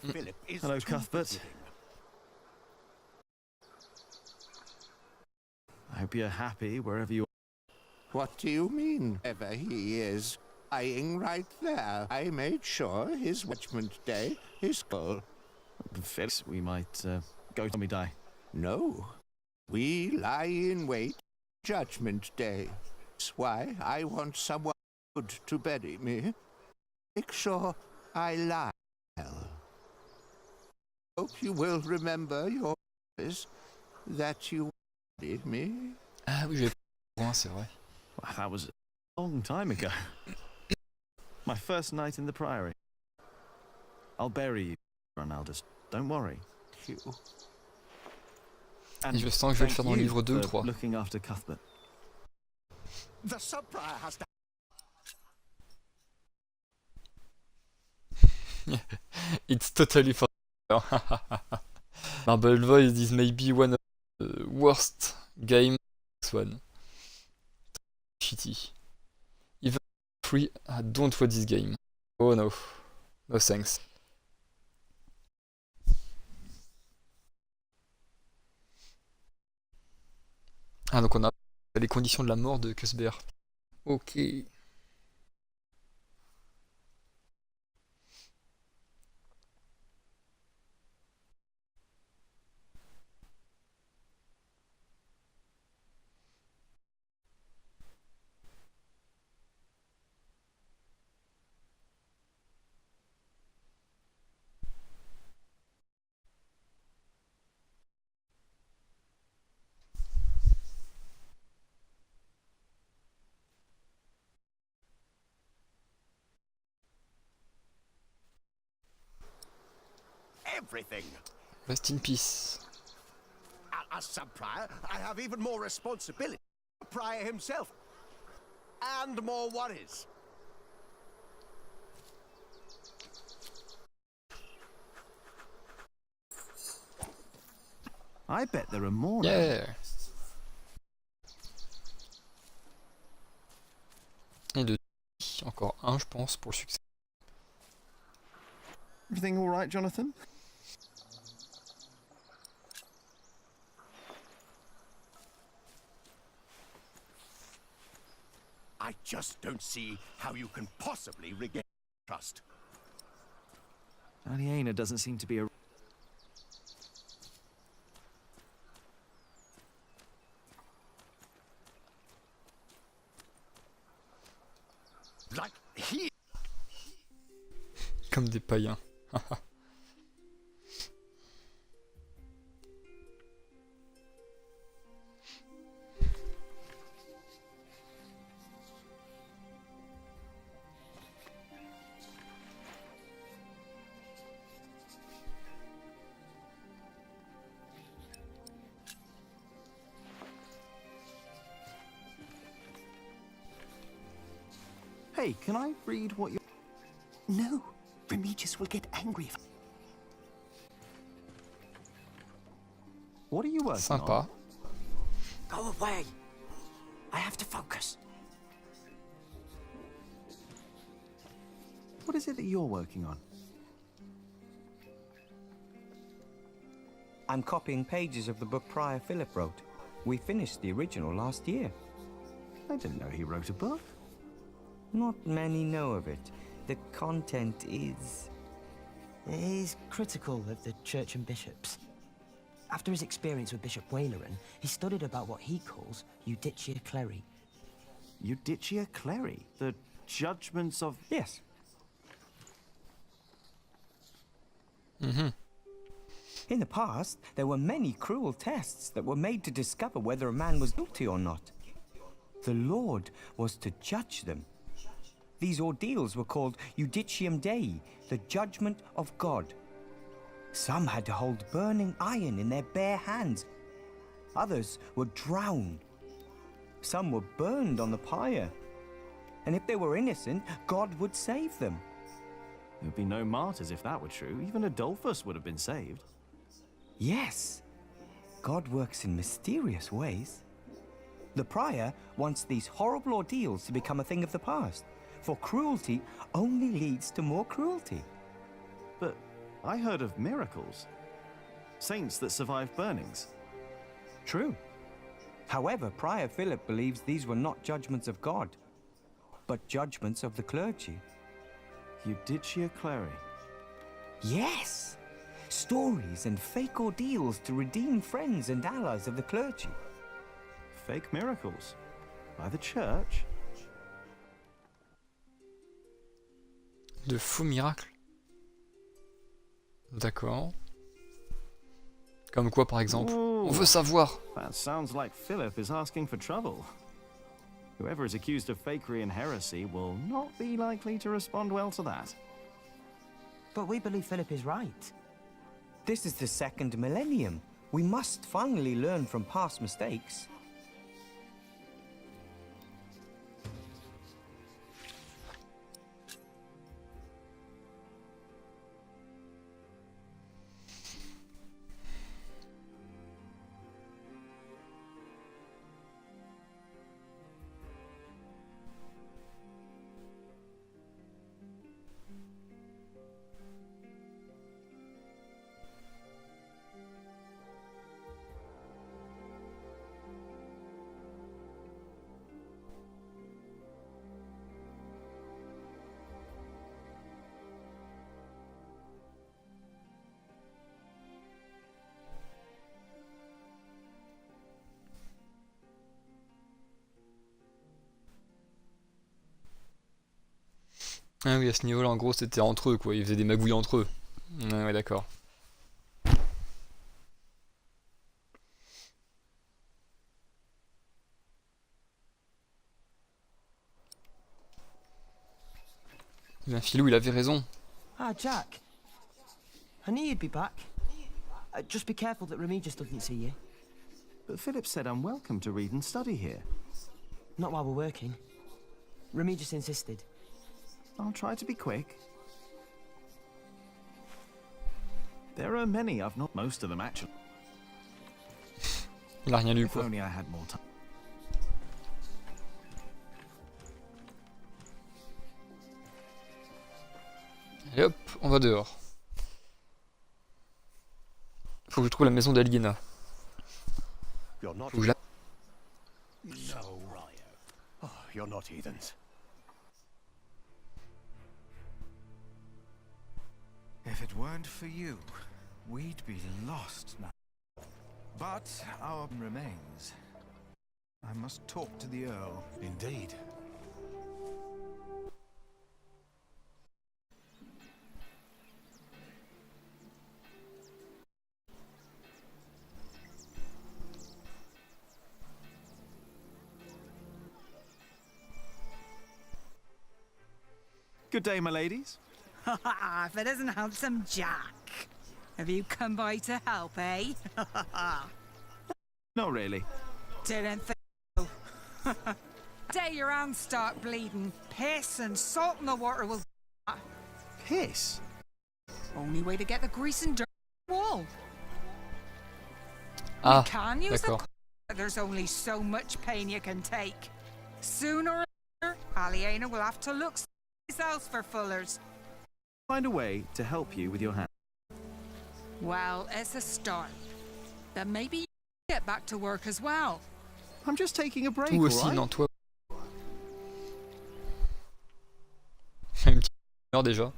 Philip is Hello, too Cuthbert. forgiving. I hope you're happy wherever you are. What do you mean, ever he is? Lying right there. I made sure his Judgment Day is full. Fix, we might go till we die. No. We lie in wait Judgment Day. That's why I want someone good to bury me. Make sure I lie well. Hope you will remember your promise that you buried me. Ah oui, j'avais pas c'est vrai. Well, that was a long time ago. My first night in the Priory. I'll bury you, Ronaldus. Don't worry. You. Et je sens que je vais le faire dans le livre 2 ou 3. Looking after Cuthbert. The sub-prior has to... It's totally for Marble Void is maybe one of the worst games. This one. Shitty. Even free, I don't want this game. Oh no. No thanks. Ah donc on a les conditions de la mort de Cuthbert. Ok. Everything. Rest in peace. As sub-prior, I have even more responsibility. The prior himself. And more worries. I bet there are more. Yeah. Et de encore un, je pense, pour le succès. Everything all right, Jonathan? I just don't see how you can possibly regain trust. Aliena doesn't seem to be a... Like he... Comme des païens. Hey, can I read what you're... No, Remigius will get angry if... What are you working Sympa. on? Go away. I have to focus. What is it that you're working on? I'm copying pages of the book Prior Philip wrote. We finished the original last year. I didn't know he wrote a book. Not many know of it. The content is critical of the church and bishops. After his experience with Bishop Waleran, he studied about what he calls Judicia Cleri. Judicia Cleri? The judgments of... Yes. Mm-hmm. In the past, there were many cruel tests that were made to discover whether a man was guilty or not. The Lord was to judge them. These ordeals were called Judicium Dei, the judgment of God. Some had to hold burning iron in their bare hands. Others were drowned. Some were burned on the pyre. And if they were innocent, God would save them. There'd be no martyrs if that were true. Even Adolphus would have been saved. Yes, God works in mysterious ways. The prior wants these horrible ordeals to become a thing of the past, for cruelty only leads to more cruelty. But I heard of miracles. Saints that survived burnings. True. However, Prior Philip believes these were not judgments of God, but judgments of the clergy. Judicia Cleri. Yes! Stories and fake ordeals to redeem friends and allies of the clergy. Fake miracles? By the church? De faux miracles. D'accord. Comme quoi, par exemple? Ooh, On veut savoir. That sounds like Philip is asking for trouble. Whoever is accused of fakery and heresy will not be likely to respond well to that. But we believe Philip is right. This is the second millennium. We must finally learn from past mistakes. Ah oui, à ce niveau-là, en gros, c'était entre eux, quoi. Ils faisaient des magouilles entre eux. Ouais, d'accord. Ben, Philou, il avait raison. Ah, Jack. I knew you'd be back. Just be careful that Remigius doesn't see you. But Philip said I'm welcome to read and study here. Not while we're working. Remigius insisted. I'll try to be quick. There are many I've not... Most of them, actually. Il a rien lu, If quoi. only I had more time. Et hop, on va dehors. Faut que je trouve la maison d'Aliena. You're not... Faut que je la... No, Ryo. Oh, you're not heathens. If it weren't for you, we'd be lost now. But our remains. I must talk to the Earl. Indeed. Good day, my ladies. If it isn't handsome Jack. Have you come by to help, eh? Not really. Didn't think so. Day your hands start bleeding. Piss and salt in the water will... Piss? Only way to get the grease and dirt on the wall. Ah, You can use the... d'accord. But there's only so much pain you can take. Sooner or later, Aliena will have to look someplace else for fullers. Find a way to help you with your hand. Well, it's a start. Then maybe you can get back to work as well. I'm just taking a break, Toi aussi, alright? non, toi. Une petite heure déjà.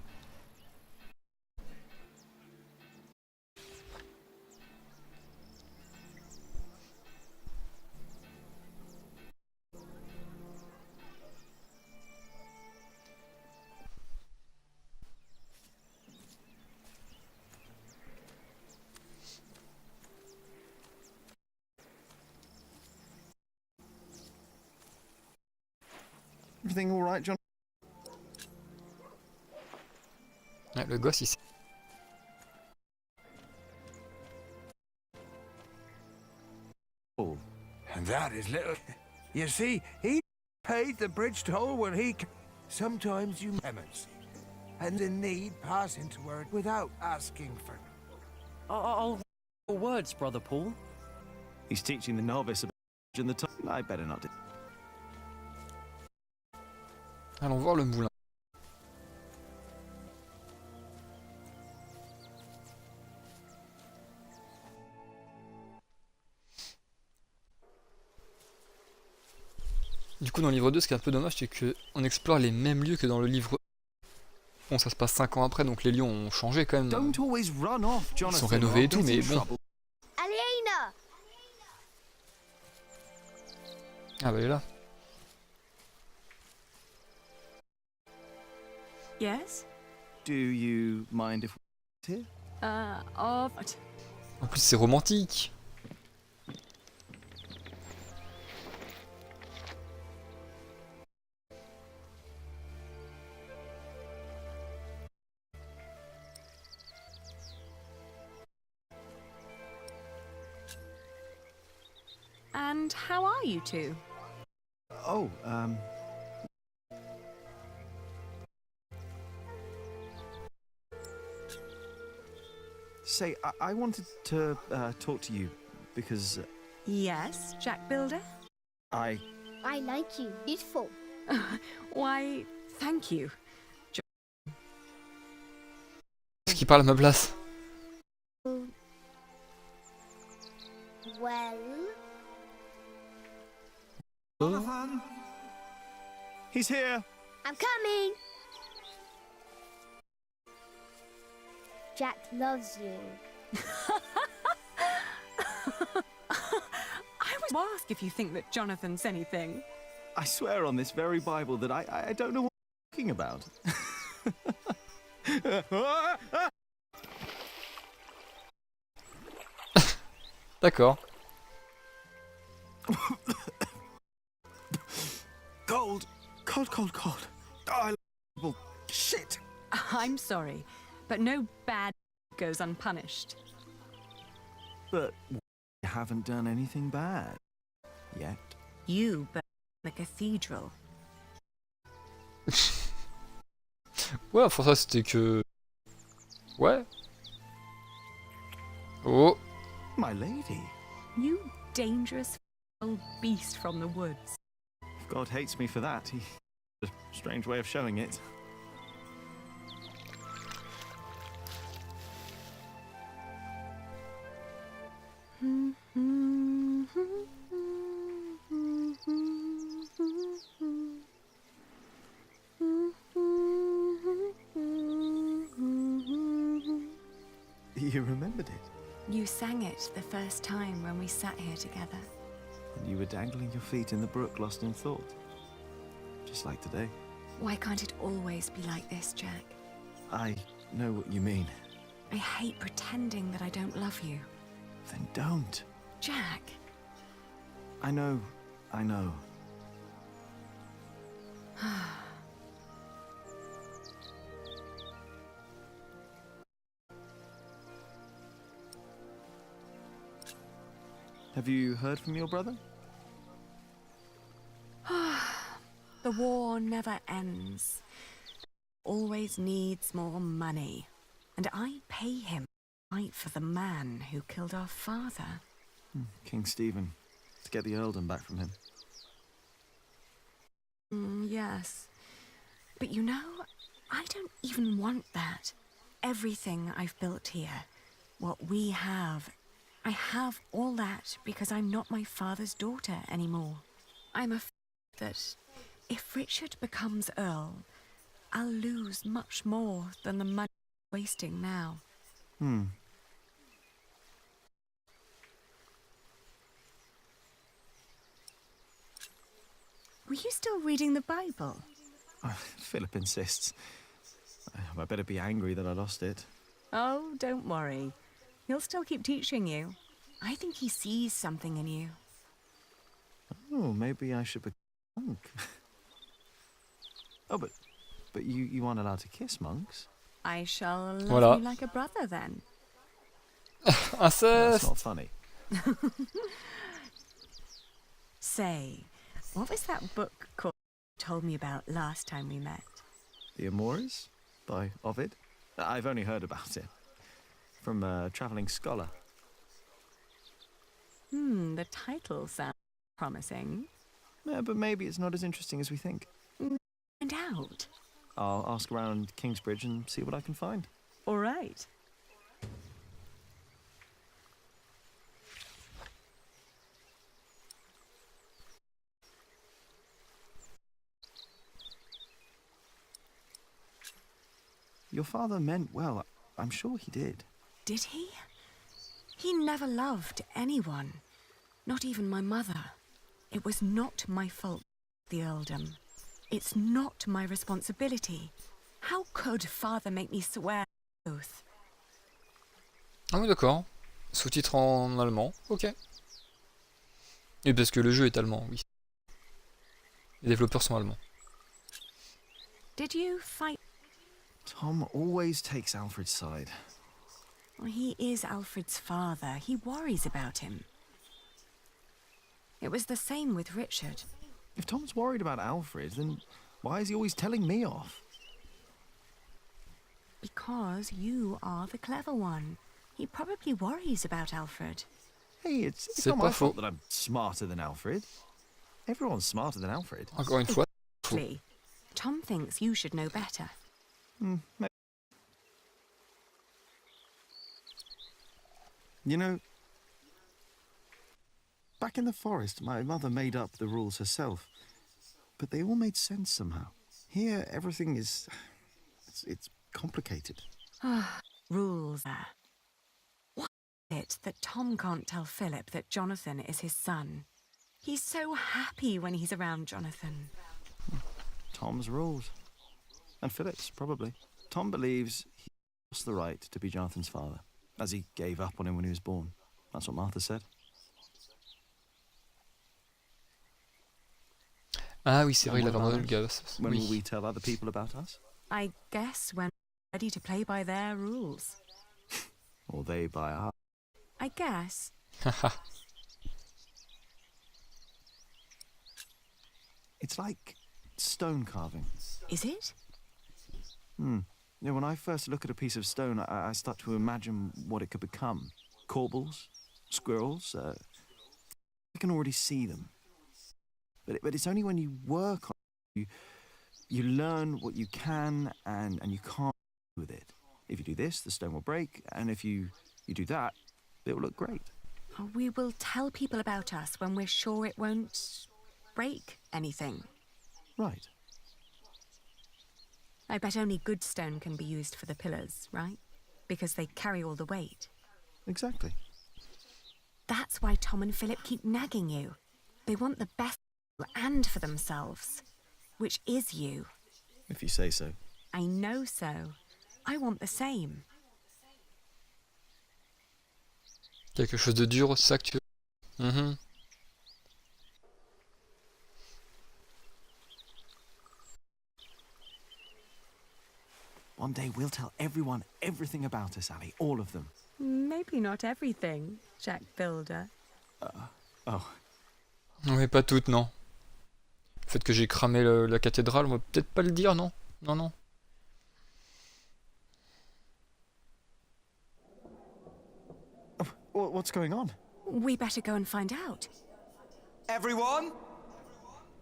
Everything all right, John? Ouais, le gosse, il sait. And that is little. You see, he paid the bridge toll when he. Sometimes you lemons, and in need pass into word without asking for. I'll words, Brother Paul. He's teaching the novice about in the time. I better not do. Allons voir le moulin. Du coup, dans le livre 2, ce qui est un peu dommage, c'est qu'on explore les mêmes lieux que dans le livre 1. Bon, ça se passe 5 ans après, donc les lieux ont changé quand même. Ils sont rénovés et tout, mais bon. Aliena! Ah bah elle est là. Yes? Do you mind if we here? En plus, c'est romantique. And how are you two? Oh, Say, I wanted to talk to you because... Yes, Jack Builder? I like you. Beautiful. Why, thank you. Est-ce qu'il parle à ma place? Well... Jonathan! He's here! I'm coming! Jack loves you. I was to ask if you think that Jonathan's anything. I swear on this very Bible that I don't know what you're talking about. D'accord. Cold. Oh, I love shit. I'm sorry, but no bad goes unpunished. But you haven't done anything bad yet. You burned the cathedral. Ouais, enfin ça c'était que... Ouais. Oh. My lady. You dangerous old beast from the woods. If God hates me for that, he... a strange way of showing it. You remembered it? You sang it the first time when we sat here together. And you were dangling your feet in the brook, lost in thought. Just like today. Why can't it always be like this, Jack? I know what you mean. I hate pretending that I don't love you. Then don't. Jack! I know. Have you heard from your brother? The war never ends. Always needs more money. And I pay him to fight for the man who killed our father. King Stephen. To get the earldom back from him. Yes. But you know, I don't even want that. Everything I've built here, what we have, I have all that because I'm not my father's daughter anymore. I'm afraid that if Richard becomes Earl, I'll lose much more than the money I'm wasting now. Were you still reading the Bible? Philip insists. I better be angry that I lost it. Oh, don't worry. He'll still keep teaching you. I think he sees something in you. Oh, maybe I should be a monk. Oh, but you aren't allowed to kiss monks. I shall love Voilà. you like a brother then. Inceste. That's not funny. Say, what was that book called you told me about last time we met? The Amores by Ovid. I've only heard about it from a travelling scholar. The title sounds promising. Yeah, but maybe it's not as interesting as we think. Find out. I'll ask around Kingsbridge and see what I can find. All right. Your father meant well. I'm sure he did. Did he? He never loved anyone. Not even my mother. It was not my fault, the earldom. It's not my responsibility. How could father make me swear oath? Ah oui, d'accord. Sous-titres en allemand, ok. Et parce que le jeu est allemand, oui. Les développeurs sont allemands. Did you fight? Tom always takes Alfred's side. Well, he is Alfred's father. He worries about him. It was the same with Richard. If Tom's worried about Alfred, then why is he always telling me off? Because you are the clever one. He probably worries about Alfred. Hey, it's not my fault that I'm smarter than Alfred. Everyone's smarter than Alfred. Encore une fois. Tom thinks you should know better. You know, back in the forest, my mother made up the rules herself, but they all made sense somehow. Here, everything is... it's complicated. Rules. What is it that Tom can't tell Philip that Jonathan is his son? He's so happy when he's around Jonathan. Tom's rules. And Philip's, probably. Tom believes he lost the right to be Jonathan's father, as he gave up on him when he was born. That's what Martha said. Ah oui, c'est vrai, il a vraiment le gars. When will we tell other people about us? I guess when we're ready to play by their rules. Or they by ours. I guess. It's like stone carving. Is it? You know, when I first look at a piece of stone, I start to imagine what it could become. Corbels, squirrels, I can already see them. But it's only when you work on it, you learn what you can and you can't do with it. If you do this, the stone will break, and if you do that, it will look great. We will tell people about us when we're sure it won't break anything. Right. I bet only good stone can be used for the pillars, right? Because they carry all the weight. Exactly. That's why Tom and Philip keep nagging you. They want the best and for themselves, which is you. If you say so. I know so. I want the same. Quelque chose de dur, c'est ça que tu veux? One day we'll tell everyone everything about us, Ali. All of them. Maybe not everything, Jack Builder. Oh. Oui, pas toutes, non. Le fait que j'ai cramé la cathédrale, on va peut-être pas le dire, non? Non. What's going on? We better go and find out. Everyone,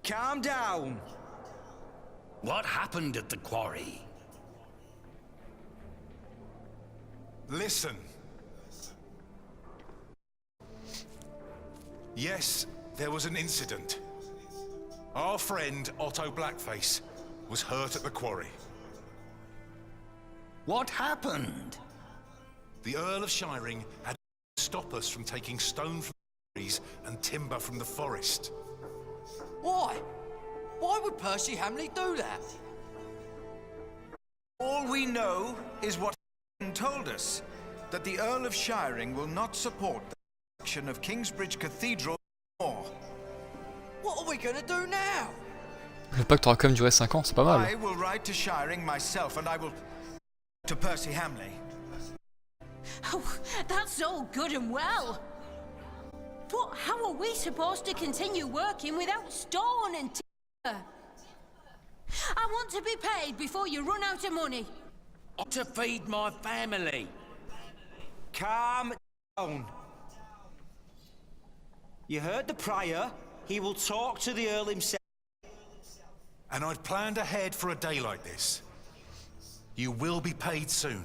calm down. What happened at the quarry? Listen. Yes, there was an incident. Our friend, Otto Blackface, was hurt at the quarry. What happened? The Earl of Shiring had to stop us from taking stone from the trees and timber from the forest. Why? Why would Percy Hamley do that? All we know is what told us, that the Earl of Shiring will not support the construction of Kingsbridge Cathedral anymore. What are we gonna do now? Le pacte aura quand même duré 5 ans, c'est pas mal. I will ride to Shiring myself, and I will to Percy Hamley. Oh, that's all good and well. But how are we supposed to continue working without stone and timber? I want to be paid before you run out of money. To feed my family. Calm down. You heard the Prior. He will talk to the Earl himself. And I'd planned ahead for a day like this. You will be paid soon.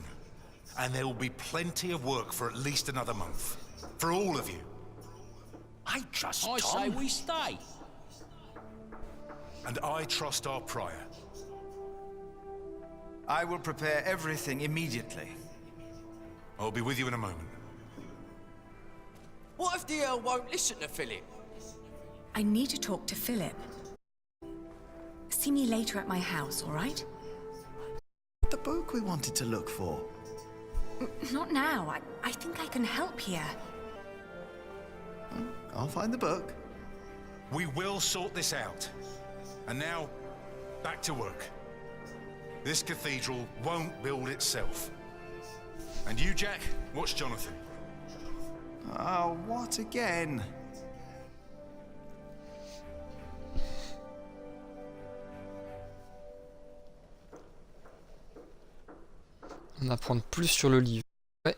And there will be plenty of work for at least another month. For all of you. I trust Tom. I say we stay. And I trust our Prior. I will prepare everything immediately. I'll be with you in a moment. What if the Earl won't listen to Philip? I need to talk to Philip. See me later at my house, all right? The book we wanted to look for. Not now. I think I can help here. I'll find the book. We will sort this out. And now, back to work. This cathedral won't build itself. And you, Jack, watch Jonathan. Oh, what again? On apprend plus sur le livre. Ouais.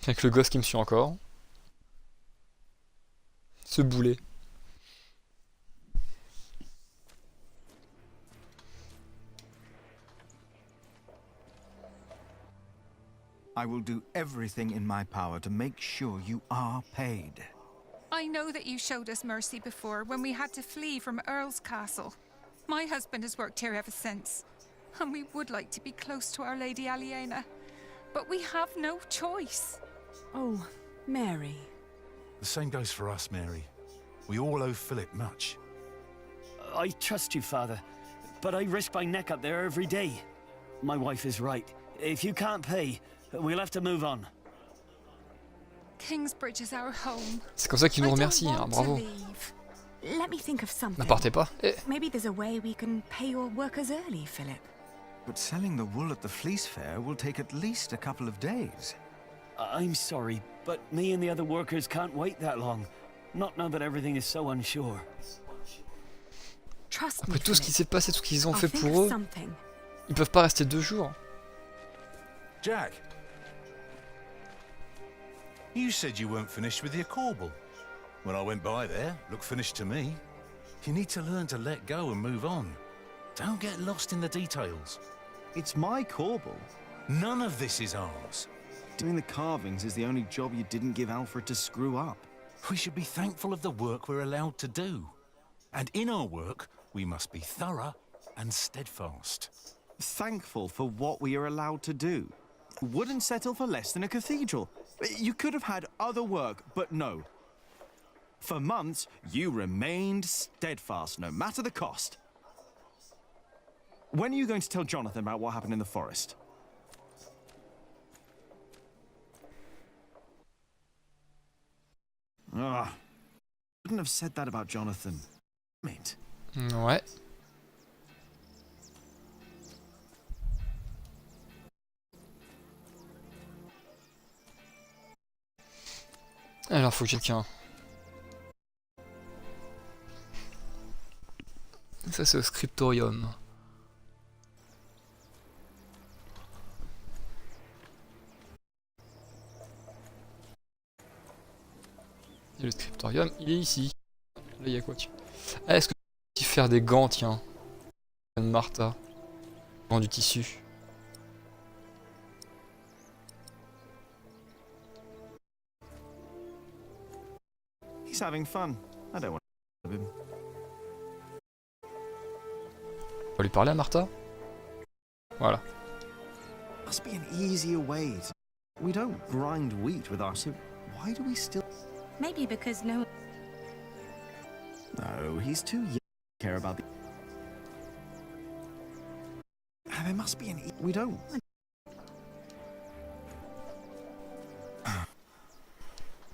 Avec le gosse qui me suit encore. Ce boulet. I will do everything in my power to make sure you are paid. I know that you showed us mercy before when we had to flee from Earl's castle. My husband has worked here ever since, and we would like to be close to Our Lady Aliena, but we have no choice. Oh, Mary. The same goes for us, Mary. We all owe Philip much. I trust you, Father, but I risk my neck up there every day. My wife is right. If you can't pay, we'll have to move on. Kingsbridge is our home. C'est comme ça qu'il nous remercie, hein, bravo. Let me think of something. N'importe pas. Eh. Maybe there's a way we can pay your workers early, Philip. But selling the wool at the fleece fair will take at least a couple of days. I'm sorry, but me and the other workers can't wait that long. Not now that everything is so unsure. Trust Après me, tout ce qui s'est passé, tout ce qu'ils ont I'll fait think pour of eux, something. ils peuvent pas rester 2 jours. Jack, you said you weren't finished with your corbel. When I went by there, looked finished to me. You need to learn to let go and move on. Don't get lost in the details. It's my corbel. None of this is ours. Doing the carvings is the only job you didn't give Alfred to screw up. We should be thankful of the work we're allowed to do. And in our work, we must be thorough and steadfast. Thankful for what we are allowed to do. Wouldn't settle for less than a cathedral. You could have had other work, but no. For months, you remained steadfast, no matter the cost. When are you going to tell Jonathan about what happened in the forest? Ah, shouldn't have said that about Jonathan. Mate. Ouais. Alors, faut que quelqu'un. Ça, c'est au scriptorium. Et le scriptorium, il est ici. Là, il y a quoi, tu... Ah, est-ce que tu peux faire des gants, tiens. Martha. Gants du tissu. He's having fun. I don't want to him. On va lui parler à Martha. Voilà. Must be an easier way. We don't grind wheat with our soup. Why do we still... Maybe because no... No, he's too young to care about the... There must be an... We don't...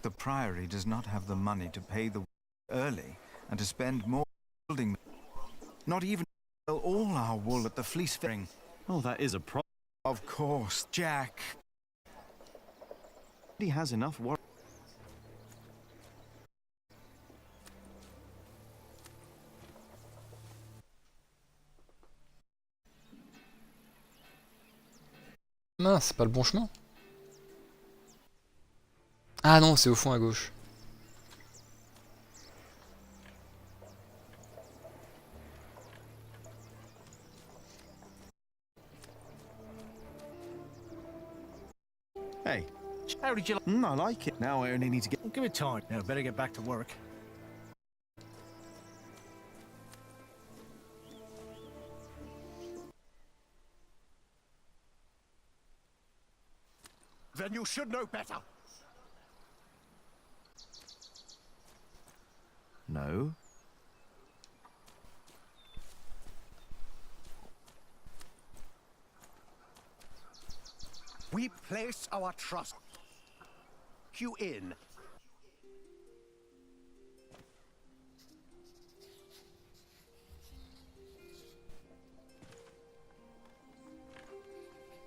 The Priory does not have the money to pay the early and to spend more building. Not even sell all our wool at the fleece fairing. Oh, that is a problem. Of course, Jack. He has enough work. Mince, c'est pas le bon chemin. Ah non, c'est au fond à gauche. Hey. How did you like? I like it. Now I only need to get... Give it time. Now, better get back to work. Then you should know better. No. We place our trust. You in.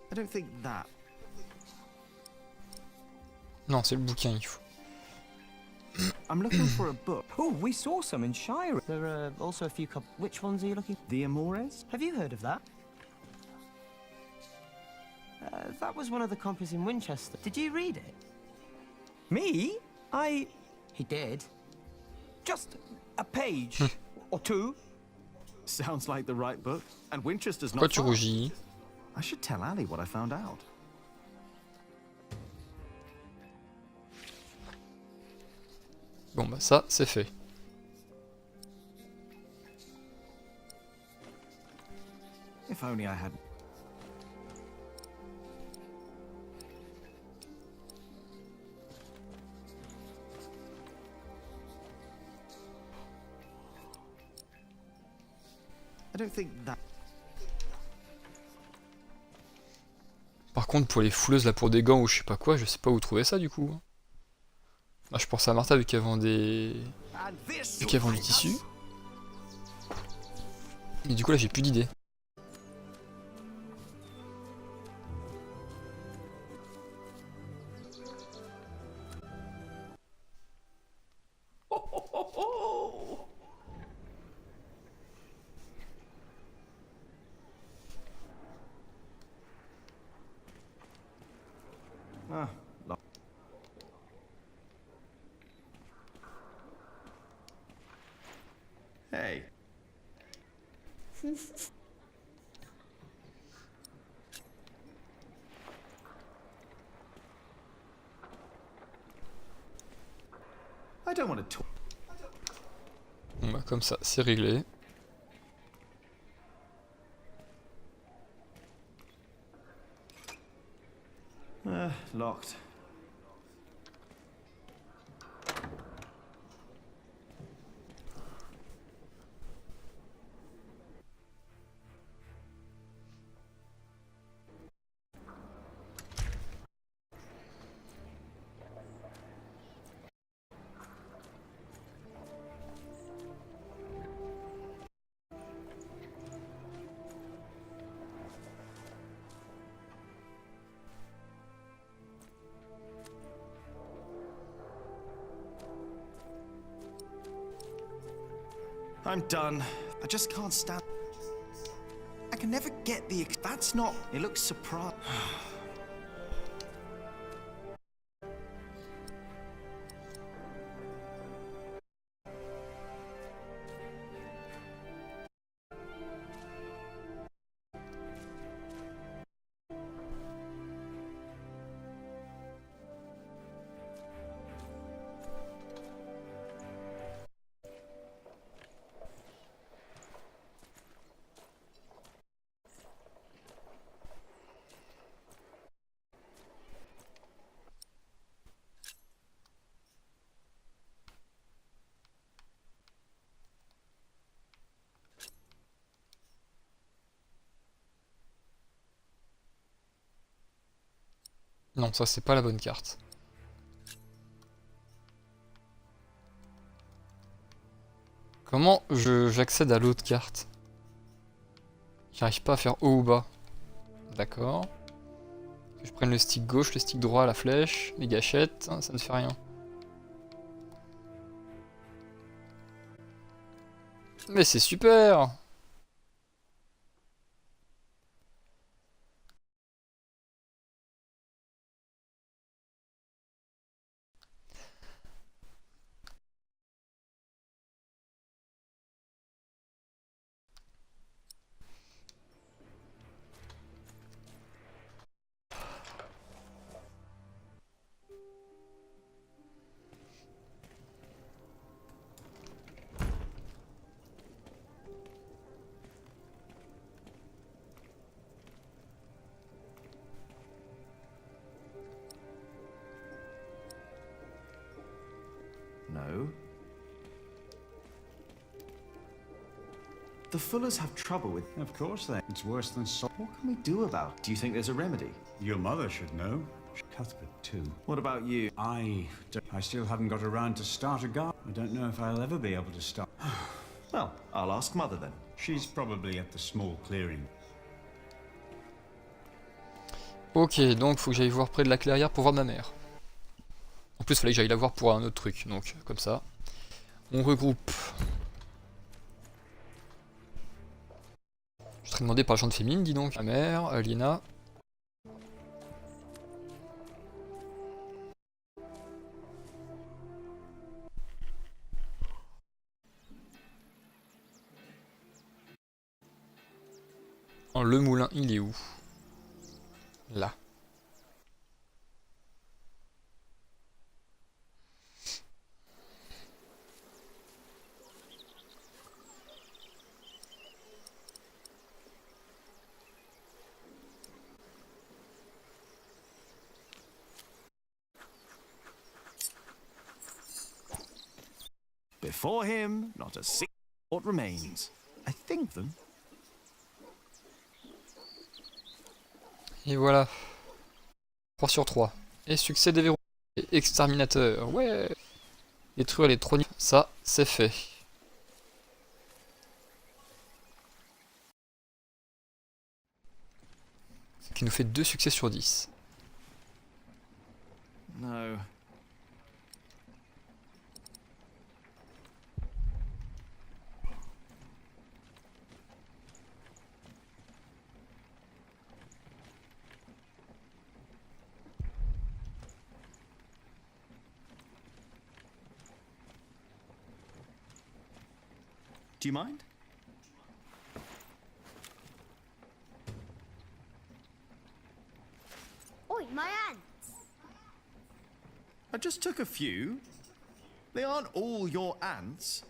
I don't think that... Non, c'est le bouquin, il faut. I'm looking for a book. Oh, we saw some in Shire. There are also a few Which ones are you looking? The Amores? Have you heard of that? That was one of the copies in Winchester. Did you read it? Me? He did. Just a page. Or two. Sounds like the right book. And Winchester's Pourquoi not tu far. rougis? I should tell Ali what I found out. Bon bah ça, c'est fait. If only I had... I don't think that... Par contre, pour les fouleuses là, pour des gants ou je sais pas quoi, je sais pas où trouver ça du coup. Bah, je pense à Martha vu qu'elle vend des... Vu qu'elle vend du tissu. Et du coup là j'ai plus d'idées. Ah, hey. I don't want to talk. Bon bah comme ça, c'est réglé. Locked. I'm done. I just can't stand... I can never get the... That's not... It looks surprised. Non, ça c'est pas la bonne carte. Comment j'accède à l'autre carte? J'arrive pas à faire haut ou bas. D'accord. Que je prenne le stick gauche, le stick droit, la flèche, les gâchettes, hein, ça ne fait rien. Mais c'est super! No. The Fullers have trouble with... Of course they. It's worse than so. What can we do about it? Do you think there's a remedy? Your mother should know. Cuthbert too. What about you? I still haven't got around to start a garden. I don't know if I'll ever be able to start. Well, I'll ask Mother then. She's probably at the small clearing. Ok, donc faut que j'aille voir près de la clairière pour voir ma mère. En plus, il fallait que j'aille la voir pour un autre truc, donc comme ça. On regroupe. Je serais demandé par la gente féminine, dis donc. Ma mère, Aliena. Oh, le moulin, il est où? Là. Before him, not a single thought remains. I think them. Et voilà. 3 sur 3. Et succès déverrouillé. Et exterminateur. Ouais. Détruire les trônes. Ça, c'est fait. Ce qui nous fait 2 succès sur 10. No. Do you mind? Oi, my ants! I just took a few. They aren't all your ants.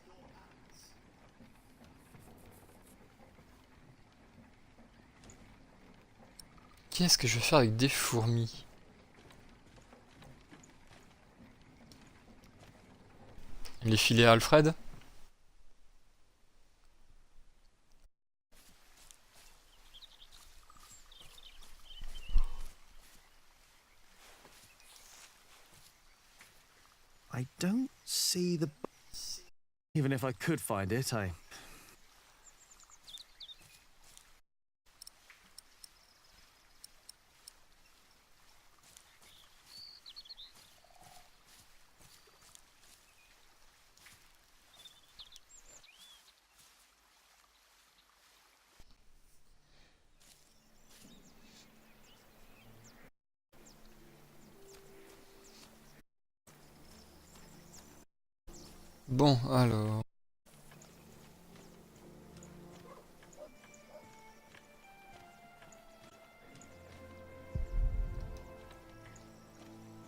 Qu'est-ce que je vais faire avec des fourmis? Les filer à Alfred? I don't see the... Even if I could find it, I... Bon, alors...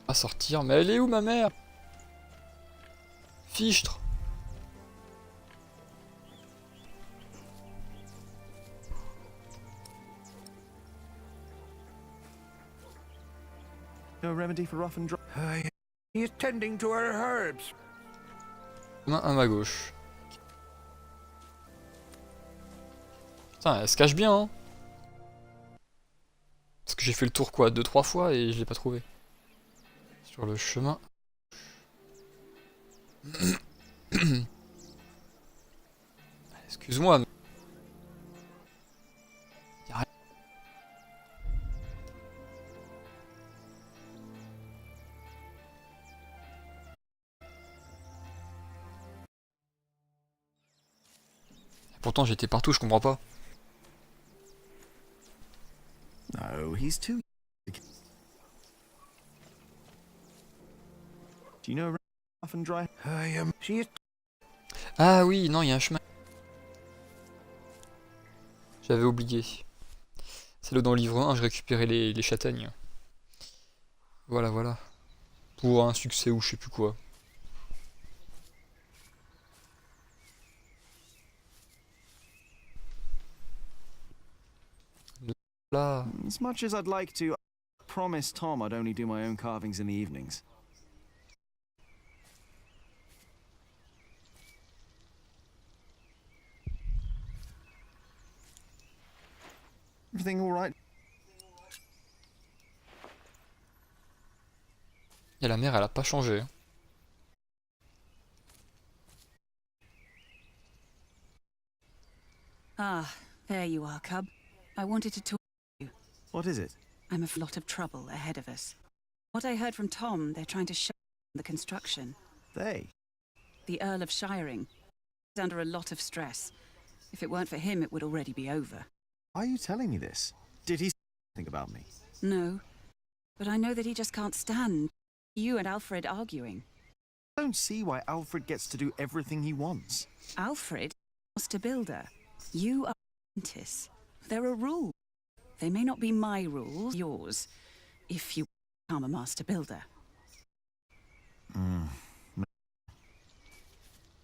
À sortir, mais elle est où ma mère? Fichtre! No remedy for rough and dry. He's tending to her herbs. Main à ma gauche. Putain, elle se cache bien, hein. Parce que j'ai fait le tour quoi, 2-3 fois et je l'ai pas trouvé. Sur le chemin. Excuse-moi. Mais... y a rien. Pourtant j'étais partout, je comprends pas. No, he's too... Do you know rough and dry? Ah oui, non, il y a un chemin. J'avais oublié. C'est là dans le livre 1, je récupérais les châtaignes. Voilà, voilà. Pour un succès ou je sais plus quoi. Là. As much as I'd like to, I promised Tom I'd only do my own carvings in the evenings. Everything all right? Et la mère, elle a pas changé. Ah, there you are, Cub. I wanted to talk to you. What is it? I'm a lot of trouble ahead of us. What I heard from Tom, they're trying to shut down the construction. They? The Earl of Shiring. He's under a lot of stress. If it weren't for him, it would already be over. Are you telling me this? Did he think about me? No. But I know that he just can't stand you and Alfred arguing. I don't see why Alfred gets to do everything he wants. Alfred was a builder. You are an apprentice. There are rules. They may not be my rules, yours, if you become a master builder. Don't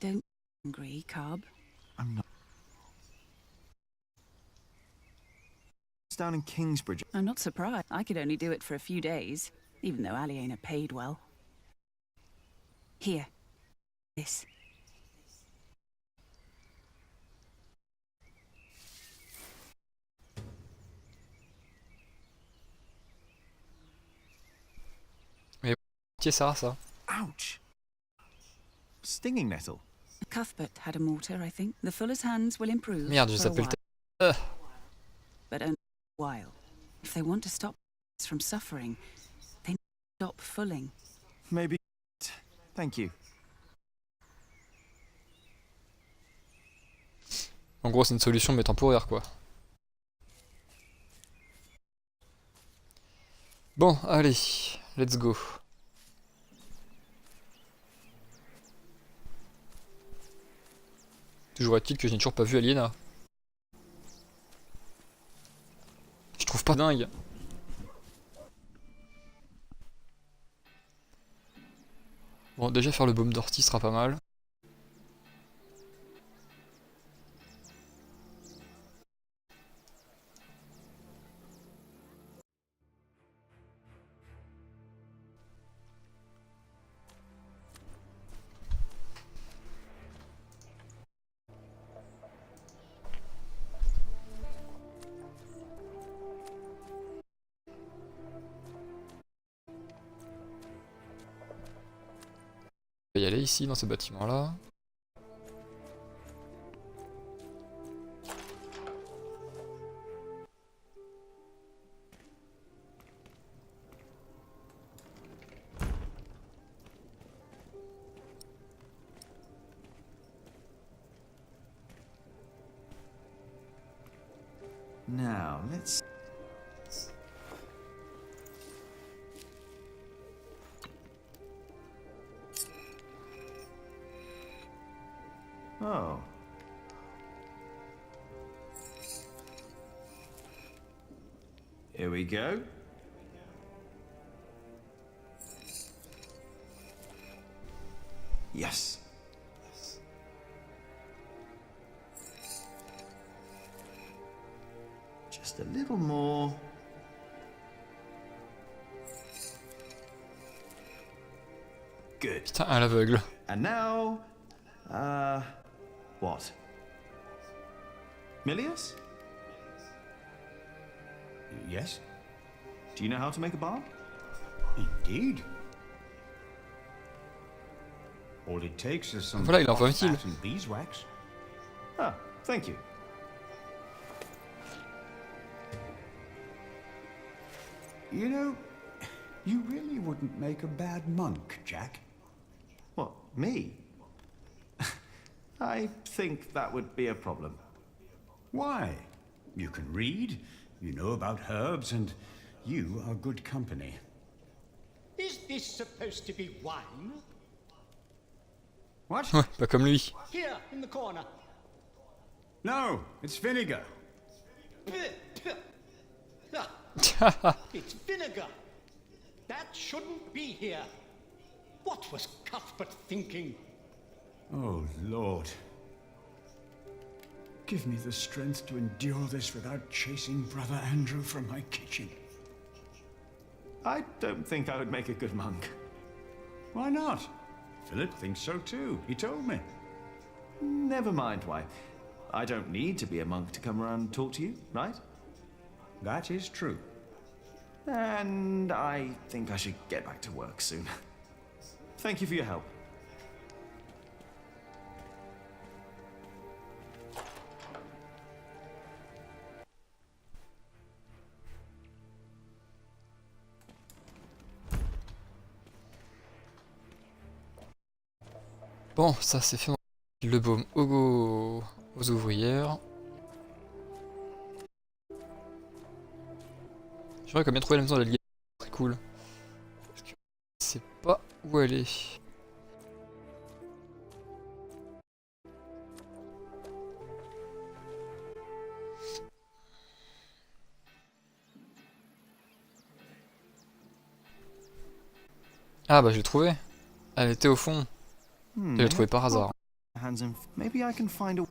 be angry, Cub. I'm not. It's down in Kingsbridge. I'm not surprised. I could only do it for a few days, even though Ali ain't paid well. Here. This. Mais c'est ça, ça. Ouch! Stinging nettle. Cuthbert had a mortar, I think. The fuller's hands will improve. Merde, je s'appelle Terre. But only a while. If they want to stop us from suffering, they need to stop fulling. Maybe. Thank you. En gros, c'est une solution mais temporaire, quoi. Bon, allez, let's go. Toujours est-il que je n'ai toujours pas vu Aliena. Je trouve pas dingue. Bon, déjà faire le baume d'ortie sera pas mal. Je vais y aller ici dans ce bâtiment là. Now, let's... Oh. Here we go. Yes. Just a little more. Good. Putain, à l'aveugle. And now, what? Piliers? Yes? Do you know how to make a barn? Indeed. All it takes is some Voilà, il envoie un fat utile. and beeswax. Ah, thank you. You know, you really wouldn't make a bad monk, Jack. What, me? I think that would be a problem. Why? You can read, you know about herbs, and you are good company. Is this supposed to be wine? What? Ouais, pas comme lui. Here, in the corner. No, it's vinegar. It's vinegar. That shouldn't be here. What was Cuthbert thinking? Oh, Lord. Give me the strength to endure this without chasing Brother Andrew from my kitchen. I don't think I would make a good monk. Why not? Philip thinks so too. He told me. Never mind why. I don't need to be a monk to come around and talk to you, right? That is true. And I think I should get back to work soon. Thank you for your help. Bon, ça c'est fait. Le baume aux ouvrières. J'aurais quand même trouvé la maison de la Ligue. Très cool. Parce que je sais pas où elle est. Ah bah je l'ai trouvée. Elle était au fond. Je l'ai trouvée par hasard. Maybe I can find a...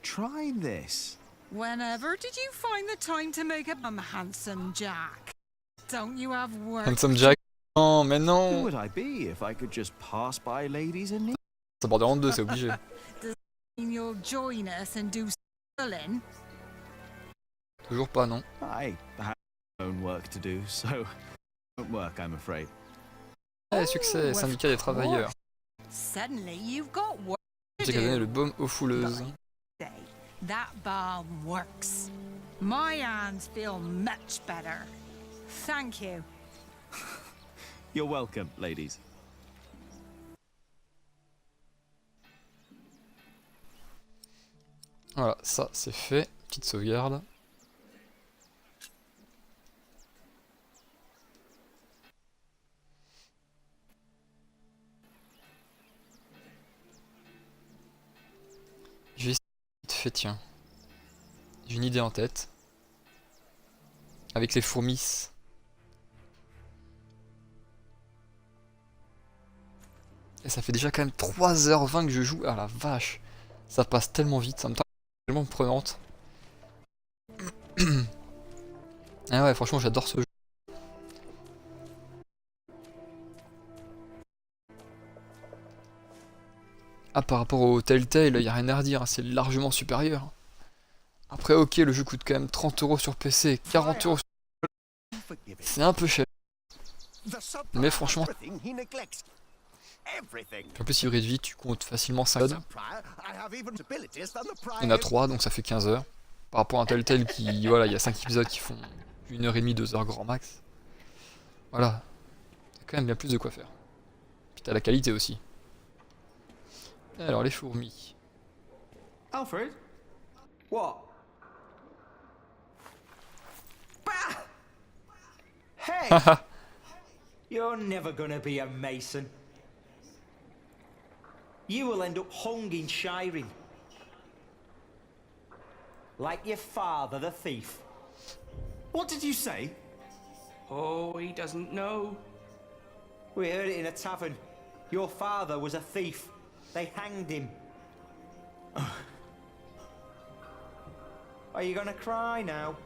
Try this. Whenever did you find the time to make a handsome Jack? Don't you have work? Handsome Jack. Non, mais Who non. would I be if I could just pass by ladies in need? Ça borde en deux, c'est obligé. Does that mean you'll join us and do selling? Toujours pas, non. I have my own work to do, so it won't work, I'm afraid. Eh, succès, syndicat des travailleurs. Suddenly you've got work to J'ai qu'à donner do. le baume aux fouleuses. That balm works. My hands feel much better. Thank you. You're welcome, ladies. Voilà, ça c'est fait. Petite sauvegarde. Je vais essayer vite fait, tiens. J'ai une idée en tête. Avec les fourmis. Et ça fait déjà quand même 3h20 que je joue. Ah la vache. Ça passe tellement vite, ça me tend tellement prenante. Ah ouais, franchement j'adore ce jeu. Ah, par rapport au Telltale, il n'y a rien à redire, hein, c'est largement supérieur. Après, ok, le jeu coûte quand même 30 € sur PC, 40 € sur... C'est un peu cher. Mais franchement... En plus, durée de vie, tu comptes facilement 5 codes. Il y en a 3, donc ça fait 15 heures. Par rapport à un Telltale qui... Voilà, il y a 5 épisodes qui font 1h30, 2 heures grand max. Voilà. Il y a quand même bien plus de quoi faire. Puis t'as la qualité aussi. Alors, les fourmis. Alfred? What? Bah! Hey! You're never gonna be a mason. You will end up hung in shiring. Like your father, the thief. What did you say? Oh, he doesn't know. We heard it in a tavern. Your father was a thief. They hanged him. Are you gonna cry now?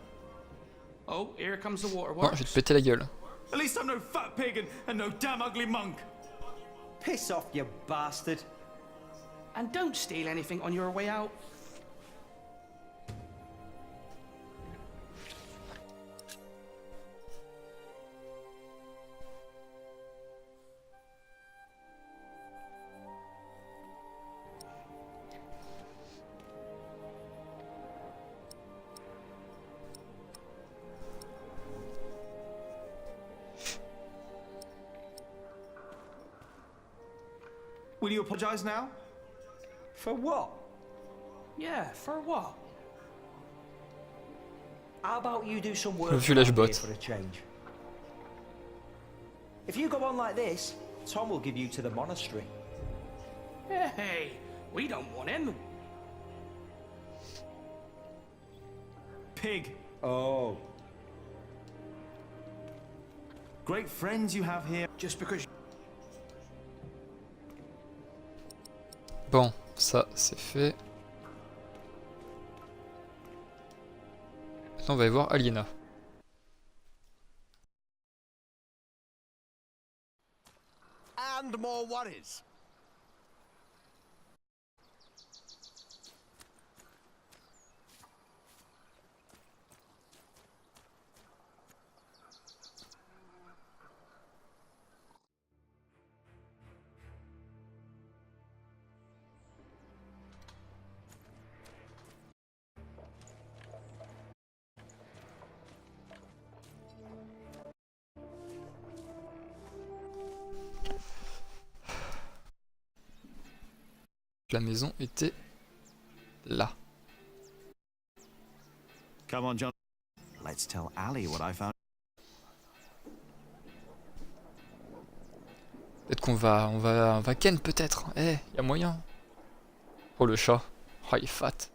Oh, here comes the Bon, waterworks. je vais te péter la gueule. At least I'm no fat pig and no damn ugly monk. Piss off, you bastard. And don't steal anything on your way out. Will you apologize now? For what? Yeah, for what? How about you do some work Le village around bot. here for a change? If you go on like this, Tom will give you to the monastery. Hey, we don't want him. Pig. Oh. Great friends you have here. Just because. Bon, ça c'est fait. Maintenant on va aller voir Aliena. And more worries. La maison était là. Come on, John. Let's tell Ali what I found. Peut-être qu'on on va ken peut-être. Eh, y a moyen. Oh le chat. Oh il est fat.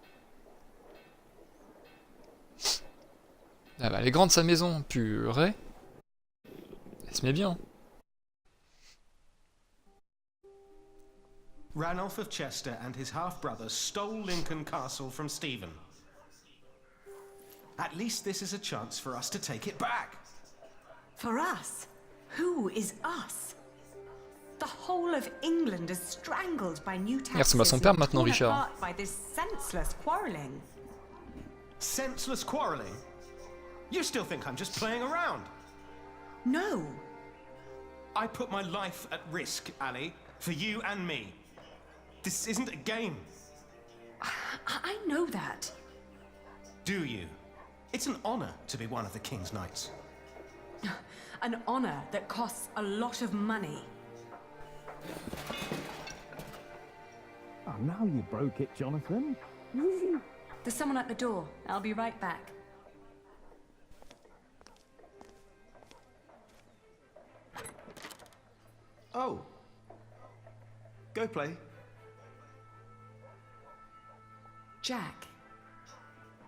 Ah bah elle est grande sa maison, purée. Elle se met bien. Ranulph of Chester and his half-brother stole Lincoln Castle from Stephen. At least this is a chance for us to take it back. For us? Who is us? The whole of England is strangled by new Il ressemble à son père maintenant, Richard. by this senseless quarreling. Senseless quarreling? You still think I'm just playing around? No. I put my life at risk, Ali, for you and me. This isn't a game. I know that. Do you? It's an honor to be one of the King's Knights. An honor that costs a lot of money. Oh, now you broke it, Jonathan. There's someone at the door. I'll be right back. Oh. Go play. Jack.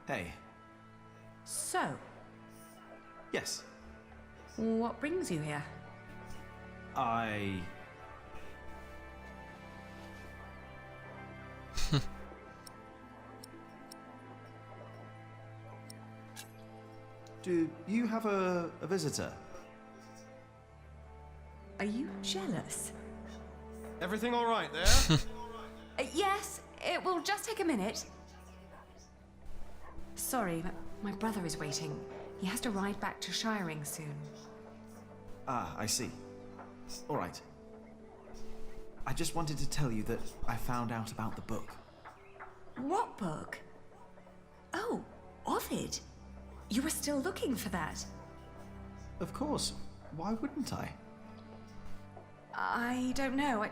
Hey. So, Yes. what brings you here? Do you have a visitor? Are you jealous? Everything all right there? Yes, it will just take a minute. Sorry, but my brother is waiting. He has to ride back to Shiring soon. Ah, I see. All right. I just wanted to tell you that I found out about the book. What book? Oh, Ovid. You were still looking for that. Of course. Why wouldn't I? I don't know.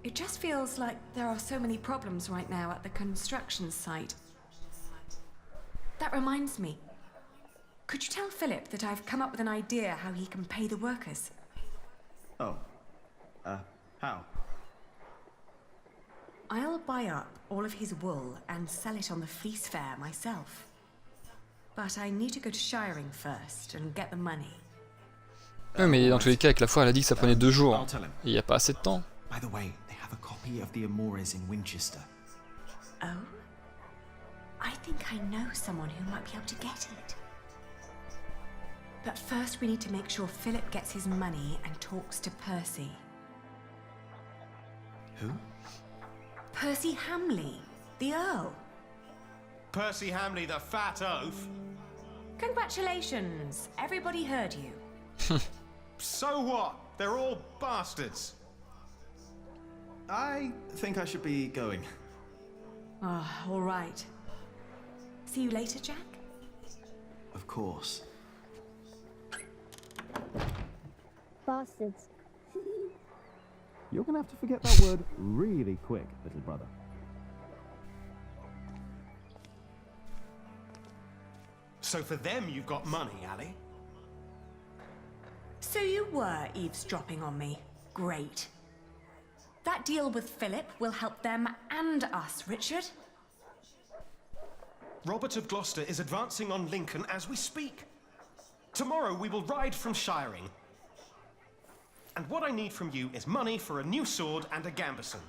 It just feels like there are so many problems right now at the construction site. That reminds me. Could you tell Philip that I've come up with an idea how he can pay the workers? Oh. How? I'll buy up all of his wool and sell it on the fleece fair myself. But I need to go to Shiring first and get the money. Ouais, mais dans tous les cas, avec la foire, elle a dit que ça prenait 2 jours. Et il n'y a pas assez de temps. By the way, they have a copy of the Amores in Winchester. Oh? I think I know someone who might be able to get it. But first we need to make sure Philip gets his money and talks to Percy. Who? Percy Hamley, the Earl. Percy Hamley, the fat oaf. Congratulations, everybody heard you. So what? They're all bastards. I think I should be going. Ah, all right. See you later, Jack? Of course. Bastards. You're gonna have to forget that word really quick, little brother. So for them, you've got money, Ali? So you were eavesdropping on me. Great. That deal with Philip will help them and us, Richard. Robert of Gloucester is advancing on Lincoln as we speak. Tomorrow we will ride from Shiring. And what I need from you is money for a new sword and a gambeson.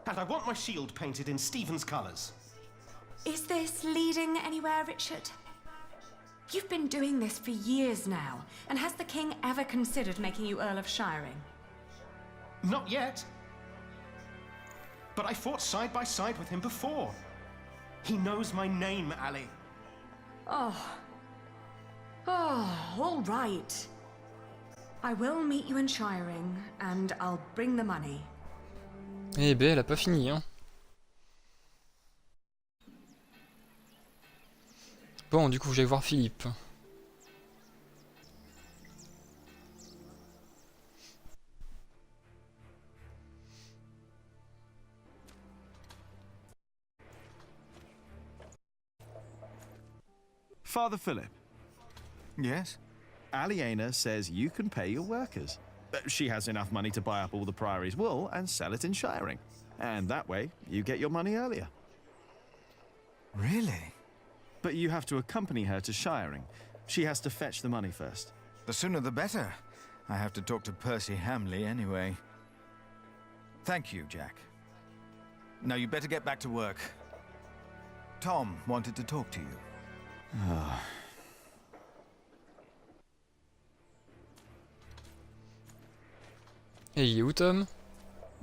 And I want my shield painted in Stephen's colours. Is this leading anywhere, Richard? You've been doing this for years now, and has the king ever considered making you Earl of Shiring? Not yet. But I fought side by side with him before. He knows my name, Ali. Oh, all right. I will meet you in Shiring, and I'll bring the money. Eh ben, elle a pas fini, hein. Bon, du coup, j'allais voir Philippe. Father Philip, Yes? Aliena says you can pay your workers. She has enough money to buy up all the Priory's wool and sell it in Shiring. And that way, you get your money earlier. Really? But you have to accompany her to Shiring. She has to fetch the money first. The sooner the better. I have to talk to Percy Hamley anyway. Thank you, Jack. Now you better get back to work. Tom wanted to talk to you. Et il est où, Tom?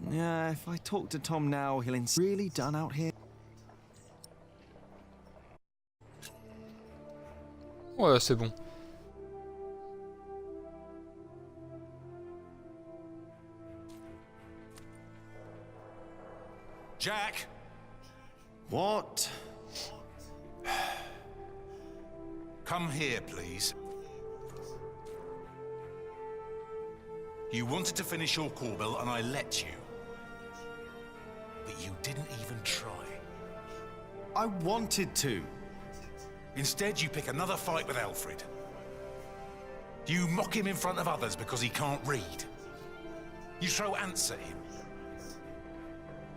Yeah, if I talk to Tom now, he'll insist. Really done out here? Ouais, c'est bon. Jack! What? Come here, please. You wanted to finish your call bill, and I let you. But you didn't even try. I wanted to. Instead, you pick another fight with Alfred. You mock him in front of others because he can't read. You throw ants at him.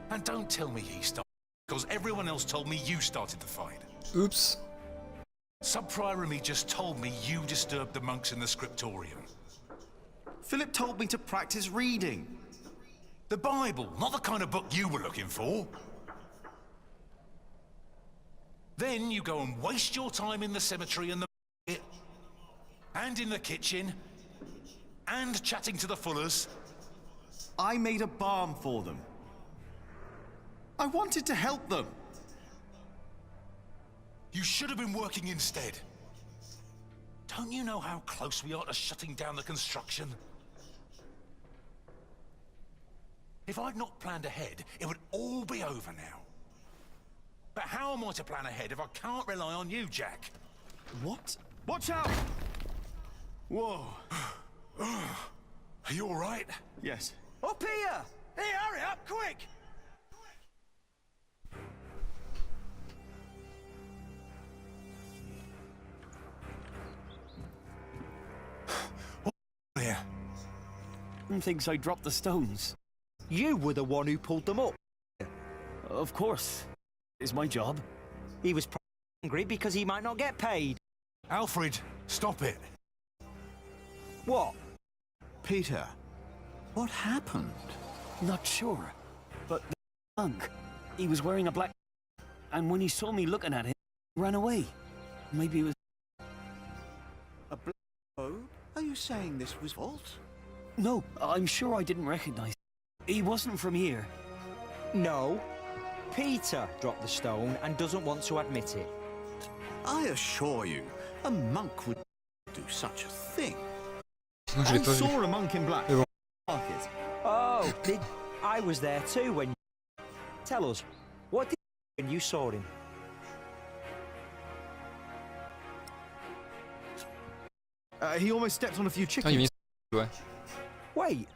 And don't tell me he started, because everyone else told me you started the fight. Oops. Sub-Prior and me just told me you disturbed the monks in the scriptorium. Philip told me to practice reading. The Bible, not the kind of book you were looking for. Then you go and waste your time in the cemetery and the market, and in the kitchen, and chatting to the Fullers. I made a balm for them. I wanted to help them. You should have been working instead. Don't you know how close we are to shutting down the construction? If I'd not planned ahead, it would all be over now. But how am I to plan ahead if I can't rely on you, Jack? What? Watch out! Whoa. Are you all right? Yes. Up here! Hey, hurry up, quick! Here. Thinks I dropped the stones. You were the one who pulled them up. Of course. It's my job. He was angry because he might not get paid. Alfred, stop it. What? Peter, what happened? Not sure. But the monk, he was wearing a black... And when he saw me looking at him, he ran away. Maybe it was... A black robe? Are you saying this was Walt? No, I'm sure I didn't recognize him. He wasn't from here. No. Peter dropped the stone and doesn't want to admit it. I assure you, a monk would do such a thing. I saw a monk in black. Market. Oh, I was there too when... Tell us, what did you do when you saw him? He almost stepped on a few chickens. Ah, il met... ouais. Wait,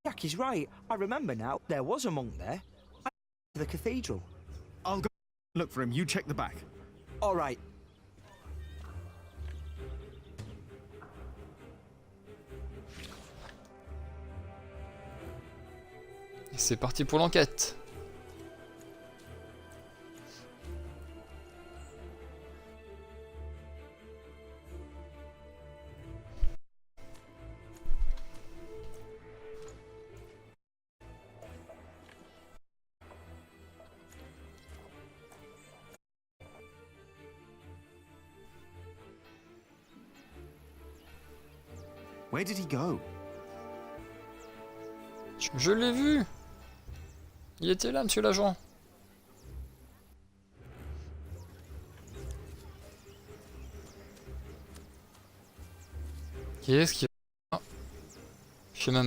Jack is right. I remember now. There was a monk there. The cathedral. I'll go look for him. You check the back. All right. Et c'est parti pour l'enquête. Where did he go? Je l'ai vu. Il était là, monsieur l'agent. Qu'est-ce qu'il y a? Je sais même.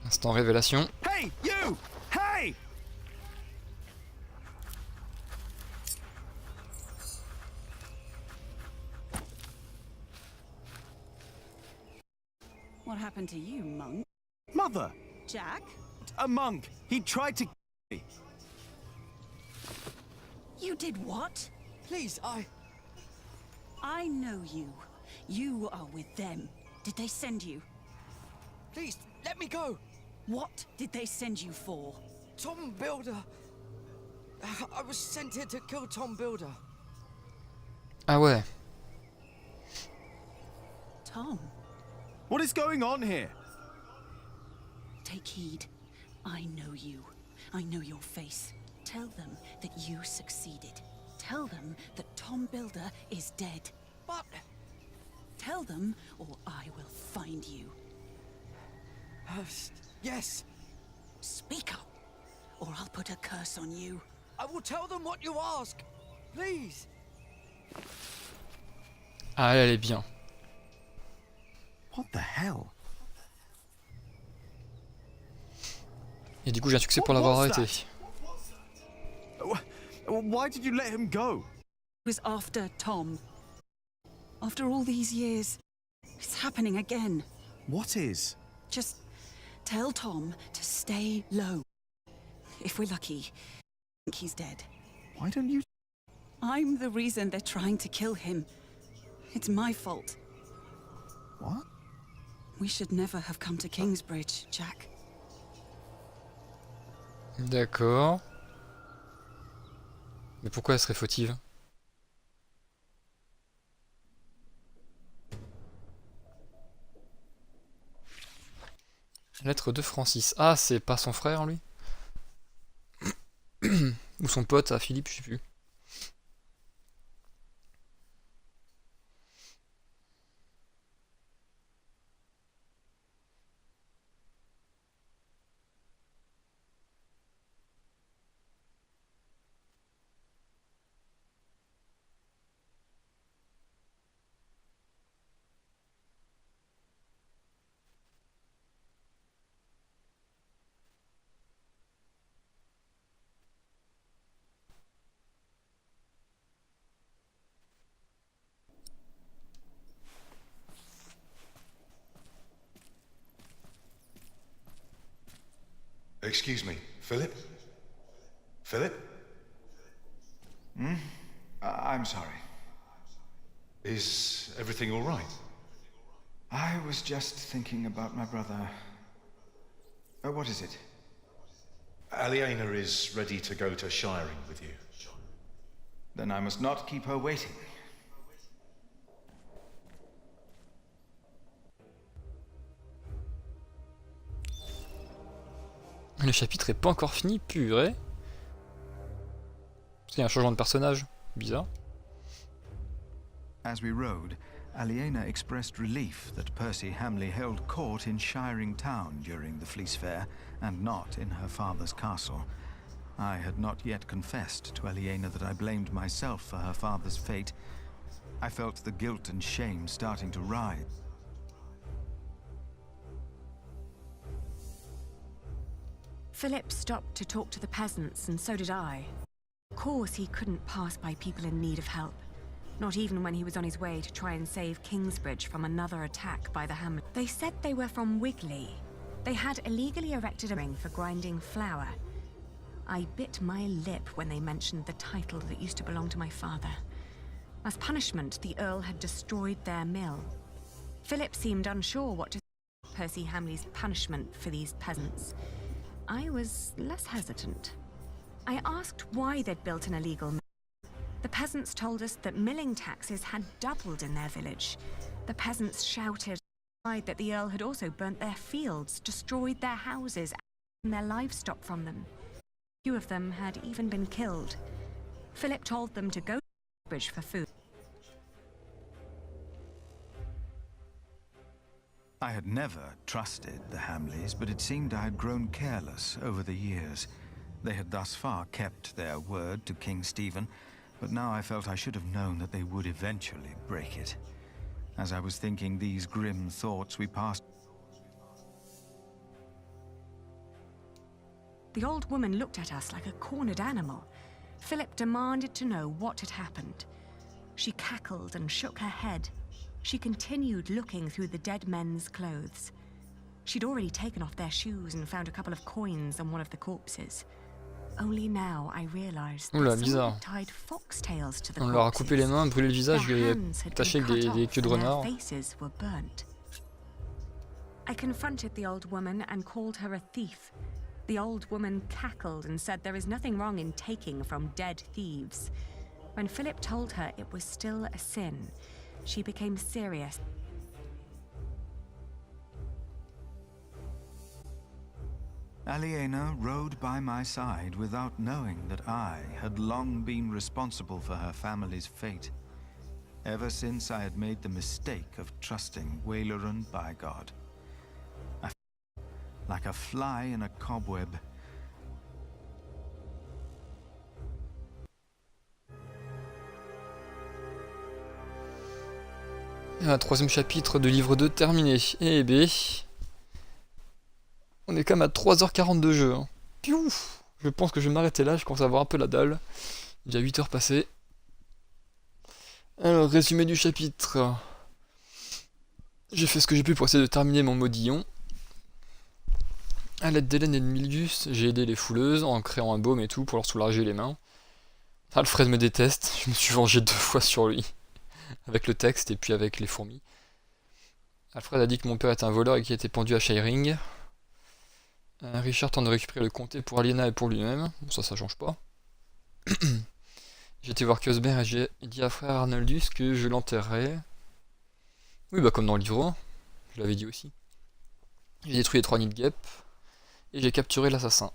Instant révélation. Hey, you! Hey! What happened to you, monk? Mother! Jack? A monk! He tried to kill me! You did what? Please, I know you. You are with them. Did they send you? Please, let me go! What did they send you for? Tom Builder. I was sent here to kill Tom Builder. Ah ouais. Tom? What is going on here? Take heed. I know you. I know your face. Tell them that you succeeded. Tell them that Tom Builder is dead. But... Tell them, or I will find you. Yes. Speak up, or I'll put a curse on you. I will tell them what you ask. Please. Ah, elle est bien. What the hell? Et du coup, j'ai un succès pour l'avoir arrêté. Why did you let him go? It was after Tom. After all these years, it's happening again. What is? Just tell Tom to stay low. If we're lucky, I think he's dead. Why don't you... I'm the reason they're trying to kill him. It's my fault. What? We should never have come to Kingsbridge, Jack. D'accord. Mais pourquoi elle serait fautive? Lettre de Francis. Ah, c'est pas son frère, lui? Ou son pote à Philippe, je sais plus. Excuse me, Philip? Philip? I'm sorry. Is everything all right? I was just thinking about my brother. What is it? Aliena is ready to go to Shiring with you. Then I must not keep her waiting. Le chapitre est pas encore fini, purée. Il y a un changement de personnage, bizarre. As we rode, Aliena expressed relief that Percy Hamley held court in Shiring Town during the Fleece Fair, and not in her father's castle. I had not yet confessed to Aliena that I blamed myself for her father's fate. I felt the guilt and shame starting to rise. Philip stopped to talk to the peasants, and so did I. Of course, he couldn't pass by people in need of help. Not even when he was on his way to try and save Kingsbridge from another attack by the Hamlet. They said they were from Wigley. They had illegally erected a ring for grinding flour. I bit my lip when they mentioned the title that used to belong to my father. As punishment, the Earl had destroyed their mill. Philip seemed unsure what to say about Percy Hamley's punishment for these peasants. I was less hesitant. I asked why they'd built an illegal mill. The peasants told us that milling taxes had doubled in their village. The peasants shouted that the Earl had also burnt their fields, destroyed their houses, and their livestock from them. Few of them had even been killed. Philip told them to go to Kingsbridge for food. I had never trusted the Hamleys, but it seemed I had grown careless over the years. They had thus far kept their word to King Stephen, but now I felt I should have known that they would eventually break it. As I was thinking these grim thoughts, we passed. The old woman looked at us like a cornered animal. Philip demanded to know what had happened. She cackled and shook her head. She continued looking through the dead men's clothes. She'd already taken off their shoes and found a couple of coins on one of the corpses. Only now I realized that someone had tied foxtails to the On leur a coupé les corpses. mains, brûlé le visage, Their lui hands had attaché been avec cut des off queues de and their renard. faces were burnt. I confronted the old woman and called her a thief. The old woman cackled and said there is nothing wrong in taking from dead thieves. When Philip told her it was still a sin, she became serious. Aliena rode by my side without knowing that I had long been responsible for her family's fate. Ever since I had made the mistake of trusting Waileran by God. I felt like a fly in a cobweb. Un troisième chapitre de livre 2 terminé. Eh ben, on est quand même à 3h40 de jeu. Hein. Piou, je pense que je vais m'arrêter là, je commence à avoir un peu la dalle. Il y a 8 heures passées. Alors, résumé du chapitre. J'ai fait ce que j'ai pu pour essayer de terminer mon modillon. À l'aide d'Hélène et de Milius, j'ai aidé les fouleuses en créant un baume et tout pour leur soulager les mains. Alfred me déteste, je me suis vengé 2 fois sur lui. Avec le texte et puis avec les fourmis. Alfred a dit que mon père était un voleur et qu'il était pendu à Shiring. Richard tente de récupérer le comté pour Aliena et pour lui-même. Bon, ça change pas. J'ai été voir Kingsbridge et j'ai dit à frère Arnoldus que je l'enterrerais. Oui, bah comme dans le livre 1. Je l'avais dit aussi. J'ai détruit les 3 nids de guêpes. Et j'ai capturé l'assassin.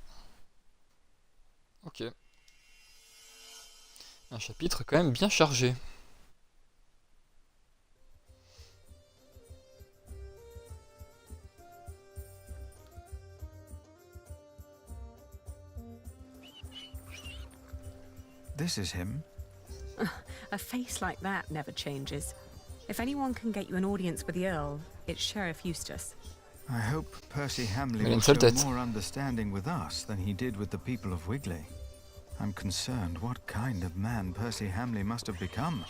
Ok. Un chapitre quand même bien chargé. This is him. A face like that never changes. If anyone can get you an audience with the Earl, it's Sheriff Eustace. I hope Percy Hamley Mais will une seule show tête. more understanding with us than he did with the people of Wigley. I'm concerned what kind of man Percy Hamley must have become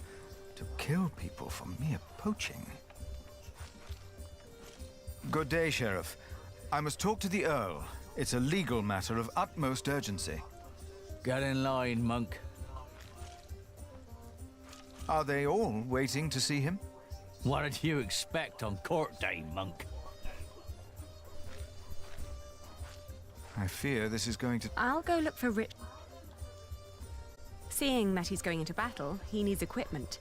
to kill people for mere poaching. Good day, Sheriff. I must talk to the Earl. It's a legal matter of utmost urgency. Get in line, monk. Are they all waiting to see him? What did you expect on court day, monk? I fear this is going to... I'll go look for Rich. Seeing that he's going into battle, he needs equipment.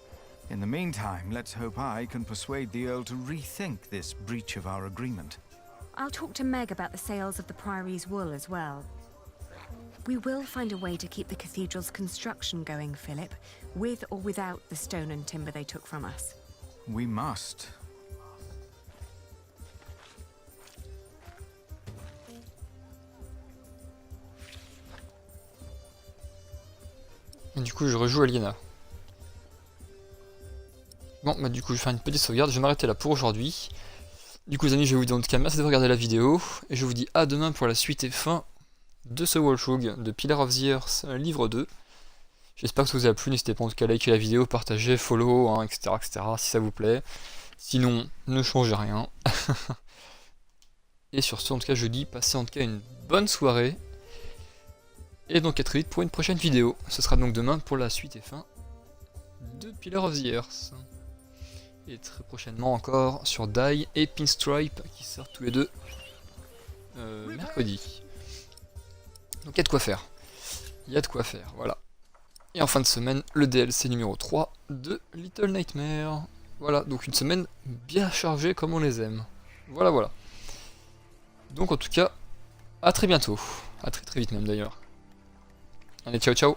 In the meantime, let's hope I can persuade the Earl to rethink this breach of our agreement. I'll talk to Meg about the sales of the Priory's wool as well. We will find a way to keep the cathedral's construction going, Philip, with or without the stone and timber they took from us. We must. Et du coup, je rejoue Aliena. Bon, bah du coup, je vais faire une petite sauvegarde. Je vais m'arrêter là pour aujourd'hui. Du coup, les amis, je vais vous dire en tout cas merci de regarder la vidéo. Et je vous dis à demain pour la suite et fin de ce Walshog de Pillars of the Earth, livre 2. J'espère que ça vous a plu, n'hésitez pas en tout cas à liker la vidéo, partager, follow, hein, etc., si ça vous plaît. Sinon, ne changez rien. Et sur ce, en tout cas, je dis, passez en tout cas une bonne soirée. Et donc à très vite pour une prochaine vidéo. Ce sera donc demain pour la suite et fin de Pillars of the Earth. Et très prochainement encore sur Die et Pinstripe qui sortent tous les deux mercredi. Donc il y a de quoi faire. Il y a de quoi faire, voilà. Et en fin de semaine, le DLC numéro 3 de Little Nightmare. Voilà, donc une semaine bien chargée comme on les aime. Voilà, voilà. Donc en tout cas, à très bientôt. À très très vite même d'ailleurs. Allez, ciao ciao.